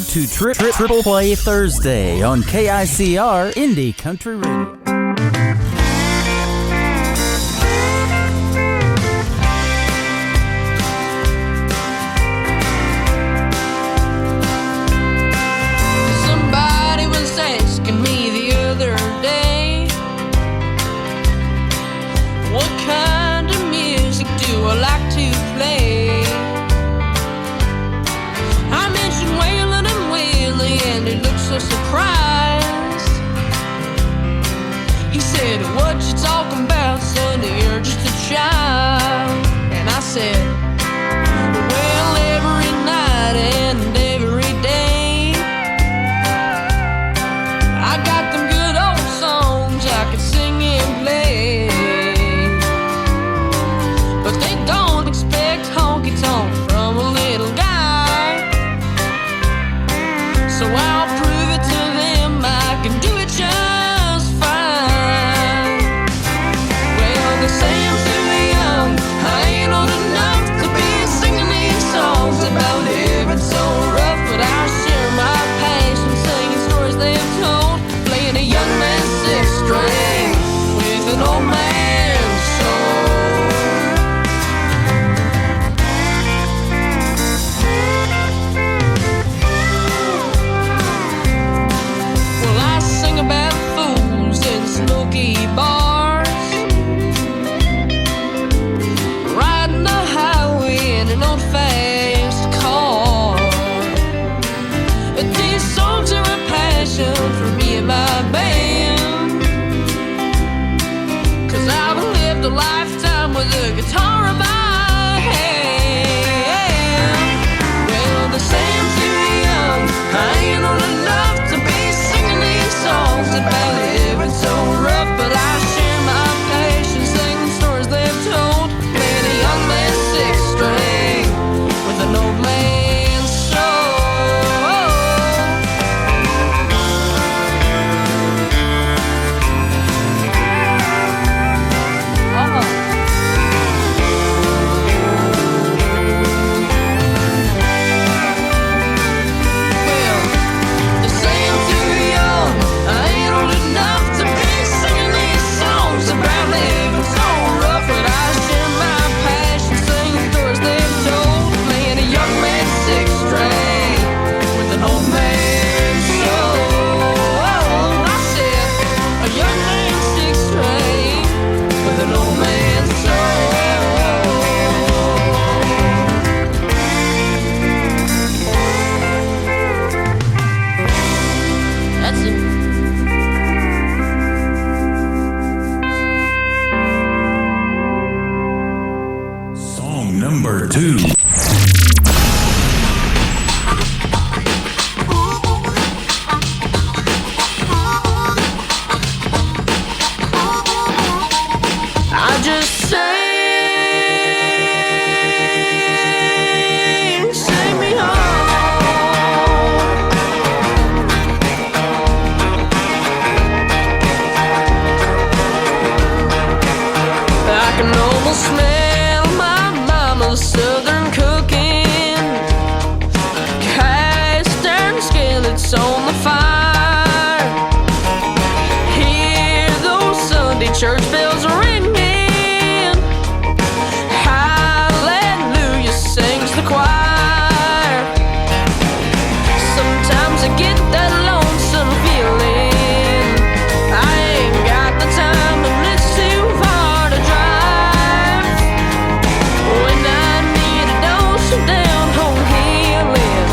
to Triple Play Thursday on KICR Indie Country Radio. Somebody was asking me the other day, what kind of music do I like to play? I mentioned Waylon and Willie, and he looked so surprised. He said, what you talking about, Sonny? You're just a child. And I said, well, every night and every day, I got them good old songs I could sing and play. But they don't expect honky-tonk from a little guy, so I'll prove it to them I can do it just fine. Well, they say I'm too young, I ain't old enough to be singing these songs about living so rough, but I share my passion singing stories they've told, playing a young man's sixth string with an old man's soul. Well, I sing about fools in smoky bars, riding the highway in an old fast car. But these songs are a passion for me and my band, 'cause I've lived a lifetime with a guitar in my hand. Well, they say I'm too young, I ain't old enough to be singing these songs about living so rough, but I share my passion singing stories they've told, playing a young man's sixth string with an old man's soul. Well, they say I'm too young, I ain't old enough to be singing these songs about living so rough, but I share my passion singing stories they've told, playing a young man's sixth string with an old man's soul. I said a young man's sixth string with an old man's soul. That's it. Song number 2. I just sing me home. I can almost smell my mama's southern cooking, cast iron skillets on the fire, hear those Sunday church bells ringing, hallelujah sings the choir. Sometimes I get that lonesome feeling, I ain't got the time and it's too far to drive, when I need a dose of down home healing,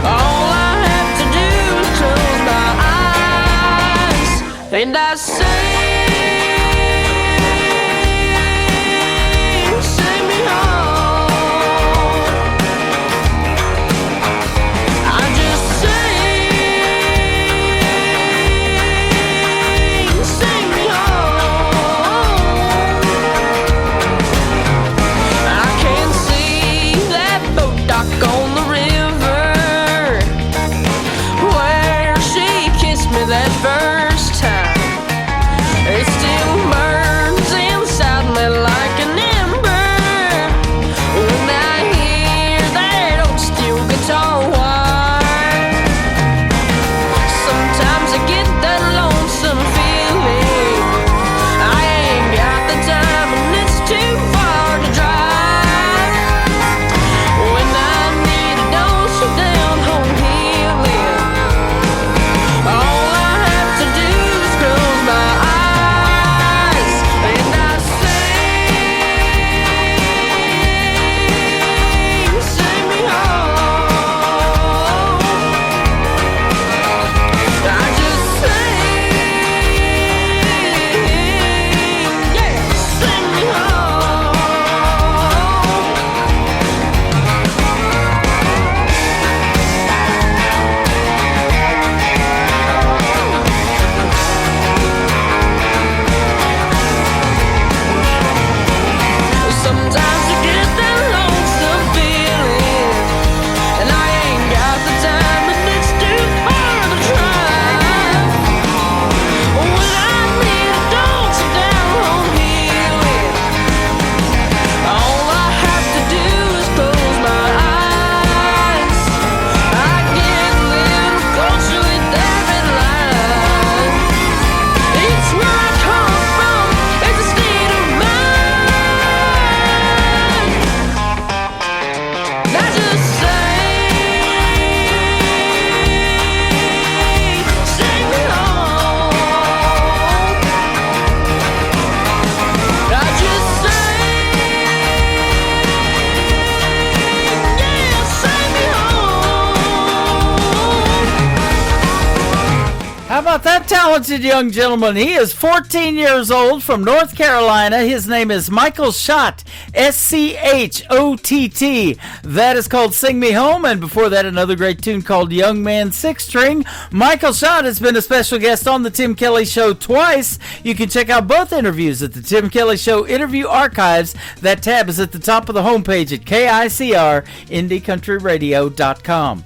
all I have to do is close my eyes and I sing me home. I just sing me home. I can see that boat dock on the river where she kissed me that first time. about that talented young gentleman? He is 14 years old from North Carolina. His name is Michael Schott, S-C-H-O-T-T. That is called Sing Me Home, and before that, another great tune called Young Man Six String. Michael Schott has been a special guest on the Tim Kelly Show twice. You can check out both interviews at the Tim Kelly Show Interview Archives. That tab is at the top of the homepage at KICR-IndieCountryRadio.com.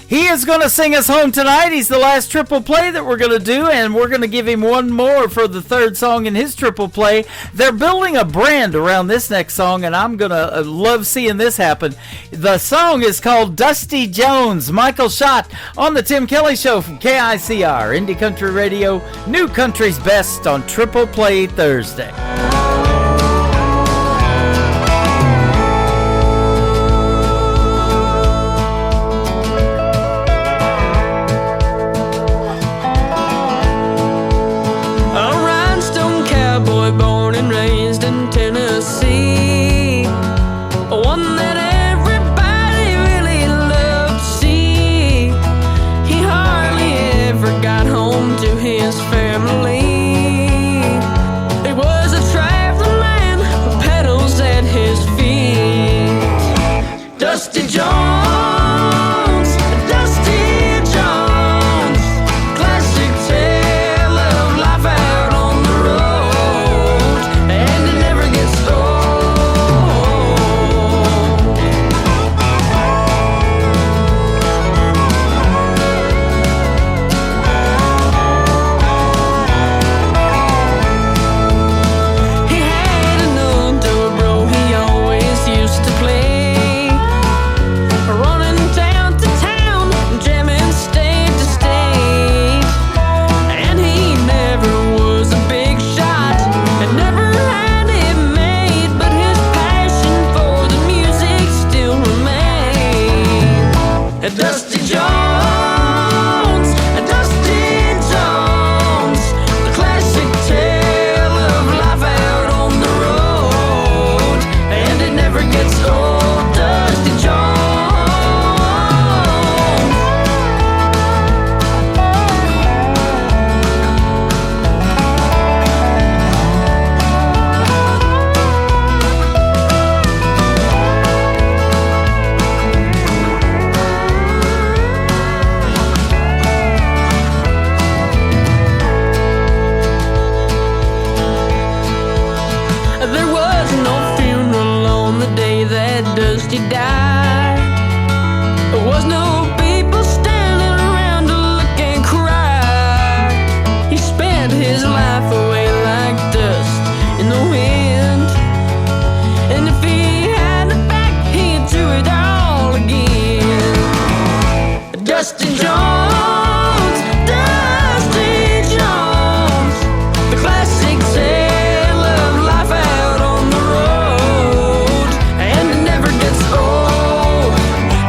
He is going to sing us home tonight. He's the last triple play that we're going to do, and we're going to give him one more for the third song in his triple play. They're building a brand around this next song, and I'm going to love seeing this happen. The song is called Dusty Jones. Michael Schott on the Tim Kelly Show from KICR, Indie Country Radio, New Country's Best on Triple Play Thursday. Born and raised in Tennessee, one that everybody really loved to see. He hardly ever got home to his family. He was a traveling man with pedals at his feet. Dusty Jones, Dusty Jones, classic tale of life out on the road, and it never gets old. He had an old dobro he always used to play, running town to town, jamming state to state. And he never was a big shot and never had it made, but his passion for the music still remained. Dusty Jones, Dusty Jones, the classic tale of life out on the road, and it never gets old. Dusty Jones. There was no funeral on the day that Dusty died. There was no people standing around to look and cry. He spent his life away like dust in the wind, and if he had it back, he'd do it all again. Dusty Jones, Dusty Jones, the classic tale of life out on the road, and it never gets old,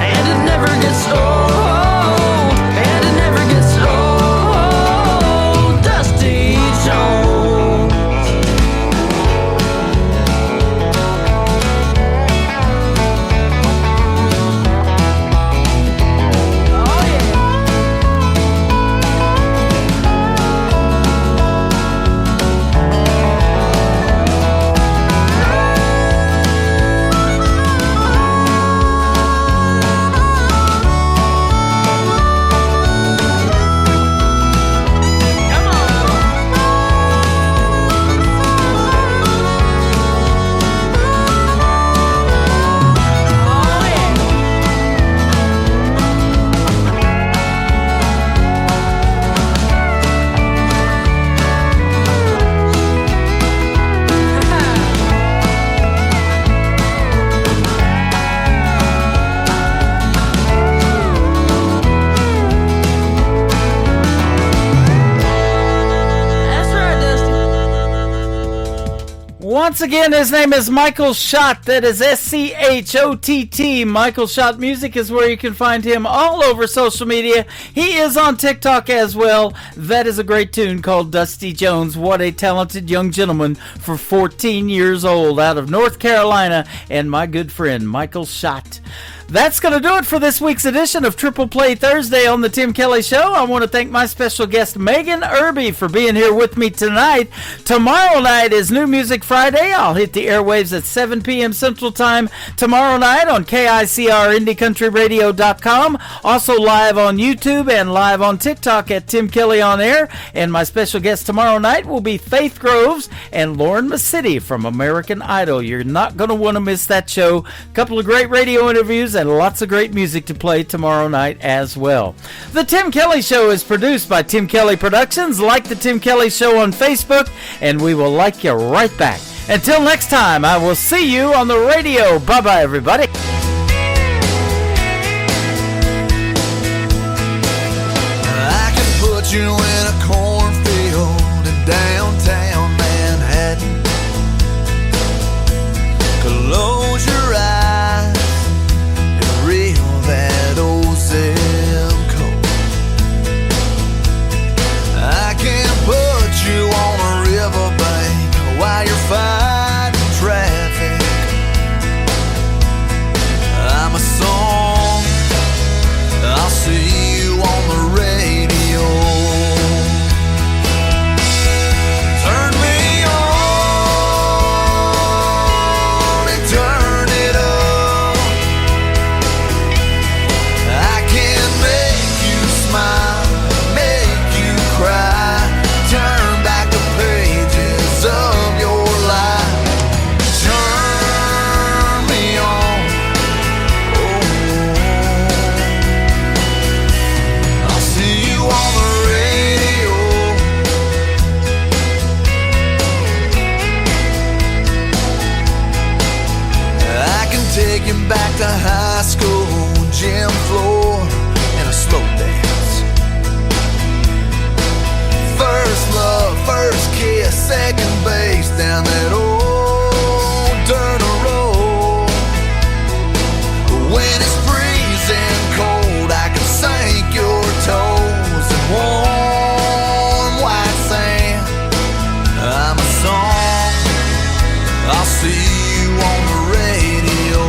and it never gets old, and it never gets old. Dusty Jones. Oh yeah. That's right, Dusty. Once again, his name is Michael Schott. That is S-C-H-O-T-T. Michael Schott Music is where you can find him all over social media. He is on TikTok as well. That is a great tune called Dusty Jones. What a talented young gentleman for 14 years old out of North Carolina, and my good friend Michael Schott. That's going to do it for this week's edition of Triple Play Thursday on the Tim Kelly Show. I want to thank my special guest, Megan Irby, for being here with me tonight. Tomorrow night is New Music Friday. I'll hit the airwaves at 7 p.m. Central Time tomorrow night on KICR IndieCountryRadio.com. Also live on YouTube and live on TikTok at Tim Kelly On Air. And my special guest tomorrow night will be Faith Groves and Lauren Masidi from American Idol. You're not going to want to miss that show. A couple of great radio interviews and lots of great music to play tomorrow night as well. The Tim Kelly Show is produced by Tim Kelly Productions. Like the Tim Kelly Show on Facebook, and we will like you right back. Until next time, I will see you on the radio. Bye-bye, everybody. I can put you in a cornfield in downtown Manhattan. Close your eyes and reel that old zip code. I can put you on a riverbank while you're fighting traffic. I'm a song, I'll see you on the radio. Turn me on and turn it up. I can make you smile, make you cry, turn back the pages of your life. Turn me on, I'll see you on the radio. I can take you back to high school, gym floor, and a slow dance. First love, first kiss, second base down that old dirt road. When it's freezing cold, I can sink your toes in warm white sand. I'm a song, I'll see you on the radio.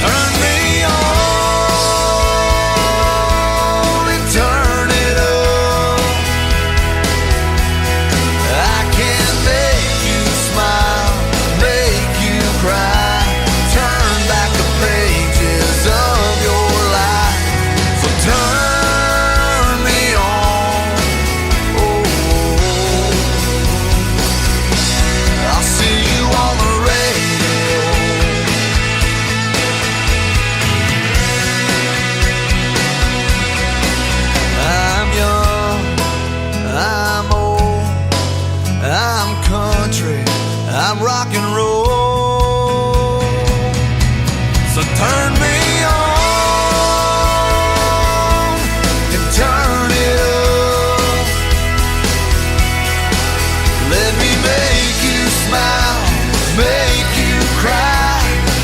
Turn me on and turn it up. I can make you smile, make you cry, turn back the pages of your life. So turn me on, I'll see you on the radio. I'm young, I'm old, I'm country, I'm rock and roll. So turn me on and turn it up. Let me make you smile, make you cry,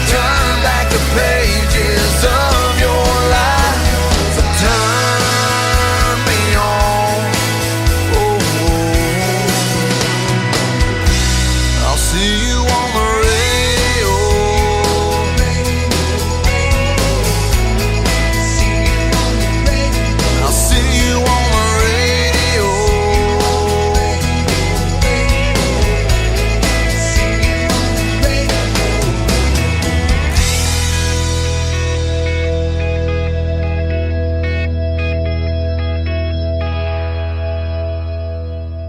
turn back the pages of your life. So turn me on, I'll see you